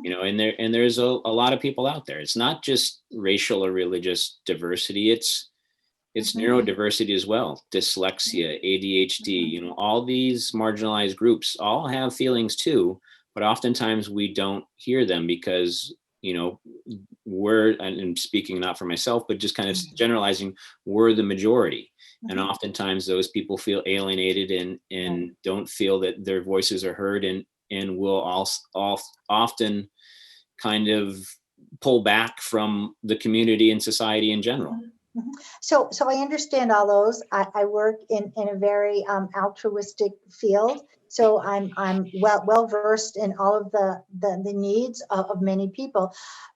You know, and there's a lot of people out there. It's not just racial or religious diversity. It's neurodiversity as well, dyslexia, ADHD, you know, all these marginalized groups all have feelings too, but oftentimes we don't hear them because, you know, and speaking not for myself, but just kind of generalizing, we're the majority. And oftentimes those people feel alienated and don't feel that their voices are heard, and will also often kind of pull back from the community and society in general. So I understand all those. I work in a very altruistic field, so I'm well versed in all of the needs of many people.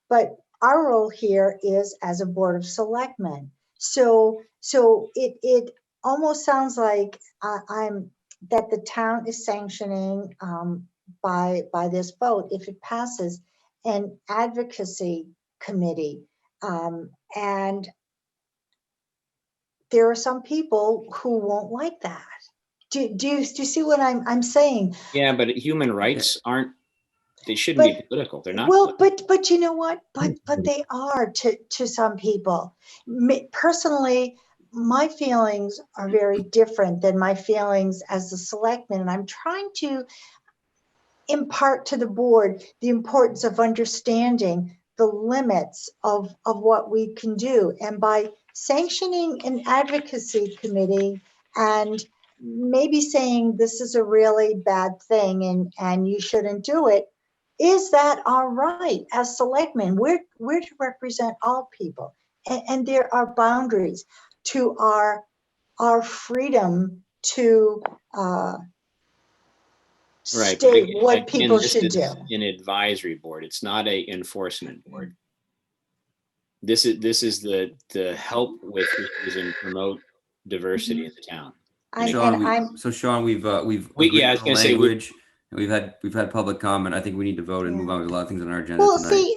But our role here is as a board of selectmen. So it almost sounds like that the town is sanctioning by this vote, if it passes, an advocacy committee, and there are some people who won't like that. Do you see what I'm saying? Yeah, but human rights they shouldn't be political. They're not. Well, but you know what? But they are to some people. Personally, my feelings are very different than my feelings as a selectman, and I'm trying to impart to the board the importance of understanding the limits of what we can do. And by sanctioning an advocacy committee and maybe saying this is a really bad thing and you shouldn't do it, is that all right? As selectmen, we're to represent all people, and there are boundaries to our freedom to state what people should do. An advisory board. It's not a enforcement board. This is the help with issues and promote diversity in the town. Sean, we've yeah, I was gonna say language. We've had public comment. I think we need to vote and move on with a lot of things on our agenda tonight.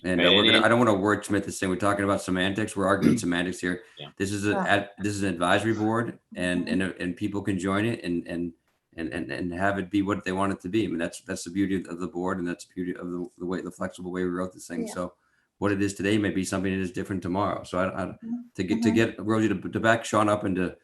And I don't want to wordsmith this thing. We're talking about semantics. We're arguing semantics here. Yeah. This is an advisory board, and people can join it and have it be what they want it to be. I mean, that's the beauty of the board, and that's the beauty of the flexible way we wrote this thing. Yeah. So what it is today may be something that is different tomorrow. So to get Rosie to back Sean up and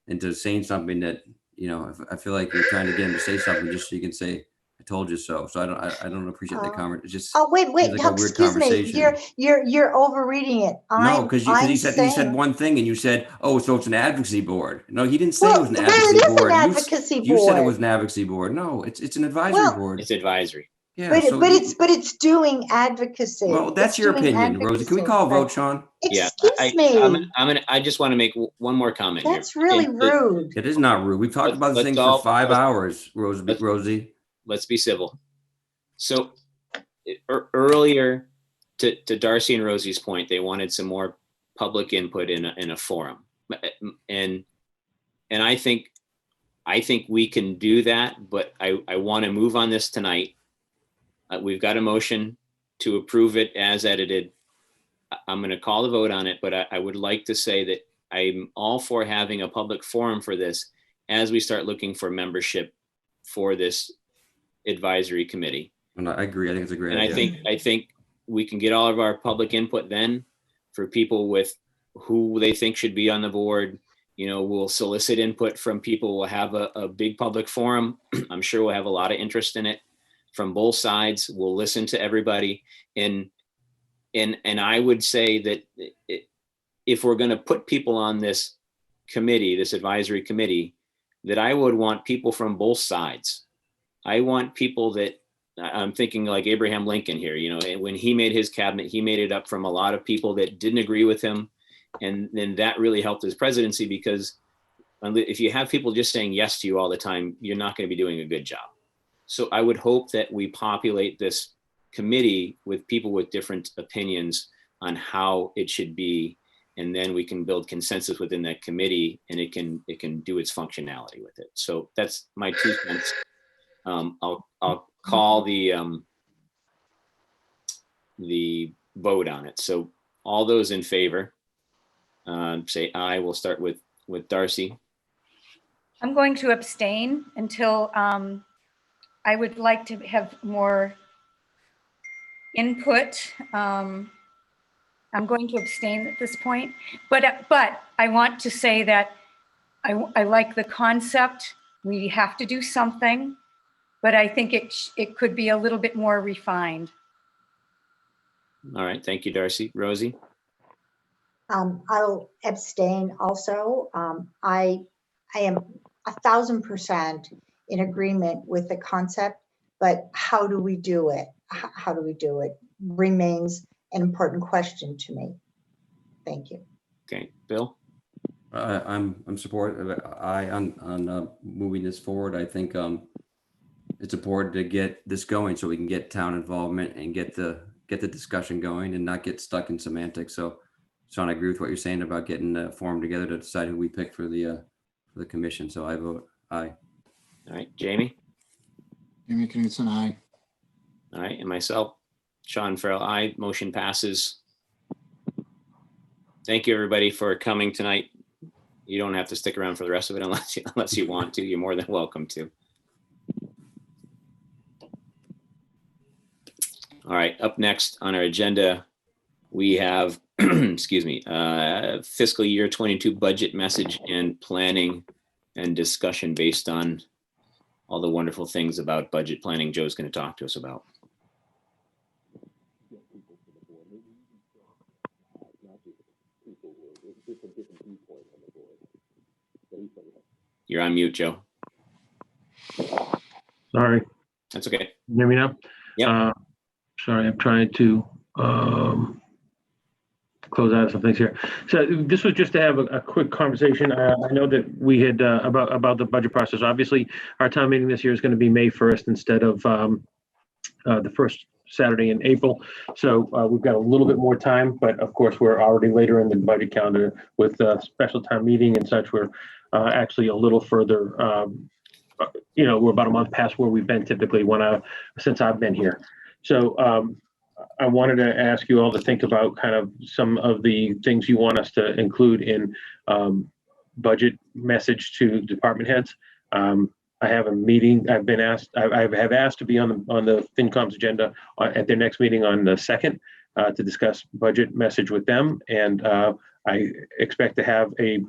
into saying something that, you know, I feel like you're trying to get him to say something just so you can say, I told you so. So I don't appreciate that comment. It's just Oh, wait, seems like no, a weird excuse me. conversation. You're overreading it. No, because I'm he said saying, one thing and you said, oh, so it's an advocacy board. No, he didn't say it well, was an it advocacy is board. an advocacy You said it board. was an advocacy board. No, it's an advisory Well, board. It's advisory. Yeah. But So it's doing advocacy. well, that's It's your doing opinion, Rosie. Can we call a vote, Sean? Yeah, Excuse me. I just want to make one more comment here. That's really rude. It is not rude. We've talked about this thing for 5 hours, Rosie. Let's be civil. So earlier, to Darcy and Rosie's point, they wanted some more public input in a forum, and I think we can do that. But I want to move on this tonight. We've got a motion to approve it as edited. I'm going to call the vote on it, but I would like to say that I'm all for having a public forum for this as we start looking for membership for this advisory committee. And I agree. I think it's a great idea. And I think we can get all of our public input then for people with who they think should be on the board. You know, we'll solicit input from people. We'll have a big public forum. I'm sure we'll have a lot of interest in it from both sides. We'll listen to everybody. And I would say that if we're going to put people on this committee, this advisory committee, that I would want people from both sides. I want people that, I'm thinking like Abraham Lincoln here, you know, when he made his cabinet, he made it up from a lot of people that didn't agree with him. And then that really helped his presidency, because if you have people just saying yes to you all the time, you're not going to be doing a good job. So I would hope that we populate this committee with people with different opinions on how it should be. And then we can build consensus within that committee, and it can do its functionality with it. So that's my 2 cents. I'll call the vote on it. So all those in favor, say aye. We'll start with Darcy. I'm going to abstain until I would like to have more input. I'm going to abstain at this point, but I want to say that I like the concept. We have to do something, but I think it could be a little bit more refined. All right, thank you, Darcy. Rosie? I'll abstain also. I am 1,000% in agreement with the concept, but how do we do it? How do we do it remains an important question to me. Thank you. Okay, Bill? I'm supportive. On moving this forward. I think it's important to get this going so we can get town involvement and get the discussion going and not get stuck in semantics. So, Sean, I agree with what you're saying about getting a forum together to decide who we pick for the commission. So I vote aye. All right, Jamie? Jamie Knudsen, aye. All right, and myself, Sean Farrell, aye. Motion passes. Thank you, everybody, for coming tonight. You don't have to stick around for the rest of it unless you want to. You're more than welcome to. All right, up next on our agenda, we have, excuse me, fiscal year 22 budget message and planning and discussion based on all the wonderful things about budget planning Joe's going to talk to us about. You're on mute, Joe. Sorry. That's okay. Can you hear me now? Yeah. Sorry, I'm trying to close out some things here. So this was just to have a quick conversation. I know that we had about the budget process. Obviously, our town meeting this year is going to be May 1st instead of the first Saturday in April. So we've got a little bit more time, but of course, we're already later in the budget calendar with special town meeting and such. We're actually a little further, we're about a month past where we've been typically since I've been here. So I wanted to ask you all to think about kind of some of the things you want us to include in budget message to department heads. I have a meeting. I've been asked. I have asked to be on the FinCom's agenda at their next meeting on the 2nd to discuss budget message with them, and I expect to have a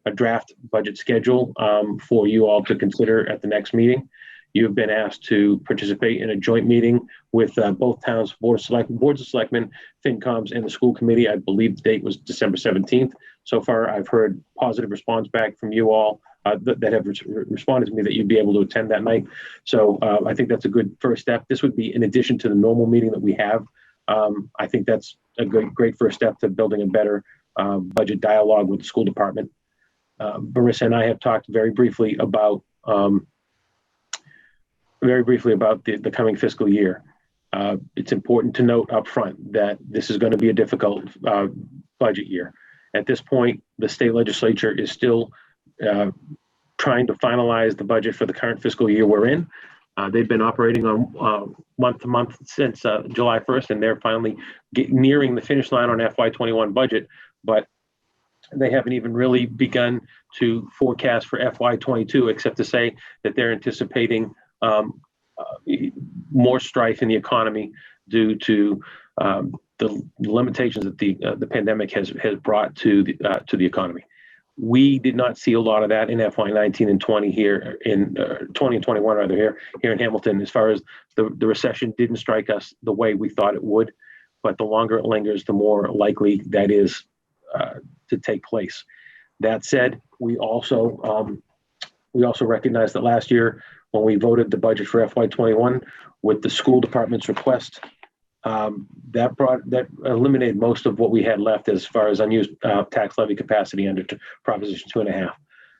a draft budget schedule for you all to consider at the next meeting. You've been asked to participate in a joint meeting with both towns, boards of selectmen, FinComs, and the school committee. I believe the date was December 17th. So far, I've heard positive response back from you all that have responded to me that you'd be able to attend that night. So I think that's a good first step. This would be in addition to the normal meeting that we have. I think that's a great first step to building a better budget dialogue with the school department. Marissa and I have talked very briefly about the coming fiscal year. It's important to note up front that this is going to be a difficult budget year. At this point, the state legislature is still trying to finalize the budget for the current fiscal year we're in. They've been operating on month to month since July 1st, and they're finally nearing the finish line on FY21 budget, but they haven't even really begun to forecast for FY22, except to say that they're anticipating more strife in the economy due to the limitations that the pandemic has brought to the economy. We did not see a lot of that in FY19 and 20 here in 20 and 21 rather here in Hamilton. As far as the recession didn't strike us the way we thought it would, but the longer it lingers, the more likely that is to take place. That said, we also recognize that last year when we voted the budget for FY21 with the school department's request, that eliminated most of what we had left as far as unused tax levy capacity under Proposition 2.5.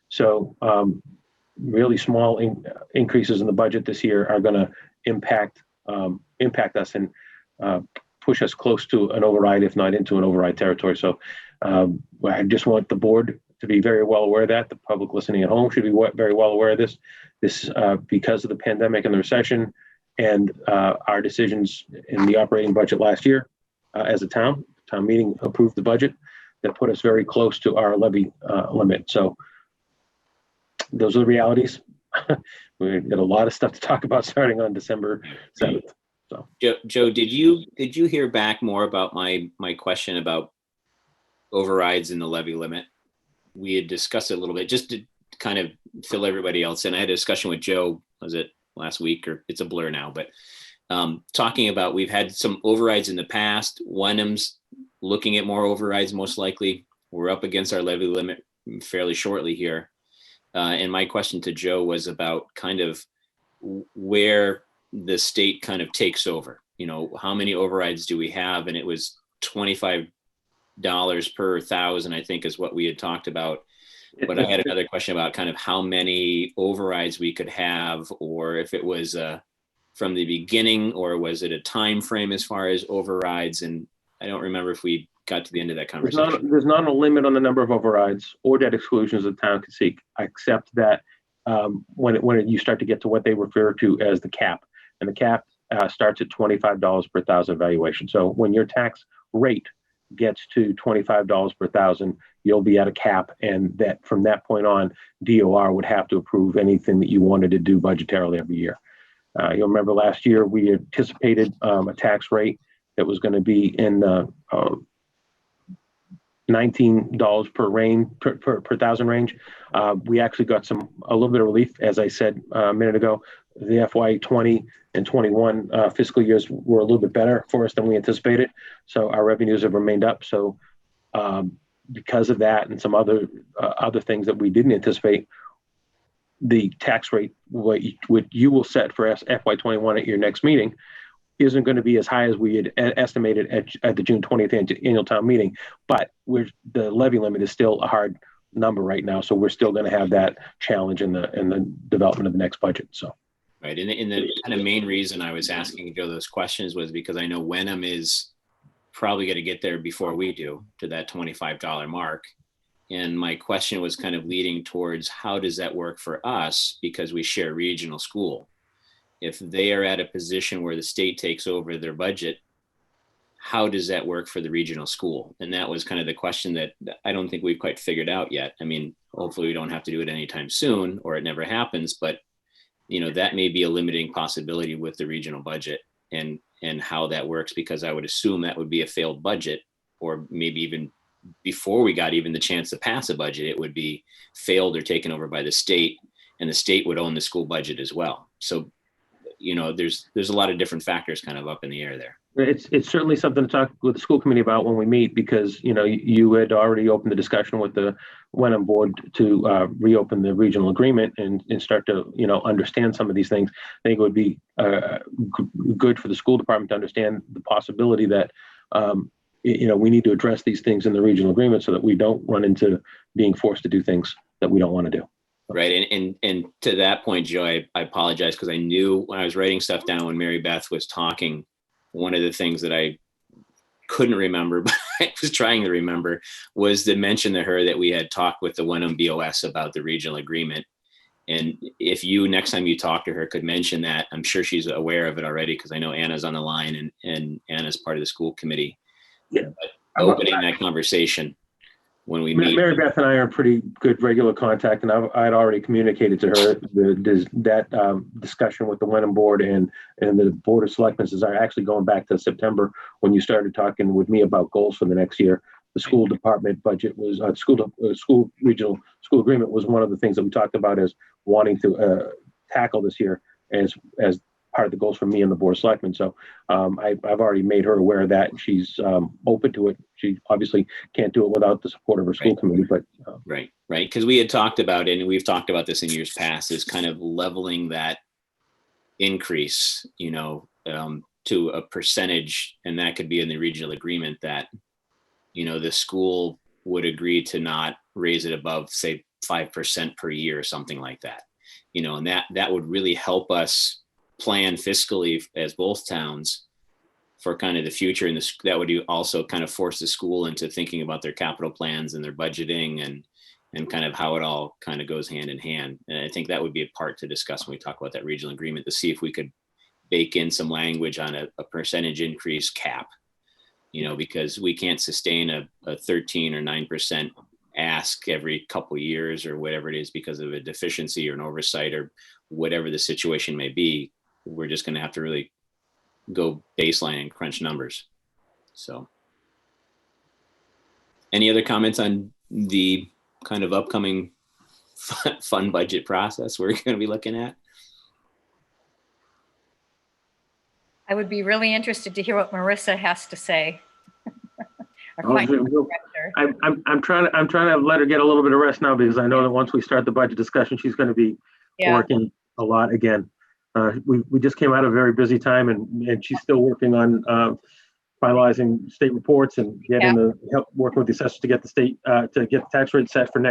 So really small increases in the budget this year are going to impact us and push us close to an override, if not into an override territory. So I just want the board to be very well aware of that. The public listening at home should be very well aware of this. This because of the pandemic and the recession and our decisions in the operating budget last year as a town meeting approved the budget that put us very close to our levy limit. So those are the realities. We got a lot of stuff to talk about starting on December 7th. So Joe, did you hear back more about my question about overrides in the levy limit? We had discussed it a little bit just to kind of fill everybody else in. I had a discussion with Joe, was it last week, or it's a blur now, but talking about we've had some overrides in the past. Wenham's looking at more overrides most likely. We're up against our levy limit fairly shortly here. And my question to Joe was about kind of where the state kind of takes over. You know, how many overrides do we have? And it was $25 per 1,000, I think, is what we had talked about. But I had another question about kind of how many overrides we could have, or if it was from the beginning, or was it a time frame as far as overrides? And I don't remember if we got to the end of that conversation. There's not a limit on the number of overrides or debt exclusions the town can seek, except that when you start to get to what they refer to as the cap, and the cap starts at $25 per 1,000 valuation. So when your tax rate gets to $25 per 1,000, you'll be at a cap, and that from that point on, DOR would have to approve anything that you wanted to do budgetarily every year. You'll remember last year we anticipated a tax rate that was going to be in $19 per 1,000 range. We actually got a little bit of relief, as I said a minute ago. The FY20 and 21 fiscal years were a little bit better for us than we anticipated. So our revenues have remained up. So because of that and some other things that we didn't anticipate, the tax rate, what you will set for FY21 at your next meeting, isn't going to be as high as we had estimated at the June 20th annual town meeting. But the levy limit is still a hard number right now. So we're still going to have that challenge in the development of the next budget. So. Right. And the kind of main reason I was asking Joe those questions was because I know Wenham is probably going to get there before we do to that $25 mark. And my question was kind of leading towards how does that work for us, because we share regional school. If they are at a position where the state takes over their budget, how does that work for the regional school? And that was kind of the question that I don't think we've quite figured out yet. I mean, hopefully we don't have to do it anytime soon, or it never happens, but you know, that may be a limiting possibility with the regional budget and how that works, because I would assume that would be a failed budget, or maybe even before we got even the chance to pass a budget, it would be failed or taken over by the state, and the state would own the school budget as well. So, you know, there's a lot of different factors kind of up in the air there. It's certainly something to talk with the school committee about when we meet, because, you know, you had already opened the discussion with the Wenham board to reopen the regional agreement and start to, you know, understand some of these things. I think it would be good for the school department to understand the possibility that, you know, we need to address these things in the regional agreement so that we don't run into being forced to do things that we don't want to do. Right. And to that point, Joe, I apologize, because I knew when I was writing stuff down when Mary Beth was talking, one of the things that I couldn't remember, but I was trying to remember, was to mention to her that we had talked with the Wenham BOS about the regional agreement. And if you, next time you talk to her, could mention that, I'm sure she's aware of it already, because I know Anna's on the line and Anna's part of the school committee. Yeah. But opening that conversation when we meet. Mary Beth and I are in pretty good regular contact, and I'd already communicated to her that discussion with the Wenham board and the Board of Selectmen is actually going back to September when you started talking with me about goals for the next year. The school department budget was school regional school agreement was one of the things that we talked about as wanting to tackle this year as part of the goals for me and the Board of Selectmen. So I've already made her aware of that, and she's open to it. She obviously can't do it without the support of her school committee, but right. Because we had talked about it, and we've talked about this in years past, is kind of leveling that increase, you know, to a percentage, and that could be in the regional agreement that, you know, the school would agree to not raise it above, say, 5% per year or something like that, you know, and that would really help us plan fiscally as both towns for kind of the future. And that would also kind of force the school into thinking about their capital plans and their budgeting and kind of how it all kind of goes hand in hand. And I think that would be a part to discuss when we talk about that regional agreement, to see if we could bake in some language on a percentage increase cap, you know, because we can't sustain a 13 or 9% ask every couple of years or whatever it is because of a deficiency or an oversight or whatever the situation may be. We're just going to have to really go baseline and crunch numbers. So any other comments on the kind of upcoming fun budget process we're going to be looking at? I would be really interested to hear what Marissa has to say. I'm trying to let her get a little bit of rest now, because I know that once we start the budget discussion, she's going to be working a lot again. We just came out of a very busy time, and she's still working on finalizing state reports and getting the help, working with the assessors to get the state to get the tax rate set for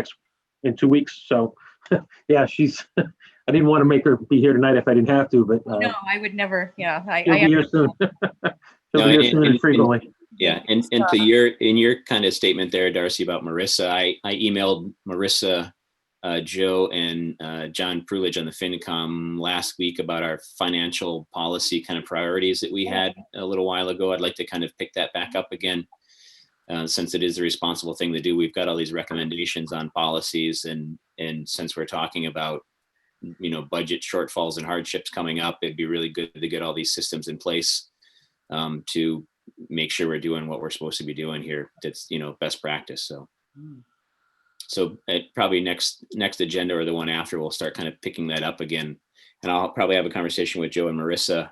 in 2 weeks. So yeah, she's I didn't want to make her be here tonight if I didn't have to, but no, I would never. Yeah, she'll be here soon. She'll be here soon and frequently. Yeah, and to your kind of statement there, Darcy, about Marissa, I emailed Marissa, Joe, and John Prulidge on the FinCom last week about our financial policy kind of priorities that we had a little while ago. I'd like to kind of pick that back up again, since it is a responsible thing to do. We've got all these recommendations on policies, and since we're talking about, you know, budget shortfalls and hardships coming up, it'd be really good to get all these systems in place to make sure we're doing what we're supposed to be doing here. That's, you know, best practice. So probably next agenda or the one after, we'll start kind of picking that up again. And I'll probably have a conversation with Joe and Marissa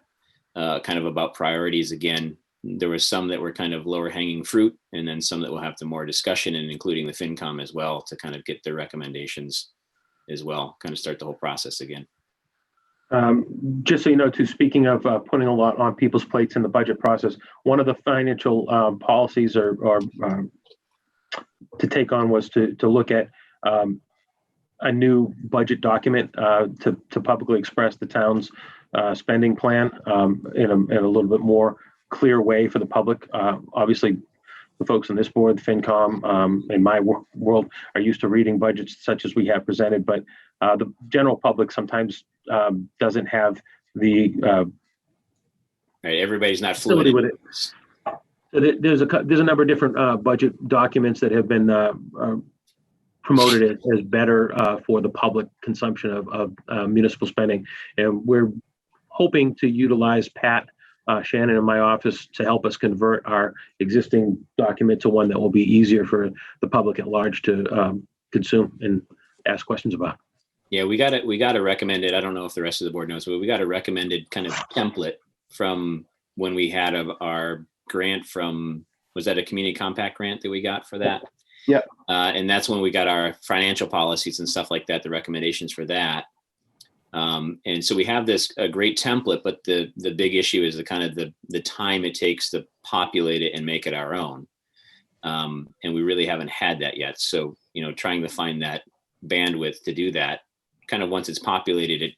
kind of about priorities again. There was some that were kind of lower hanging fruit, and then some that will have the more discussion, and including the FinCom as well, to kind of get their recommendations as well, kind of start the whole process again. Just so you know, too, speaking of putting a lot on people's plates in the budget process, one of the financial policies or to take on was to look at a new budget document to publicly express the town's spending plan in a little bit more clear way for the public. Obviously, the folks on this board, the FinCom, in my world, are used to reading budgets such as we have presented, but the general public sometimes doesn't have the right. Everybody's not fluid with it. So there's a number of different budget documents that have been promoted as better for the public consumption of municipal spending, and we're hoping to utilize Pat Shannon in my office to help us convert our existing document to one that will be easier for the public at large to consume and ask questions about. Yeah, we got a recommended, I don't know if the rest of the board knows, but we got a recommended kind of template from when we had our grant from, was that a community compact grant that we got for that? Yeah. And that's when we got our financial policies and stuff like that, the recommendations for that. And so we have a great template, but the big issue is the kind of the time it takes to populate it and make it our own. And we really haven't had that yet. So, trying to find that bandwidth to do that, kind of once it's populated,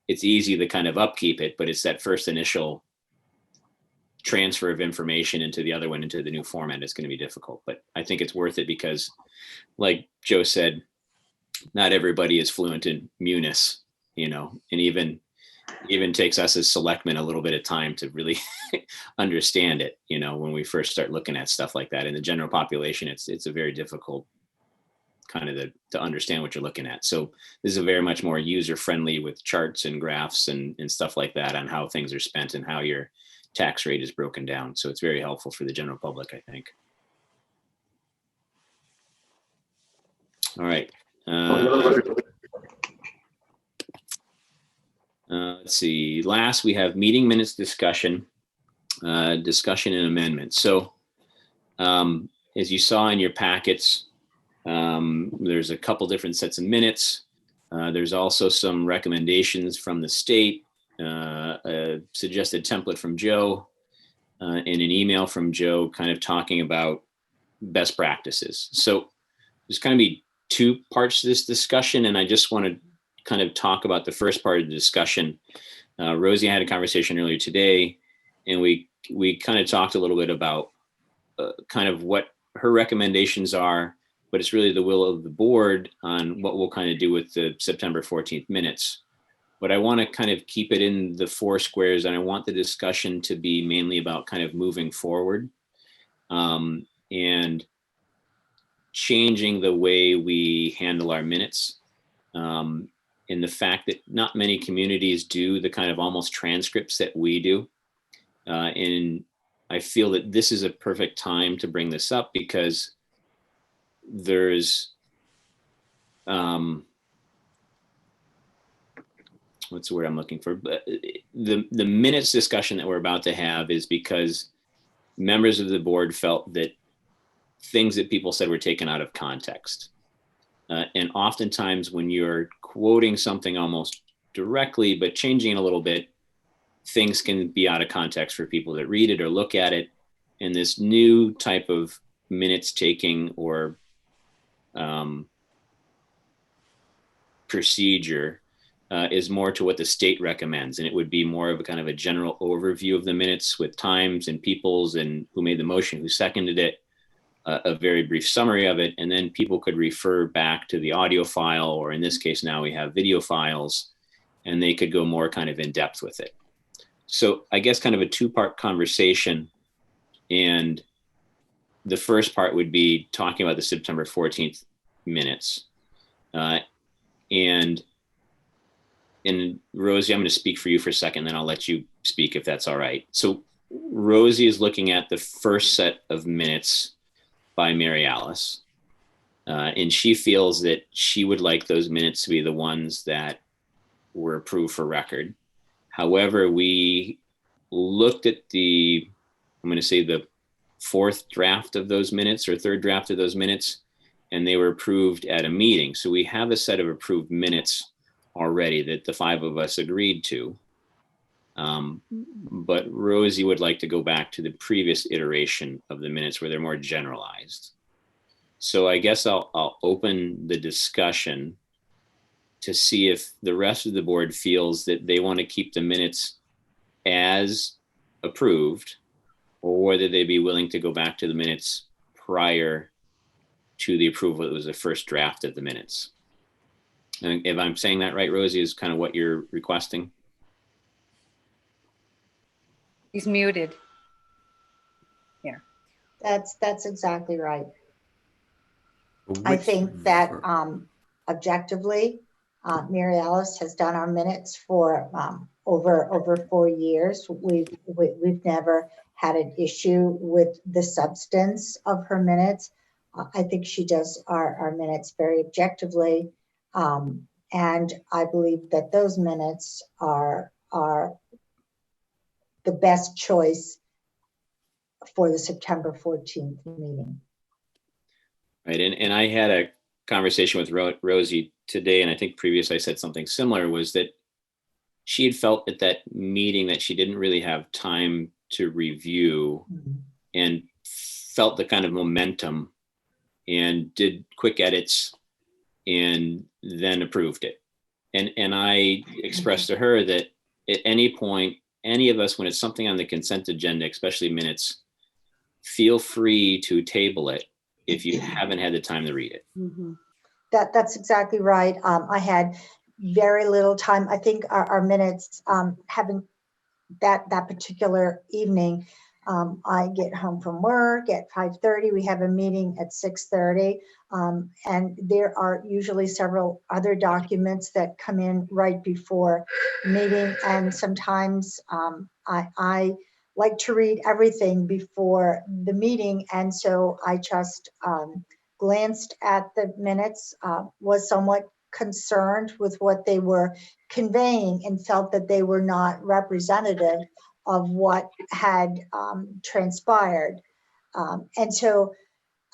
it's easy to kind of upkeep it, but it's that first initial transfer of information into the other one, into the new format, is going to be difficult. But I think it's worth it because, like Joe said, not everybody is fluent in Munis, and even takes us as selectmen a little bit of time to really understand it, when we first start looking at stuff like that. In the general population, it's a very difficult kind of to understand what you're looking at. So this is a very much more user-friendly with charts and graphs and stuff like that on how things are spent and how your tax rate is broken down. So it's very helpful for the general public, I think. All right. Let's see. Last, we have meeting minutes discussion and amendment. So as you saw in your packets, there's a couple different sets of minutes. There's also some recommendations from the state, a suggested template from Joe, and an email from Joe kind of talking about best practices. So there's kind of be two parts to this discussion, and I just want to kind of talk about the first part of the discussion. Rosie had a conversation earlier today, and we kind of talked a little bit about kind of what her recommendations are, but it's really the will of the board on what we'll kind of do with the September 14th minutes. But I want to kind of keep it in the four squares, and I want the discussion to be mainly about kind of moving forward and changing the way we handle our minutes. And the fact that not many communities do the kind of almost transcripts that we do. And I feel that this is a perfect time to bring this up because there's, what's the word I'm looking for? But the minutes discussion that we're about to have is because members of the board felt that things that people said were taken out of context. And oftentimes when you're quoting something almost directly, but changing it a little bit, things can be out of context for people that read it or look at it. And this new type of minutes taking or procedure is more to what the state recommends. And it would be more of a kind of a general overview of the minutes with times and peoples and who made the motion, who seconded it, a very brief summary of it, and then people could refer back to the audio file, or in this case now we have video files, and they could go more kind of in depth with it. So I guess kind of a two-part conversation, and the first part would be talking about the September 14th minutes. And Rosie, I'm going to speak for you for a second, then I'll let you speak if that's all right. So Rosie is looking at the first set of minutes by Mary Alice. And she feels that she would like those minutes to be the ones that were approved for record. However, we looked at I'm going to say the fourth draft of those minutes or third draft of those minutes, and they were approved at a meeting. So we have a set of approved minutes already that the five of us agreed to. But Rosie would like to go back to the previous iteration of the minutes where they're more generalized. So I guess I'll open the discussion to see if the rest of the board feels that they want to keep the minutes as approved, or whether they'd be willing to go back to the minutes prior to the approval. It was the first draft of the minutes. And if I'm saying that right, Rosie, is kind of what you're requesting? He's muted. Here. That's exactly right. I think that objectively, Mary Alice has done our minutes for over 4 years. We've never had an issue with the substance of her minutes. I think she does our minutes very objectively. And I believe that those minutes are the best choice for the September 14th meeting. Right, and I had a conversation with Rosie today, and I think previous I said something similar, was that she had felt at that meeting that she didn't really have time to review and felt the kind of momentum and did quick edits and then approved it. And I expressed to her that at any point, any of us, when it's something on the consent agenda, especially minutes, feel free to table it if you haven't had the time to read it. That's exactly right. I had very little time. I think our minutes, having that particular evening, I get home from work at 5:30. We have a meeting at 6:30. And there are usually several other documents that come in right before meeting. And sometimes I like to read everything before the meeting. And so I just glanced at the minutes, was somewhat concerned with what they were conveying and felt that they were not representative of what had transpired. And so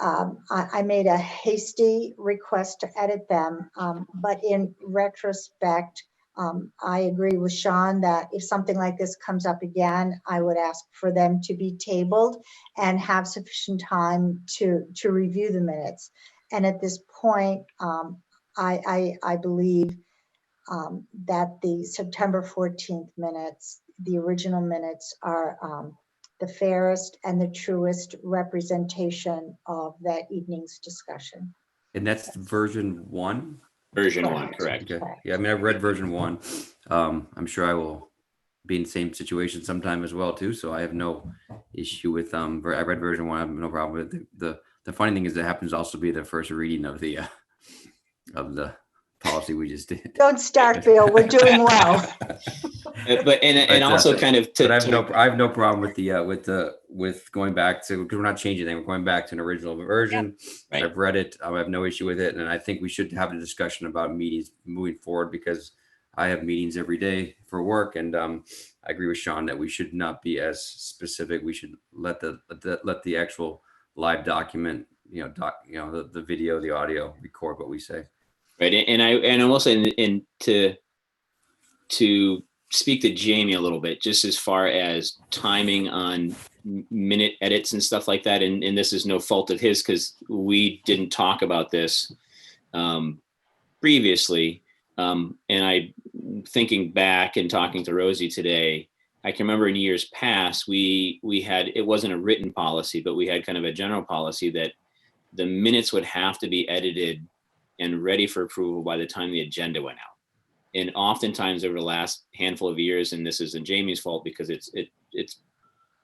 I made a hasty request to edit them, but in retrospect, I agree with Sean that if something like this comes up again, I would ask for them to be tabled and have sufficient time to review the minutes. And at this point, I believe that the September 14th minutes, the original minutes, are the fairest and the truest representation of that evening's discussion. And that's version 1? Version 1, correct. Okay. Yeah, I mean, I've read version 1. I'm sure I will be in the same situation sometime as well too. So I have no issue with I read version 1. I have no problem with it. The funny thing is it happens to also be the first reading of the policy we just did. Don't start, Bill. We're doing well. But also kind of but I have no problem with going back to, because we're not changing anything. We're going back to an original version. Yep. Right. I've read it. I have no issue with it, and I think we should have a discussion about meetings moving forward, because I have meetings every day for work, and I agree with Sean that we should not be as specific. We should let the actual live document, the video, the audio record what we say. Right, and I will say, and to speak to Jamie a little bit, just as far as timing on minute edits and stuff like that, and this is no fault of his, because we didn't talk about this previously, and I, thinking back and talking to Rosie today, I can remember in years past, we had, it wasn't a written policy, but we had kind of a general policy that the minutes would have to be edited and ready for approval by the time the agenda went out. And oftentimes over the last handful of years, and this isn't Jamie's fault because it's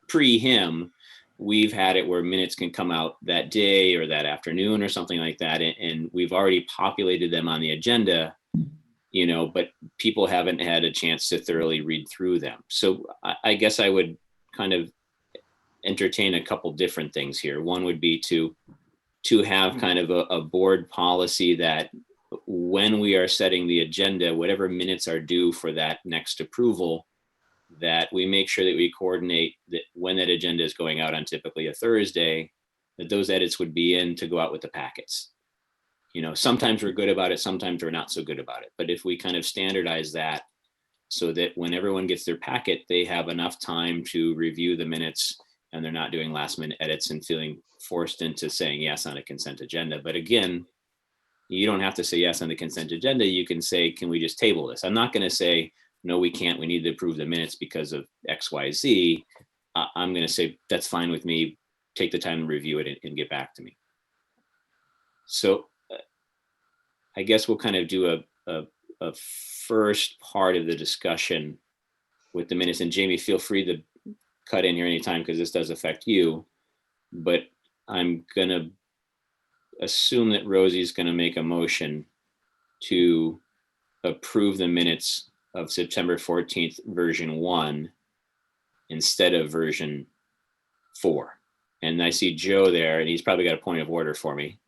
pre him, we've had it where minutes can come out that day or that afternoon or something like that, and we've already populated them on the agenda, but people haven't had a chance to thoroughly read through them. So I guess I would kind of entertain a couple different things here. One would be to have kind of a board policy that when we are setting the agenda, whatever minutes are due for that next approval, that we make sure that we coordinate that when that agenda is going out on typically a Thursday, that those edits would be in to go out with the packets. Sometimes we're good about it, sometimes we're not so good about it. But if we kind of standardize that so that when everyone gets their packet, they have enough time to review the minutes and they're not doing last minute edits and feeling forced into saying yes on a consent agenda. But again, you don't have to say yes on the consent agenda. You can say, can we just table this? I'm not going to say, no, we can't. We need to approve the minutes because of X, Y, Z. I'm going to say, that's fine with me. Take the time to review it and get back to me. So I guess we'll kind of do a first part of the discussion with the minutes. And Jamie, feel free to cut in here anytime because this does affect you. But I'm going to assume that Rosie's going to make a motion to approve the minutes of September 14th, version 1 instead of version 4. And I see Joe there, and he's probably got a point of order for me.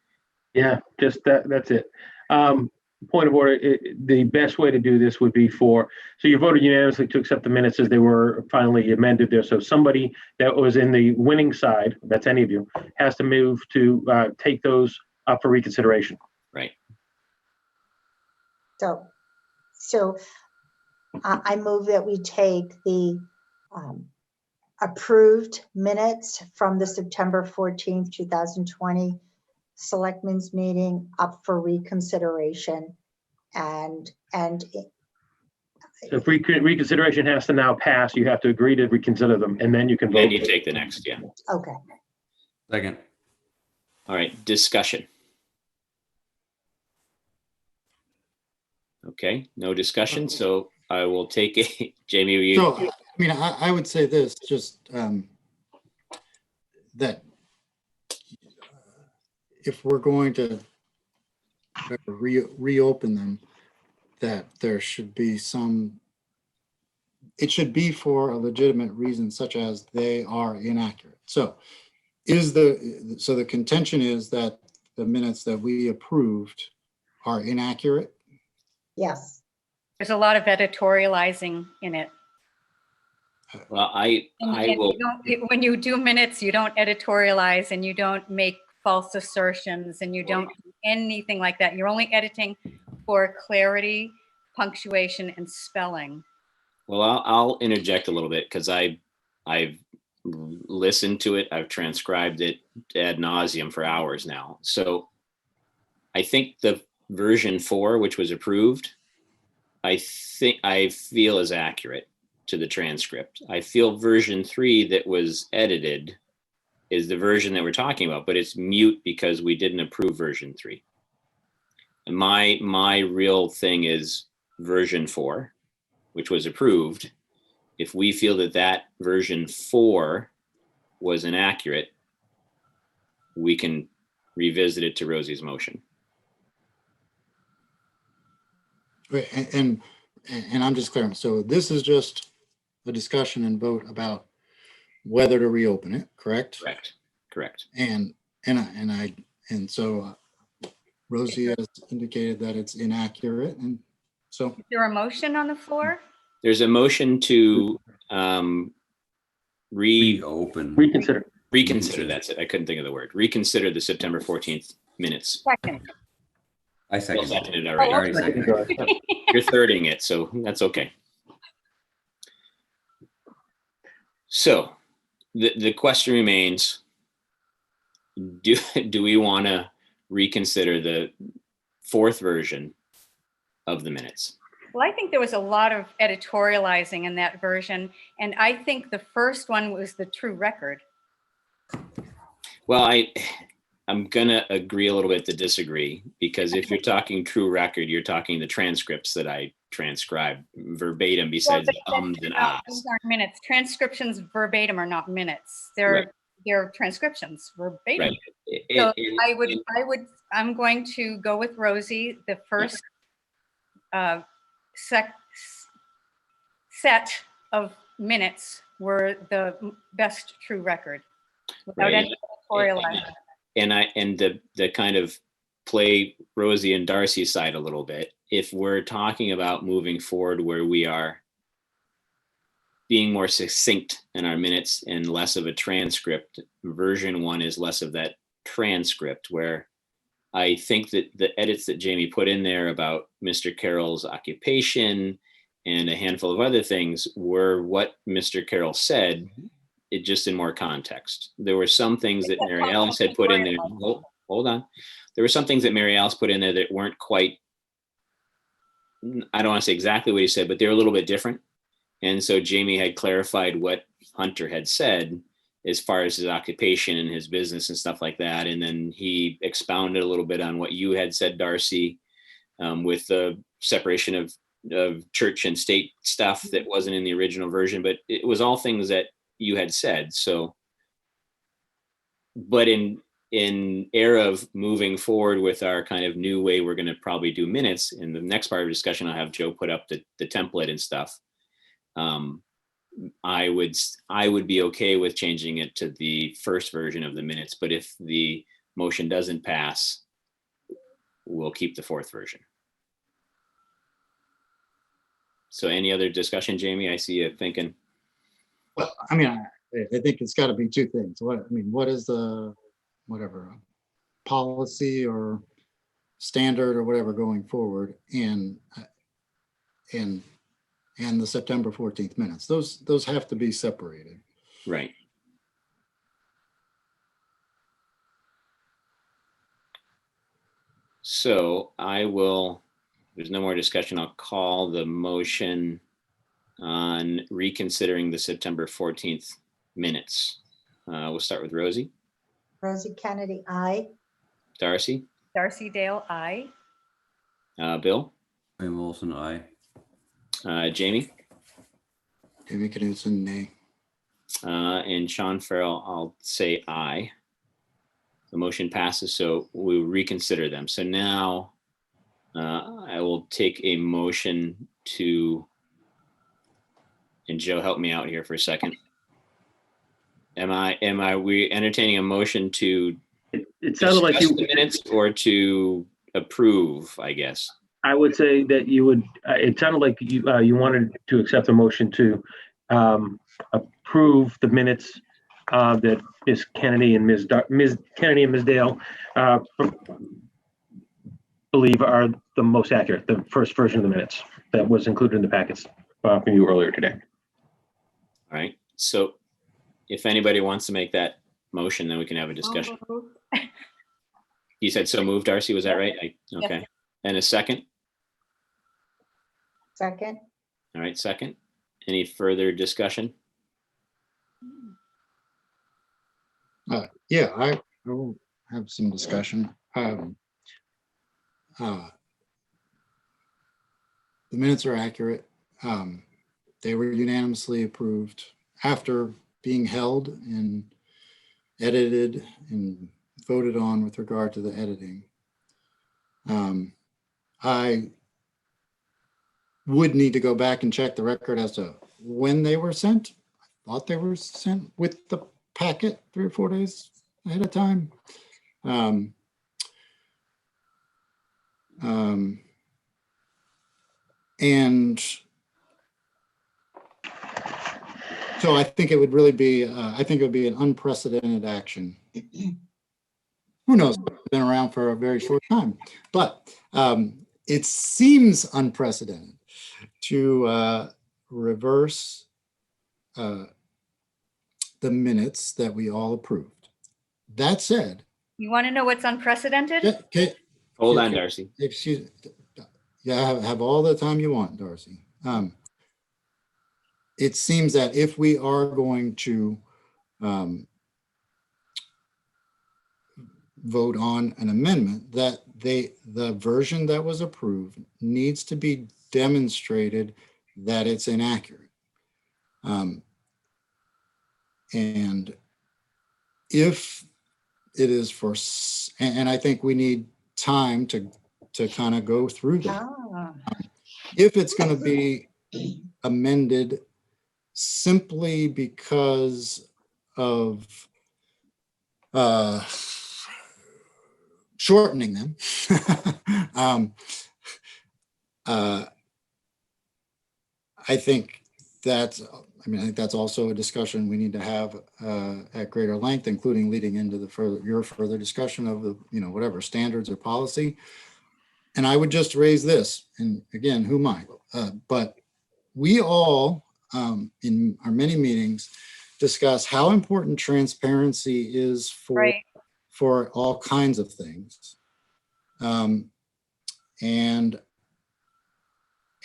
Yeah, just that's it. Point of order, the best way to do this would be so you voted unanimously to accept the minutes as they were finally amended there. So somebody that was in the winning side, that's any of you, has to move to take those up for reconsideration. Right. So I move that we take the approved minutes from the September 14th, 2020 Selectmen's meeting up for reconsideration. And So if reconsideration has to now pass, you have to agree to reconsider them, and then you can vote. Then you take the next, yeah. Okay. Second. All right, discussion. Okay, no discussion, so I will take a, Jamie, you. So, I mean, I would say this, just that if we're going to reopen them, that there should be it should be for a legitimate reason, such as they are inaccurate. So the contention is that the minutes that we approved are inaccurate? Yes. There's a lot of editorializing in it. Well, I will. When you do minutes, you don't editorialize and you don't make false assertions and you don't do anything like that. You're only editing for clarity, punctuation, and spelling. Well, I'll interject a little bit because I've listened to it. I've transcribed it ad nauseum for hours now. So I think the version 4, which was approved, I feel is accurate to the transcript. I feel version 3 that was edited is the version that we're talking about, but it's mute because we didn't approve version 3. And my real thing is version 4, which was approved. If we feel that version 4 was inaccurate, we can revisit it to Rosie's motion. And I'm just clear. So this is just a discussion and vote about whether to reopen it, correct? Correct. And so Rosie has indicated that it's inaccurate, and so. Is there a motion on the floor? There's a motion to reconsider. That's it. I couldn't think of the word. Reconsider the September 14th minutes. Second. I second. Seconded already. Already seconded. You're thirding it, so that's okay. So the question remains, do we want to reconsider the 4th version of the minutes? Well, I think there was a lot of editorializing in that version, and I think the first one was the true record. Well, I'm gonna agree a little bit to disagree, because if you're talking true record, you're talking the transcripts that I transcribed verbatim, besides the ums and ahs. Those aren't minutes. Transcriptions verbatim are not minutes. They're transcriptions verbatim. Right. So I'm going to go with Rosie. The first set of minutes were the best true record without any editorializing. And the kind of play Rosie and Darcy's side a little bit. If we're talking about moving forward where we are being more succinct in our minutes and less of a transcript, version 1 is less of that transcript, where I think that the edits that Jamie put in there about Mr. Carroll's occupation and a handful of other things were what Mr. Carroll said, it just in more context. There were some things that Mary Alice had put in there. Hold on. There were some things that Mary Alice put in there that weren't quite, I don't want to say exactly what he said, but they're a little bit different. And so Jamie had clarified what Hunter had said as far as his occupation and his business and stuff like that. And then he expounded a little bit on what you had said, Darcy, with the separation of church and state stuff that wasn't in the original version, but it was all things that you had said. So, but in in era of moving forward with our kind of new way we're going to probably do minutes, in the next part of the discussion, I'll have Joe put up the template and stuff. I would be okay with changing it to the first version of the minutes, but if the motion doesn't pass, we'll keep the fourth version. So any other discussion, Jamie? I see you thinking. Well, I mean, I think it's got to be two things. What is the, whatever, policy or standard or whatever going forward, and the September 14th minutes. Those have to be separated. Right. So I will, there's no more discussion. I'll call the motion on reconsidering the September 14th minutes. We'll start with Rosie. Rosie Kennedy, aye. Darcy. Darcy Dale, aye. Bill. William Olson, aye. Jamie. Jamie Knudsen, nay. And Sean Farrell, I'll say aye. The motion passes, so we'll reconsider them. So now I will take a motion to, and Joe, help me out here for a second. We entertaining a motion to It sounded like discuss you, the minutes or to approve, I guess? I would say that you would, it sounded like you wanted to accept the motion to approve the minutes that Ms. Kennedy and Ms. Kennedy and Ms. Dale believe are the most accurate, the first version of the minutes that was included in the packets from you earlier today. All right. So if anybody wants to make that motion, then we can have a discussion. You said so moved, Darcy, was that right? Okay. Yes. And a second? Second. All right, second. Any further discussion? Yeah, I will have some discussion. The minutes are accurate. They were unanimously approved after being held and edited and voted on with regard to the editing. I would need to go back and check the record as to when they were sent. I thought they were sent with the packet 3 or 4 days ahead of time. And so I think it would really be, I think it would be an unprecedented action. Who knows? It's been around for a very short time, but it seems unprecedented to reverse the minutes that we all approved. That said, You want to know what's unprecedented? Hold on, Darcy. Excuse, yeah, have all the time you want, Darcy. It seems that if we are going to vote on an amendment, that the version that was approved needs to be demonstrated that it's inaccurate. And if it is for, and I think we need time to kind of go through that. If it's going to be amended simply because of shortening them, I think that's, I think that's also a discussion we need to have at greater length, including leading into the your further discussion of the, whatever standards or policy. And I would just raise this, and again, who might, but we all in our many meetings discuss how important transparency is for all kinds of things. And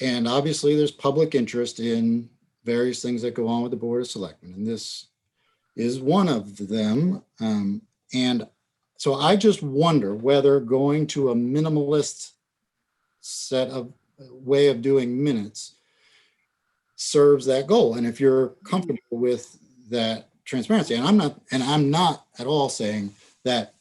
obviously there's public interest in various things that go on with the Board of Selectmen, and this is one of them. And so I just wonder whether going to a minimalist set of way of doing minutes serves that goal. And if you're comfortable with that transparency, and I'm not at all saying that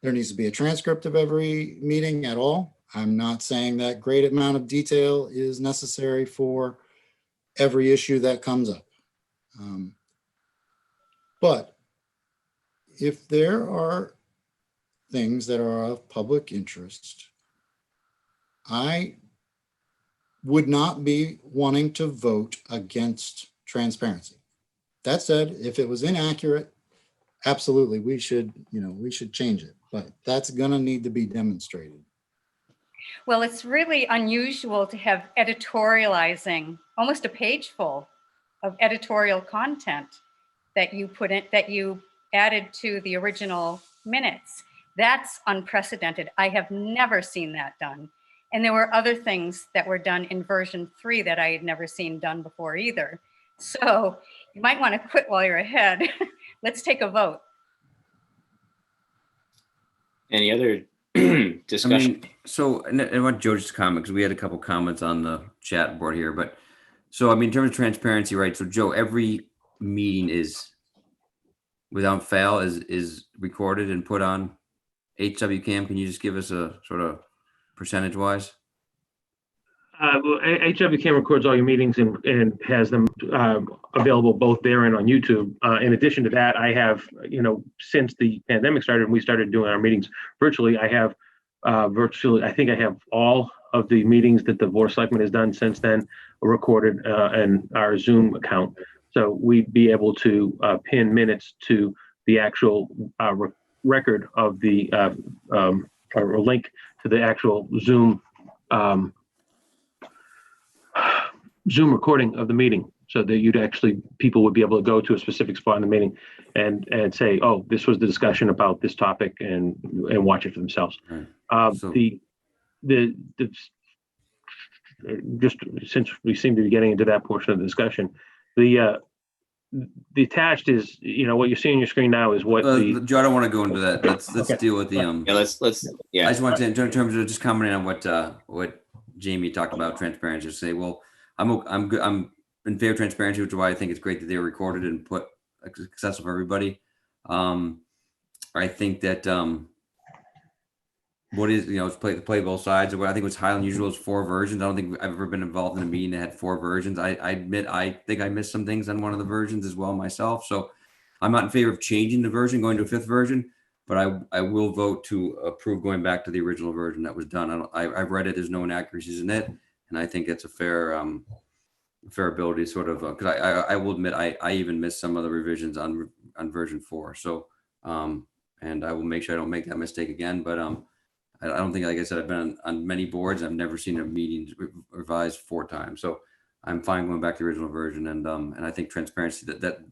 there needs to be a transcript of every meeting at all. I'm not saying that great amount of detail is necessary for every issue that comes up. But if there are things that are of public interest, I would not be wanting to vote against transparency. That said, if it was inaccurate, absolutely, we should change it, but that's gonna need to be demonstrated. Well, it's really unusual to have editorializing, almost a page full of editorial content that you put in, that you added to the original minutes. That's unprecedented. I have never seen that done. And there were other things that were done in version 3 that I had never seen done before either. So you might want to quit while you're ahead. Let's take a vote. Any other discussion? I mean, so, and I want Joe just to comment, because we had a couple comments on the chat board here, but so, I mean, in terms of transparency, right? So Joe, every meeting is, without fail, is recorded and put on HWCam. Can you just give us a sort of percentage wise? Well, HWCam records all your meetings and has them available both there and on YouTube. In addition to that, I have, since the pandemic started and we started doing our meetings virtually, I have I think I have all of the meetings that the Board of Selectmen has done since then recorded in our Zoom account. So we'd be able to pin minutes to the actual record of the or a link to the actual Zoom Zoom recording of the meeting, so that people would be able to go to a specific spot in the meeting and say, oh, this was the discussion about this topic, and watch it for themselves. Right. Just since we seem to be getting into that portion of the discussion, the attached is, what you see on your screen now is what Joe, I don't want to go into that. Let's Okay. deal with the Yeah, let's yeah. I just want to, in terms of just commenting on what Jamie talked about transparency, to say, well, I'm good. I'm in favor of transparency, which is why I think it's great that they were recorded and put accessible for everybody. I think that what is, it's play both sides. What I think was highly unusual is 4 versions. I don't think I've ever been involved in a meeting that had 4 versions. I admit, I think I missed some things on one of the versions as well myself. So I'm not in favor of changing the version, going to a 5th version, but I will vote to approve going back to the original version that was done. I've read it. There's no inaccuracies in it. And I think it's a fair ability, sort of, because I will admit I even missed some of the revisions on version 4. So and I will make sure I don't make that mistake again. But I don't think, like I said, I've been on many boards. I've never seen a meeting revised 4 times. So I'm fine going back to the original version. And I think transparency, that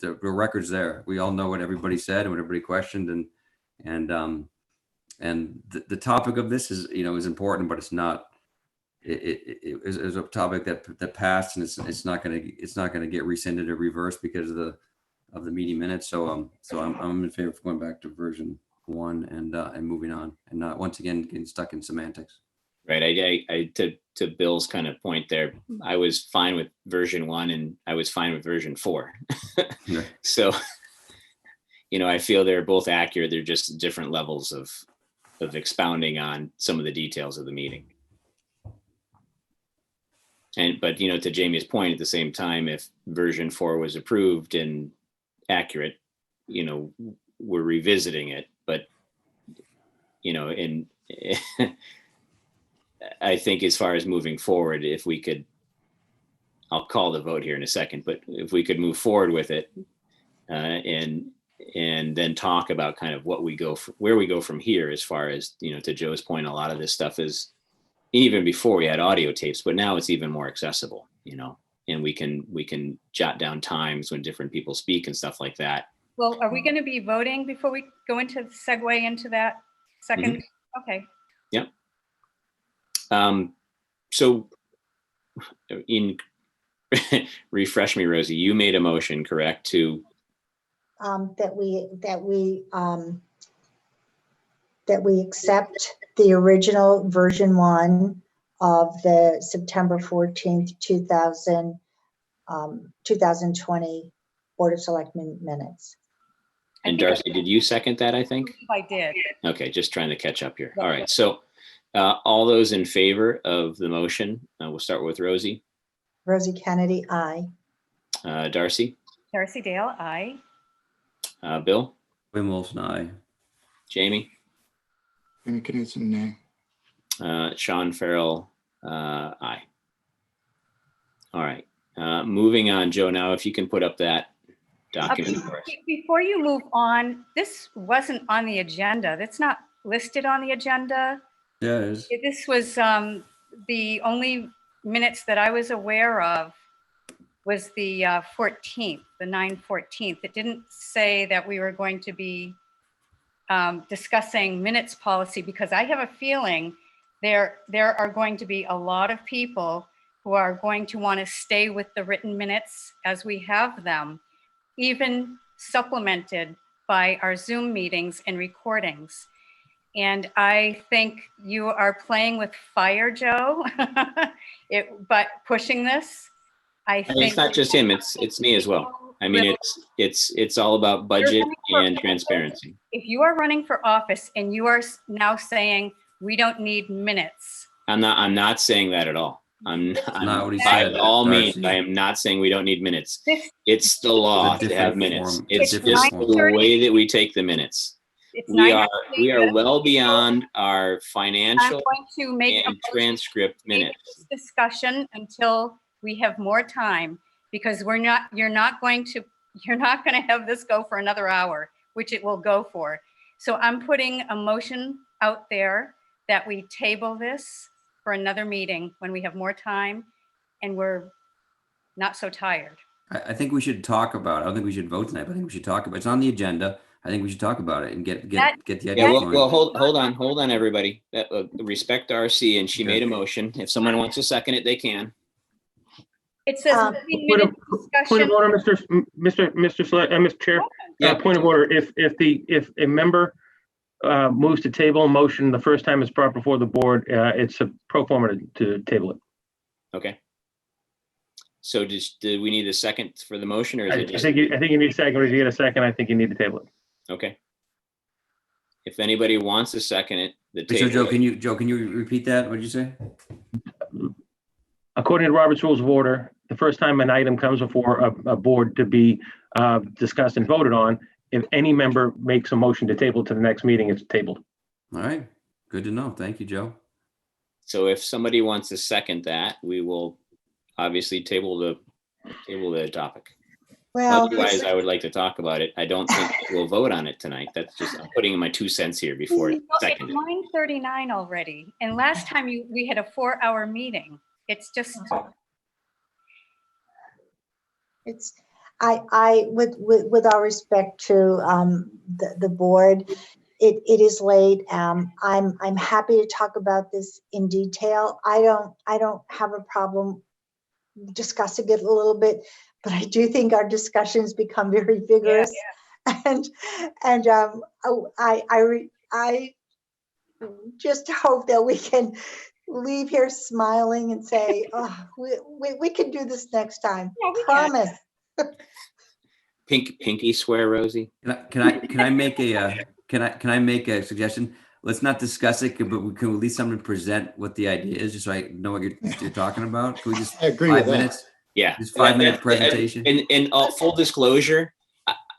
the record's there. We all know what everybody said and what everybody questioned, and the topic of this is important, but it's not. It is a topic that passed, and it's not going to get rescinded or reversed because of the meeting minutes. So I'm in favor of going back to version 1 and moving on, and not once again getting stuck in semantics. Right. I to Bill's kind of point there, I was fine with version 1 and I was fine with version 4. Yeah. So, I feel they're both accurate. They're just different levels of expounding on some of the details of the meeting. But to Jamie's point, at the same time, if version 4 was approved and accurate, we're revisiting it. But, I think as far as moving forward, if we could, I'll call the vote here in a second, but if we could move forward with it and then talk about kind of where we go from here, as far as, to Joe's point, a lot of this stuff is, even before we had audio tapes, but now it's even more accessible, and we can jot down times when different people speak and stuff like that. Well, are we going to be voting before we go into segue into that second? Mm-hmm. Okay. Yep. So refresh me, Rosie, you made a motion, correct, to that we accept the original version 1 of the September 14th, 2020 Board of Selectmen minutes. And Darcy, did you second that, I think? I did. Okay, just trying to catch up here. All right, so all those in favor of the motion, we'll start with Rosie. Rosie Kennedy, aye. Darcy? Darcy Dale, aye. Bill? Wim Wolfson, aye. Jamie? Jamie Knudsen, nay. Sean Farrell, aye. All right, moving on, Joe, now if you can put up that document for us. Before you move on, this wasn't on the agenda. That's not listed on the agenda. Yeah, it is. This was the only minutes that I was aware of was the 14th, the 9/14th. It didn't say that we were going to be discussing minutes policy, because I have a feeling there are going to be a lot of people who are going to want to stay with the written minutes as we have them, even supplemented by our Zoom meetings and recordings. And I think you are playing with fire, Joe, but pushing this, I think. It's not just him, it's me as well. I mean, it's all about budget and transparency. If you are running for office and you are now saying we don't need minutes. I'm not saying that at all. I'm not what he by said, all means, Darcy. I am not saying we don't need minutes. It's the law to have minutes. form. It's It's just different the form. way that we take the minutes. We are well beyond our I'm financial going to make and transcript minutes. this discussion until we have more time, because you're not going to have this go for another hour, which it will go for. So I'm putting a motion out there that we table this for another meeting when we have more time and we're not so tired. I think we should talk about it. I don't think we should vote tonight, but I think we should talk about it. It's on the agenda. I think we should talk about it and get the idea Yeah, going. well, hold on, everybody. Respect RC, and she made a motion. If someone wants to second it, they can. It says Point of order, Mr. Chair. Yeah. Point of order. If a member moves to table a motion the first time it's brought before the board, it's a pro forma to table it. Okay. So do we need a second for the motion, or is it I just? think you need a second. Or if you get a second, I think you need to table it. Okay. If anybody wants to second it, the So table. Joe, can you repeat that? What did you say? According to Robert's Rules of Order, the first time an item comes before a board to be discussed and voted on, if any member makes a motion to table to the next meeting, it's tabled. All right. Good to know. Thank you, Joe. So if somebody wants to second that, we will obviously table the topic. Well, Otherwise, I would like to talk about it. I don't think we'll vote on it tonight. That's just, I'm putting in my 2 cents here before it's Well, it's seconded. 9:39 already. And last time we had a 4-hour meeting. It's just. it's, I with all respect to the board, it is late. I'm happy to talk about this in detail. I don't have a problem discussing it a little bit, but I do think our discussions become very vigorous. And I just hope that we can leave here smiling and say, oh, we can do this next time. Promise. Pinky swear, Rosie. Can I make a suggestion? Let's not discuss it, but we can at least someone present what the idea is, just so I know what you're talking about. Can we just I agree with 5 that. minutes? Yeah. Just 5-minute presentation. In full disclosure,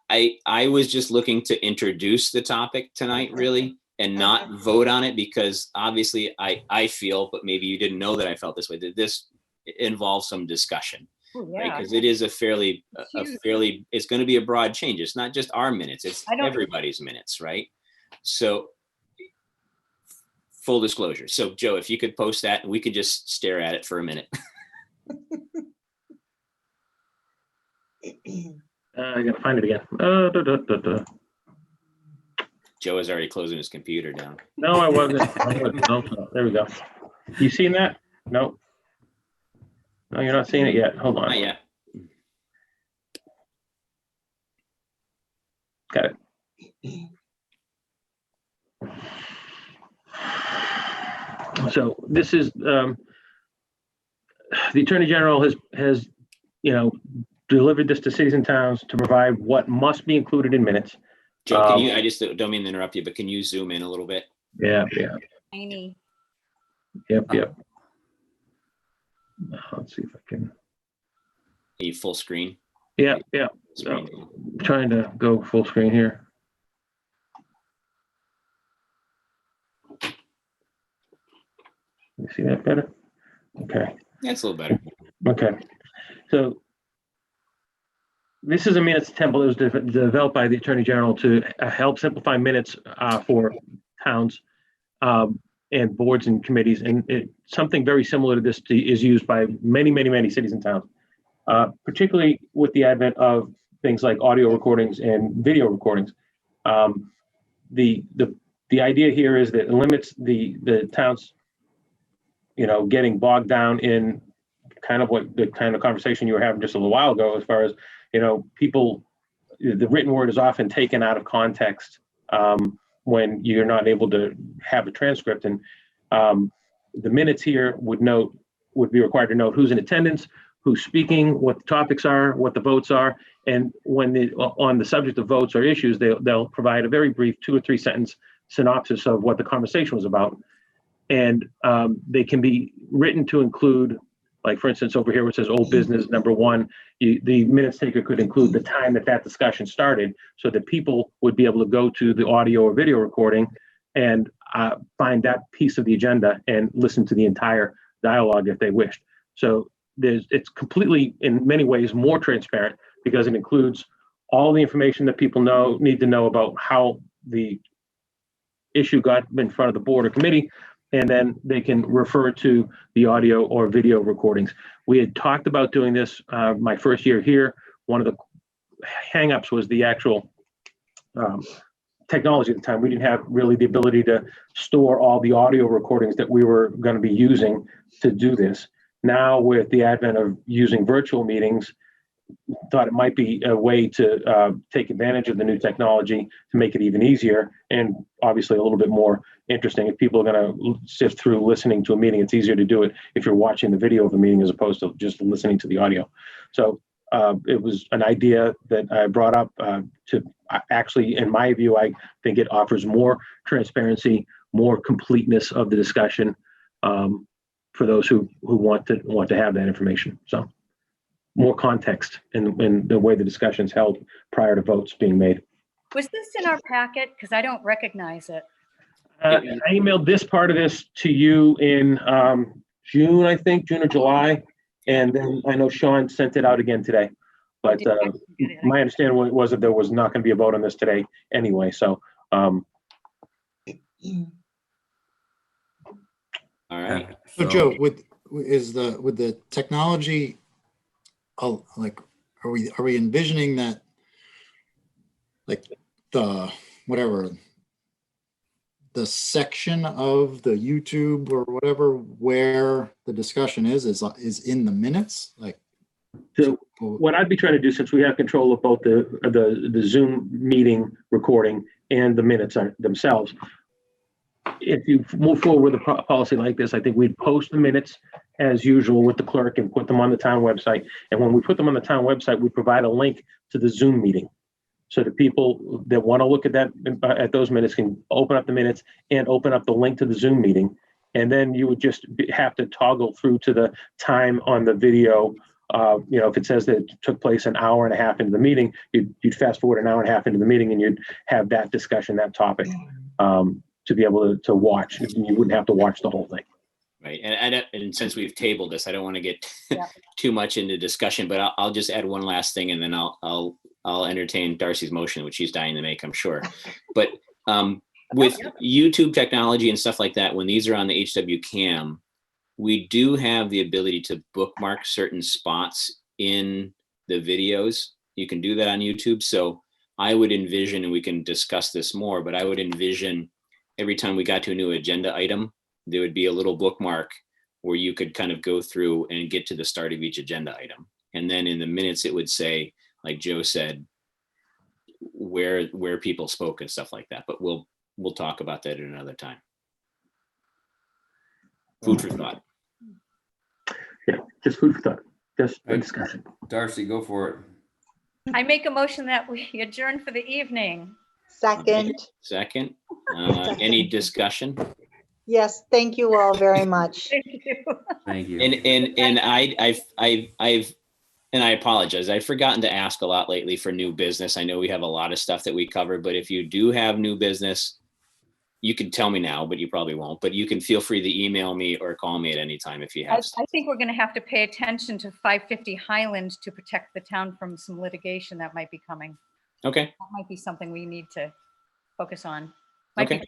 I was just looking to introduce the topic tonight, really, and not vote on it, because obviously I feel, but maybe you didn't know that I felt this way, that this involves some discussion. Right? Because it is a fairly, it's going to be a broad change. It's not just our minutes, it's everybody's minutes, right? So full disclosure. So Joe, if you could post that and we could just stare at it for a minute. I gotta find it again. Joe is already closing his computer down. No, I wasn't. No, there we go. You seen that? No. No, you're not seeing it yet. Hold on. Not yet. Got it. So this is the Attorney General has delivered this to cities and towns to provide what must be included in minutes. Joe, can you, I just don't mean to interrupt you, but can you zoom in a little bit? Yeah. Tiny. Yep. Let's see if I can. Are you full screen? Yeah. Screen. Trying to go full screen here. You see that better? Okay. That's a little better. Okay. So this is a minutes template that was developed by the Attorney General to help simplify minutes for towns and boards and committees. And something very similar to this is used by many cities and towns, particularly with the advent of things like audio recordings and video recordings. The idea here is that it limits the towns, getting bogged down in kind of what the kind of conversation you were having just a little while ago, as far as, people, the written word is often taken out of context when you're not able to have a transcript. And the minutes here would be required to note who's in attendance, who's speaking, what the topics are, what the votes are. And when on the subject of votes or issues, they'll provide a very brief 2 or 3 sentence synopsis of what the conversation was about. And they can be written to include, like, for instance, over here where it says old business number 1, the minutes taker could include the time that discussion started, so that people would be able to go to the audio or video recording and find that piece of the agenda and listen to the entire dialogue if they wished. So it's completely, in many ways, more transparent because it includes all the information that people need to know about how the issue got in front of the board or committee, and then they can refer to the audio or video recordings. We had talked about doing this my first year here. One of the hangups was the actual technology at the time. We didn't have really the ability to store all the audio recordings that we were going to be using to do this. Now, with the advent of using virtual meetings, thought it might be a way to take advantage of the new technology to make it even easier and obviously a little bit more interesting. If people are going to sift through listening to a meeting, it's easier to do it if you're watching the video of a meeting as opposed to just listening to the audio. So it was an idea that I brought up to actually, in my view, I think it offers more transparency, more completeness of the discussion for those who want to have that information. So more context in the way the discussion's held prior to votes being made. Was this in our packet? Because I don't recognize it. I emailed this part of this to you in June, I think, June or July. And then I know Sean sent it out again today. But my understanding was that there was not going to be a vote on this today anyway. So. All right. So Joe, with the technology, like, are we envisioning that, like, the section of the YouTube or whatever where the discussion is in the minutes? Like, so what I'd be trying to do, since we have control of both the Zoom meeting recording and the minutes themselves, if you move forward with a policy like this, I think we'd post the minutes as usual with the clerk and put them on the town website. And when we put them on the town website, we provide a link to the Zoom meeting, so that people that want to look at those minutes can open up the minutes and open up the link to the Zoom meeting. And then you would just have to toggle through to the time on the video. If it says that it took place an hour and a half into the meeting, you'd fast forward an hour and a half into the meeting and you'd have that discussion, that topic, to be able to watch. You wouldn't have to watch the whole thing. Right. And since we've tabled this, I don't want to get too much into discussion, but I'll just add one last thing, and then I'll entertain Darcy's motion, which she's dying to make, I'm sure. But with YouTube technology and stuff like that, when these are on the HW Cam, we do have the ability to bookmark certain spots in the videos. You can do that on YouTube. So I would envision, and we can discuss this more, but I would envision every time we got to a new agenda item, there would be a little bookmark where you could kind of go through and get to the start of each agenda item. And then in the minutes, it would say, like Joe said, where people spoke and stuff like that. But we'll talk about that at another time. Food for thought. Yeah, just food for thought. Just a discussion. Darcy, go for it. I make a motion that we adjourn for the evening. Second. Second. Any discussion? Yes, thank you all very much. Thank you. Thank you. And I apologize. I've forgotten to ask a lot lately for new business. I know we have a lot of stuff that we cover, but if you do have new business, you can tell me now, but you probably won't. But you can feel free to email me or call me at any time if you have. I think we're going to have to pay attention to 550 Highland to protect the town from some litigation that might be coming. Okay. That might be something we need to focus on. Might be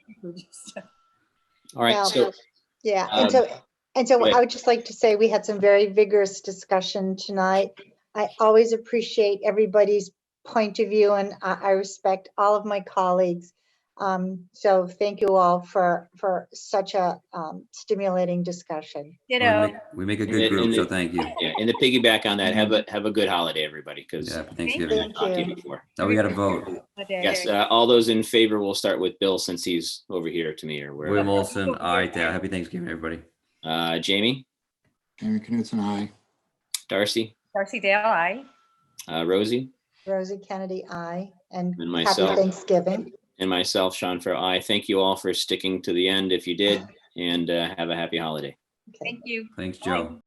All right. Well, So yeah, and so go ahead. I would just like to say we had some very vigorous discussion tonight. I always appreciate everybody's point of view, and I respect all of my colleagues. So thank you all for such a stimulating discussion. We make a good group, so thank you. Yeah, and to piggyback on that, have a good holiday, everybody, because Yeah, Thanksgiving. I talked to you before. Now we got to vote. Yes, all those in favor, we'll start with Bill since he's over here to me or wherever. William Olson, aye. Happy Thanksgiving, everybody. Jamie? Jamie Knutson, aye. Darcy? Darcy Dale, aye. Rosie? Rosie Kennedy, aye. And And myself. happy Thanksgiving. And myself, Sean Farrell, aye. Thank you all for sticking to the end if you did, and have a happy holiday. Thank you. Thanks, Joe.